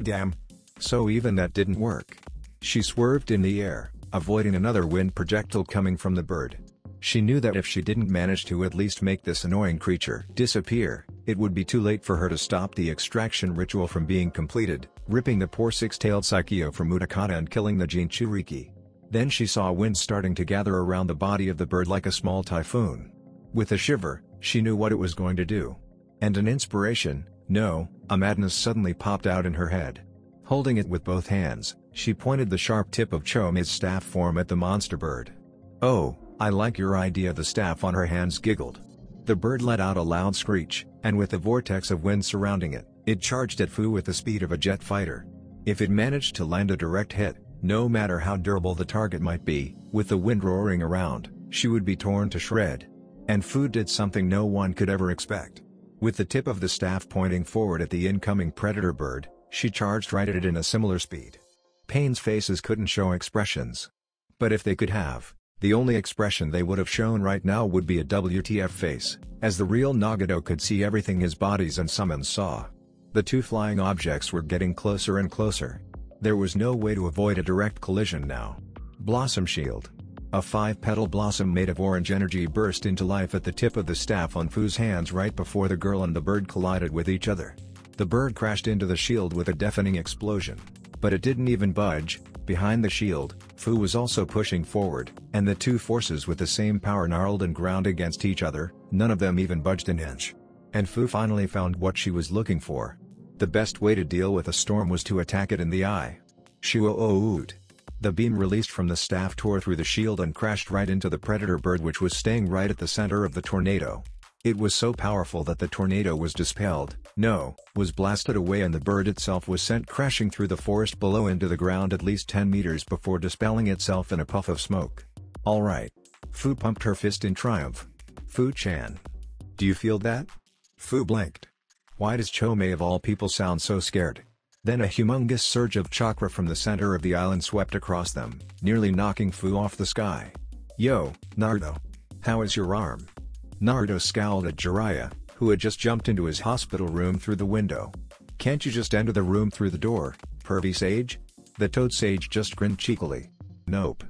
Damn. So even that didn't work. She swerved in the air, avoiding another wind projectile coming from the bird. She knew that if she didn't manage to at least make this annoying creature disappear, it would be too late for her to stop the extraction ritual from being completed, ripping the poor six-tailed Psycheo from Utakata and killing the Jinchuriki. Then she saw wind starting to gather around the body of the bird like a small typhoon. With a shiver, she knew what it was going to do. And an inspiration, no, a madness suddenly popped out in her head. Holding it with both hands, she pointed the sharp tip of Chomei's staff form at the monster bird. "Oh, I like your idea," the staff on her hands giggled. The bird let out a loud screech, and with a vortex of wind surrounding it, it charged at Fu with the speed of a jet fighter. If it managed to land a direct hit, no matter how durable the target might be, with the wind roaring around, she would be torn to shred. And Fu did something no one could ever expect. With the tip of the staff pointing forward at the incoming predator bird, she charged right at it in a similar speed. Pain's faces couldn't show expressions. But if they could have, the only expression they would have shown right now would be a WTF face, as the real Nagato could see everything his bodies and summons saw. The two flying objects were getting closer and closer. There was no way to avoid a direct collision now. Blossom Shield. A 5-petal blossom made of orange energy burst into life at the tip of the staff on Fu's hands right before the girl and the bird collided with each other. The bird crashed into the shield with a deafening explosion. But it didn't even budge. Behind the shield, Fu was also pushing forward, and the two forces with the same power gnarled and ground against each other, none of them even budged an inch. And Fu finally found what she was looking for. The best way to deal with a storm was to attack it in the eye. Shuo-oot. The beam released from the staff tore through the shield and crashed right into the predator bird, which was staying right at the center of the tornado. It was so powerful that the tornado was dispelled, was blasted away, and the bird itself was sent crashing through the forest below into the ground at least 10 meters before dispelling itself in a puff of smoke. "All right." Fu pumped her fist in triumph. "Fu-chan. Do you feel that?" Fu blinked. Why does Chomei of all people sound so scared? Then a humongous surge of chakra from the center of the island swept across them, nearly knocking Fu off the sky. "Yo, Naruto. How is your arm?" Naruto scowled at Jiraiya, who had just jumped into his hospital room through the window. Can't you just enter the room through the door, pervy sage? The toad sage just grinned cheekily. Nope.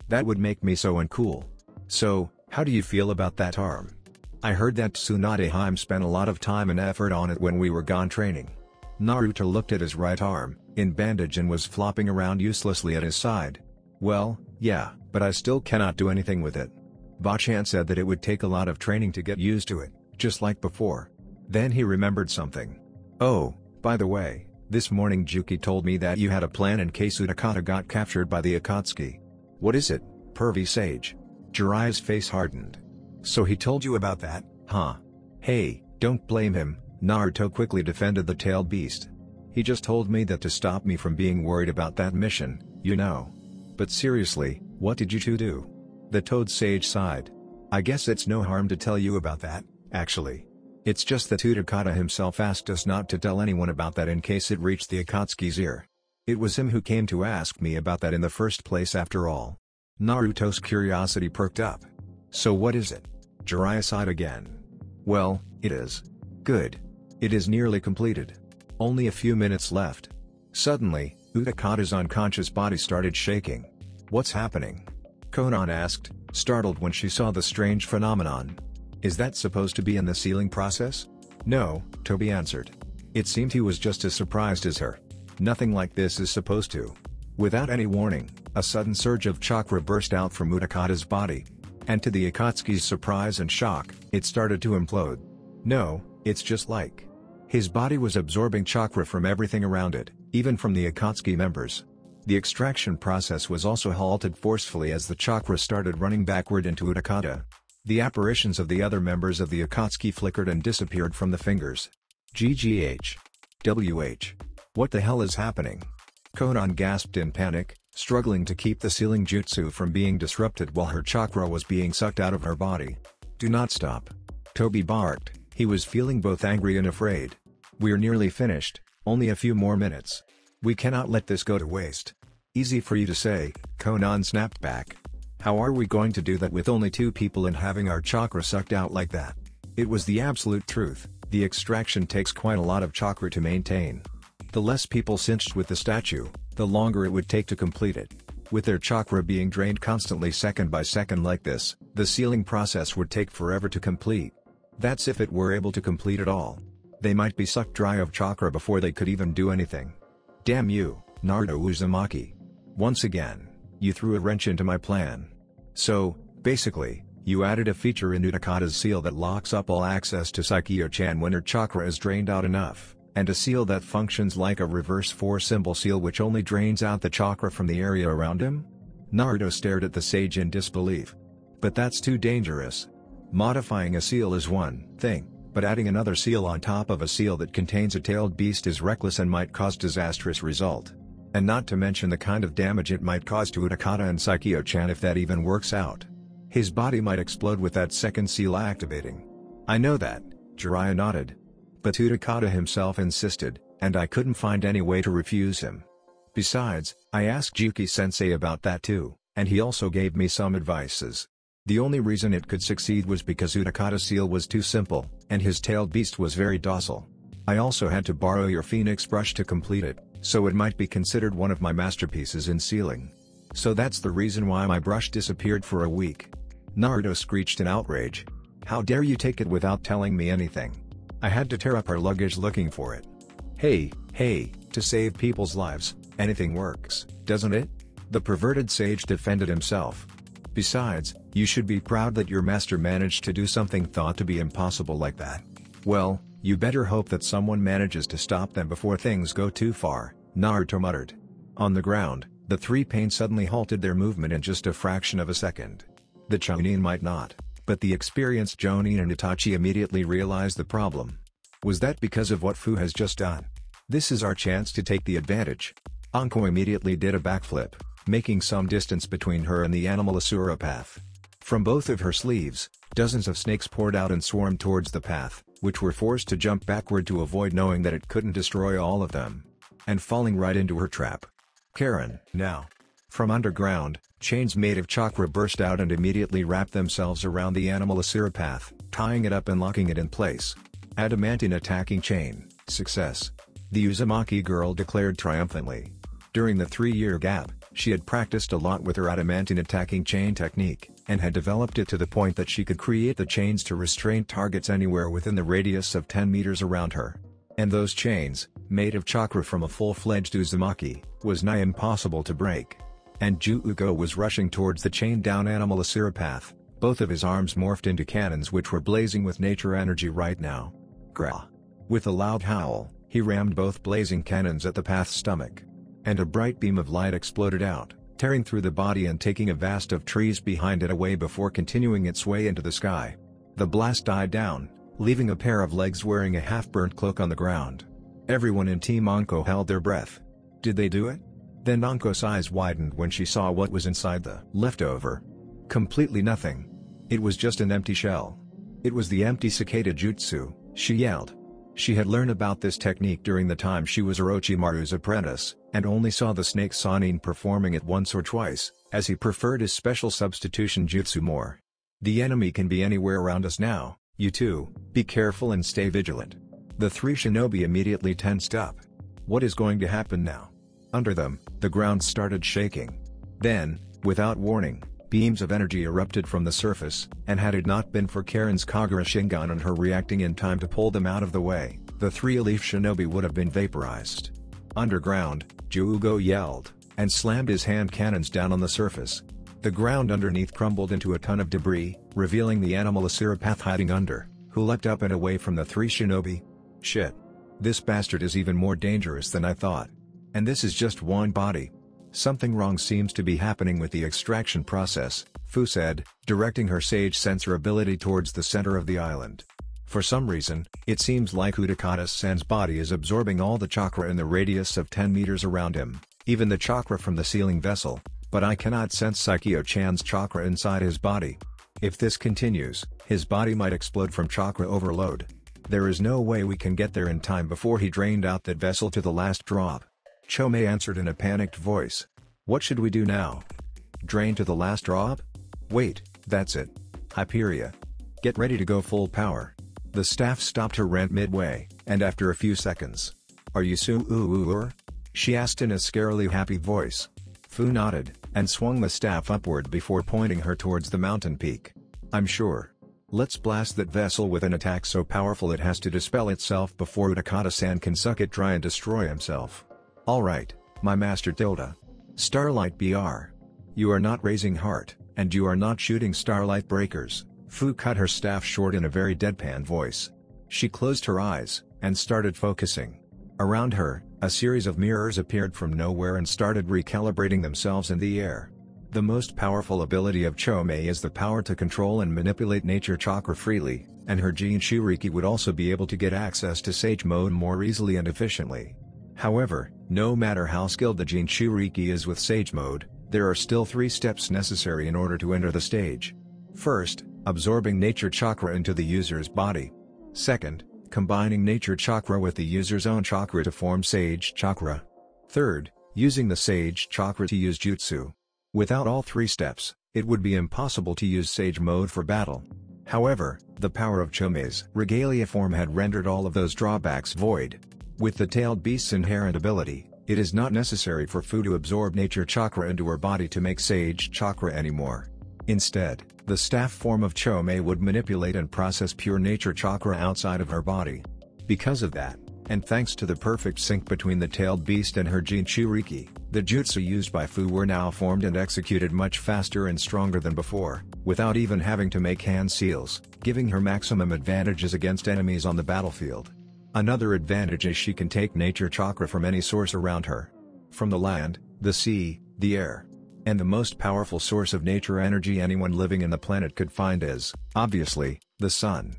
That would make me so uncool. So, how do you feel about that arm? I heard that Tsunade Haim spent a lot of time and effort on it when we were gone training. Naruto looked at his right arm, in bandage, and was flopping around uselessly at his side. Well, yeah, but I still cannot do anything with it. Bachan said that it would take a lot of training to get used to it, just like before. Then he remembered something. Oh, by the way, this morning Juki told me that you had a plan in case Utakata got captured by the Akatsuki. What is it, pervy sage? Jiraiya's face hardened. So he told you about that, huh? Hey, don't blame him, Naruto quickly defended the tailed beast. He just told me that to stop me from being worried about that mission, you know. But seriously, what did you two do? The toad sage sighed. I guess it's no harm to tell you about that, actually. It's just that Utakata himself asked us not to tell anyone about that in case it reached the Akatsuki's ear. It was him who came to ask me about that in the first place after all. Naruto's curiosity perked up. So what is it? Jiraiya sighed again. Well, it is. Good. It is nearly completed. Only a few minutes left. Suddenly, Utakata's unconscious body started shaking. What's happening? Konan asked, startled when she saw the strange phenomenon. Is that supposed to be in the sealing process? No, Toby answered. It seemed he was just as surprised as her. Nothing like this is supposed to. Without any warning, a sudden surge of chakra burst out from Utakata's body. And to the Akatsuki's surprise and shock, it started to implode. No, it's just like his body was absorbing chakra from everything around it, even from the Akatsuki members. The extraction process was also halted forcefully as the chakra started running backward into Utakata. The apparitions of the other members of the Akatsuki flickered and disappeared from the fingers. GGH. WH. What the hell is happening? Konan gasped in panic, struggling to keep the sealing jutsu from being disrupted while her chakra was being sucked out of her body. Do not stop. Toby barked, he was feeling both angry and afraid. We're nearly finished, only a few more minutes. We cannot let this go to waste. Easy for you to say, Konan snapped back. How are we going to do that with only 2 people and having our chakra sucked out like that? It was the absolute truth, the extraction takes quite a lot of chakra to maintain. The less people cinched with the statue, the longer it would take to complete it. With their chakra being drained constantly second by second like this, the sealing process would take forever to complete. That's if it were able to complete at all. They might be sucked dry of chakra before they could even do anything. Damn you, Naruto Uzumaki. Once again, you threw a wrench into my plan. So, basically, you added a feature in Utakata's seal that locks up all access to Saikyo-chan when her chakra is drained out enough, and a seal that functions like a reverse 4-symbol seal which only drains out the chakra from the area around him? Naruto stared at the sage in disbelief. But that's too dangerous. Modifying a seal is one thing, but adding another seal on top of a seal that contains a tailed beast is reckless and might cause disastrous result. And not to mention the kind of damage it might cause to Utakata and Saikyo-chan if that even works out. His body might explode with that second seal activating. I know that, Jiraiya nodded. But Utakata himself insisted, and I couldn't find any way to refuse him. Besides, I asked Juki-sensei about that too, and he also gave me some advices. The only reason it could succeed was because Utakata's seal was too simple, and his tailed beast was very docile. I also had to borrow your phoenix brush to complete it, so it might be considered one of my masterpieces in sealing. So that's the reason why my brush disappeared for a week. Naruto screeched in outrage. How dare you take it without telling me anything? I had to tear up our luggage looking for it. Hey, to save people's lives, anything works, doesn't it? The perverted sage defended himself. Besides, you should be proud that your master managed to do something thought to be impossible like that. Well, you better hope that someone manages to stop them before things go too far, Naruto muttered. On the ground, the 3 pain suddenly halted their movement in just a fraction of a second. The Chunin might not, but the experienced Jonin and Itachi immediately realized the problem. Was that because of what Fu has just done? This is our chance to take the advantage. Anko immediately did a backflip, making some distance between her and the animal Asura path. From both of her sleeves, dozens of snakes poured out and swarmed towards the path, which were forced to jump backward to avoid knowing that it couldn't destroy all of them. And falling right into her trap. Karen, now. From underground, chains made of chakra burst out and immediately wrapped themselves around the animal Asura path, tying it up and locking it in place. Adamantine attacking chain, success. the Uzumaki girl declared triumphantly. During the 3-year gap, she had practiced a lot with her adamantine attacking chain technique, and had developed it to the point that she could create the chains to restrain targets anywhere within the radius of 10 meters around her. And those chains, made of chakra from a full-fledged Uzumaki, was nigh impossible to break. And Juuko was rushing towards the chained-down animal Asirapath, both of his arms morphed into cannons which were blazing with nature energy right now. Grah! With a loud howl, he rammed both blazing cannons at the path's stomach. And a bright beam of light exploded out, tearing through the body and taking a vast of trees behind it away before continuing its way into the sky. The blast died down, leaving a pair of legs wearing a half-burnt cloak on the ground. Everyone in Team Anko held their breath. Did they do it? Then Anko's eyes widened when she saw what was inside the leftover. Completely nothing. It was just an empty shell. It was the empty cicada jutsu, she yelled. She had learned about this technique during the time she was Orochimaru's apprentice, and only saw the snake Sanin performing it once or twice, as he preferred his special substitution jutsu more. The enemy can be anywhere around us now, you two, be careful and stay vigilant. The 3 shinobi immediately tensed up. What is going to happen now? Under them, the ground started shaking. Then, without warning, beams of energy erupted from the surface, and had it not been for Karen's Kagura Shingon and her reacting in time to pull them out of the way, the 3 elite shinobi would have been vaporized. Underground, Juugo yelled, and slammed his hand cannons down on the surface. The ground underneath crumbled into a ton of debris, revealing the animal Asirapath hiding under, who leapt up and away from the 3 shinobi. Shit. This bastard is even more dangerous than I thought. And this is just one body. Something wrong seems to be happening with the extraction process, Fu said, directing her sage sensor ability towards the center of the island. For some reason, it seems like Utakata-san's body is absorbing all the chakra in the radius of 10 meters around him, even the chakra from the sealing vessel, but I cannot sense Saikyo-chan's chakra inside his body. If this continues, his body might explode from chakra overload. There is no way we can get there in time before he drained out that vessel to the last drop. Chomei answered in a panicked voice. What should we do now? Drain to the last drop? Wait, that's it. Hyperia. Get ready to go full power. The staff stopped her rant midway, and after a few seconds. Are you sure? She asked in a scarily happy voice. Fu nodded, and swung the staff upward before pointing her towards the mountain peak. I'm sure. Let's blast that vessel with an attack so powerful it has to dispel itself before Utakata-san can suck it dry and destroy himself. Alright, my master Tilda. Starlight BR. You are not raising heart, and you are not shooting starlight breakers. Fu cut her staff short in a very deadpan voice. She closed her eyes, and started focusing. Around her, a series of mirrors appeared from nowhere and started recalibrating themselves in the air. The most powerful ability of Chomei is the power to control and manipulate nature chakra freely, and her Jinchuriki would also be able to get access to Sage Mode more easily and efficiently. However, no matter how skilled the Jinchuriki is with Sage Mode, there are still 3 steps necessary in order to enter the stage. First, absorbing nature chakra into the user's body. Second, combining nature chakra with the user's own chakra to form Sage Chakra. Third, using the Sage Chakra to use Jutsu. Without all 3 steps, it would be impossible to use Sage Mode for battle. However, the power of Chomei's regalia form had rendered all of those drawbacks void. With the tailed beast's inherent ability, it is not necessary for Fu to absorb nature chakra into her body to make Sage Chakra anymore. Instead, the staff form of Chomei would manipulate and process pure nature chakra outside of her body. Because of that, and thanks to the perfect sync between the tailed beast and her Jinchuriki, the jutsu used by Fu were now formed and executed much faster and stronger than before, without even having to make hand seals, giving her maximum advantages against enemies on the battlefield. Another advantage is she can take nature chakra from any source around her. From the land, the sea, the air. And the most powerful source of nature energy anyone living in the planet could find is, obviously, the sun.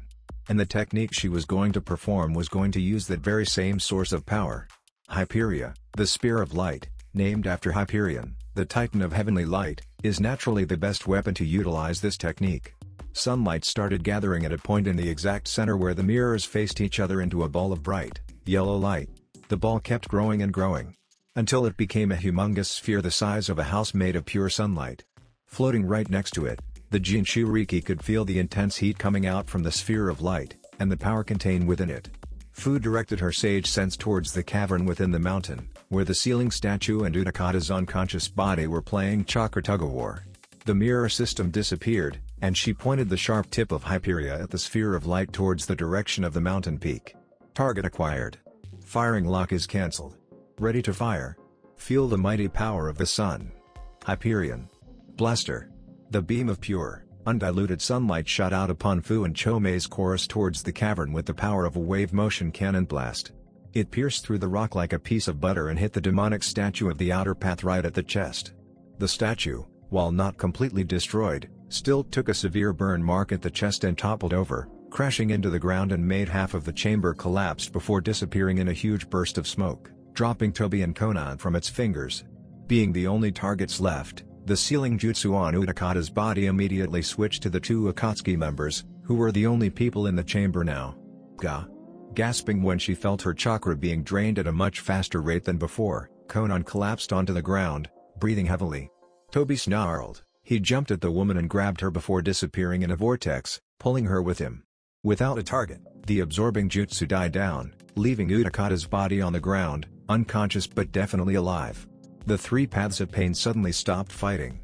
And the technique she was going to perform was going to use that very same source of power. Hyperia, the spear of light, named after Hyperion, the titan of heavenly light, is naturally the best weapon to utilize this technique. Sunlight started gathering at a point in the exact center where the mirrors faced each other into a ball of bright, yellow light. The ball kept growing and growing, until it became a humongous sphere the size of a house made of pure sunlight. Floating right next to it, the Jinchuriki could feel the intense heat coming out from the sphere of light, and the power contained within it. Fu directed her sage sense towards the cavern within the mountain, where the ceiling statue and Utakata's unconscious body were playing chakra tug-of-war. The mirror system disappeared, and she pointed the sharp tip of Hyperia at the sphere of light towards the direction of the mountain peak. Target acquired. Firing lock is cancelled. Ready to fire. Feel the mighty power of the sun. Hyperion. Blaster. The beam of pure, undiluted sunlight shot out upon Fu and Chomei's chorus towards the cavern with the power of a wave motion cannon blast. It pierced through the rock like a piece of butter and hit the demonic statue of the outer path right at the chest. The statue, while not completely destroyed, still took a severe burn mark at the chest and toppled over, crashing into the ground and made half of the chamber collapse before disappearing in a huge burst of smoke, dropping Tobi and Konan from its fingers. Being the only targets left, the sealing jutsu on Utakata's body immediately switched to the two Akatsuki members, who were the only people in the chamber now. Gasping when she felt her chakra being drained at a much faster rate than before, Konan collapsed onto the ground, breathing heavily. Tobi snarled. He jumped at the woman and grabbed her before disappearing in a vortex, pulling her with him. Without a target, the absorbing jutsu died down, leaving Utakata's body on the ground, unconscious but definitely alive. The three paths of pain suddenly stopped fighting.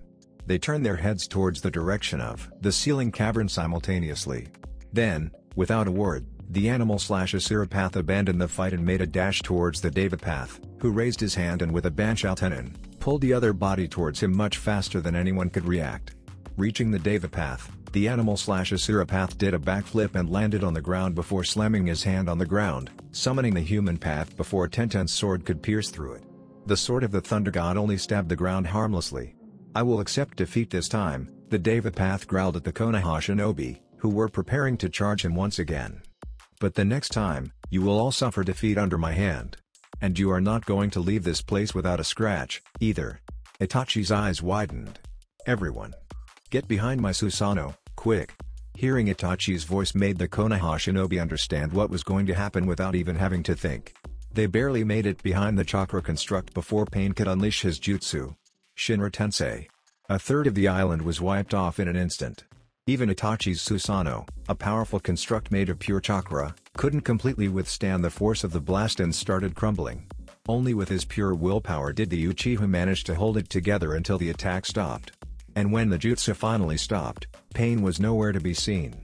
They turned their heads towards the direction of the ceiling cavern simultaneously. Then, without a word, the animal/Asura path abandoned the fight and made a dash towards the Deva path, who raised his hand and with a Banshao tenon, pulled the other body towards him much faster than anyone could react. Reaching the Deva path, the animal/Asura path did a backflip and landed on the ground before slamming his hand on the ground, summoning the human path before Tenten's sword could pierce through it. The sword of the Thunder God only stabbed the ground harmlessly. I will accept defeat this time, the Deva path growled at the Konoha Shinobi, who were preparing to charge him once again. But the next time, you will all suffer defeat under my hand. And you are not going to leave this place without a scratch, either. Itachi's eyes widened. Everyone. Get behind my Susanoo, quick. Hearing Itachi's voice made the Konoha Shinobi understand what was going to happen without even having to think. They barely made it behind the chakra construct before Pain could unleash his jutsu. Shinra Tensei. A third of the island was wiped off in an instant. Even Itachi's Susanoo, a powerful construct made of pure chakra, couldn't completely withstand the force of the blast and started crumbling. Only with his pure willpower did the Uchiha manage to hold it together until the attack stopped. And when the jutsu finally stopped, Pain was nowhere to be seen.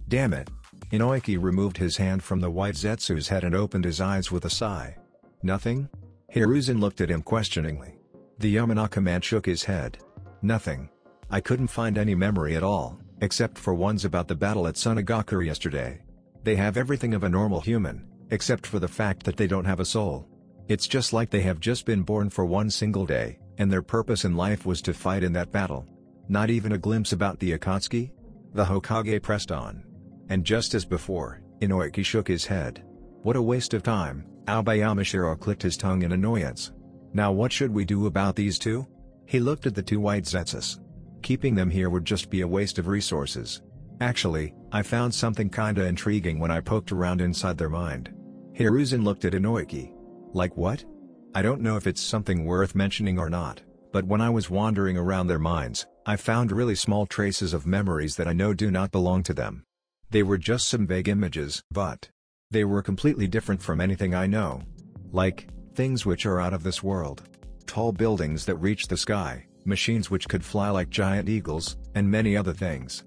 Damn it. Inoiki removed his hand from the white Zetsu's head and opened his eyes with a sigh. Nothing? Hiruzen looked at him questioningly. The Yamanaka man shook his head. Nothing. I couldn't find any memory at all, except for ones about the battle at Sunagaku yesterday. They have everything of a normal human, except for the fact that they don't have a soul. It's just like they have just been born for one single day, and their purpose in life was to fight in that battle. Not even a glimpse about the Akatsuki? The Hokage pressed on. And just as before, Inoiki shook his head. What a waste of time, Aobayamashiro clicked his tongue in annoyance. Now what should we do about these two? He looked at the two white Zetsus. Keeping them here would just be a waste of resources. Actually, I found something kinda intriguing when I poked around inside their mind. Hiruzen looked at Inoiki. Like what? I don't know if it's something worth mentioning or not, but when I was wandering around their minds, I found really small traces of memories that I know do not belong to them. They were just some vague images, but they were completely different from anything I know. Like, things which are out of this world. Tall buildings that reach the sky, machines which could fly like giant eagles, and many other things.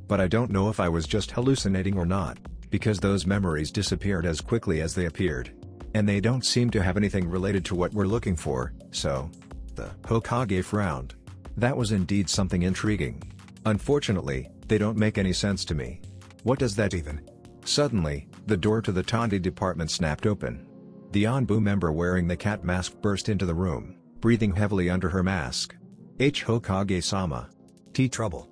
But I don't know if I was just hallucinating or not, because those memories disappeared as quickly as they appeared. And they don't seem to have anything related to what we're looking for, so. The Hokage frowned. That was indeed something intriguing. Unfortunately, they don't make any sense to me. What does that even? Suddenly, the door to the Tondi department snapped open. The Anbu member wearing the cat mask burst into the room, breathing heavily under her mask. Hokage-sama. Tea trouble.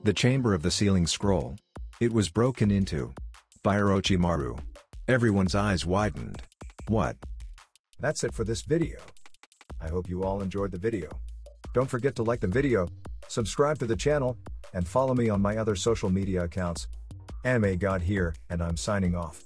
The chamber of the ceiling scroll. It was broken into by Orochimaru. Everyone's eyes widened. What? That's it for this video. I hope you all enjoyed the video. Don't forget to like the video, subscribe to the channel, and follow me on my other social media accounts. Anime God here, and I'm signing off.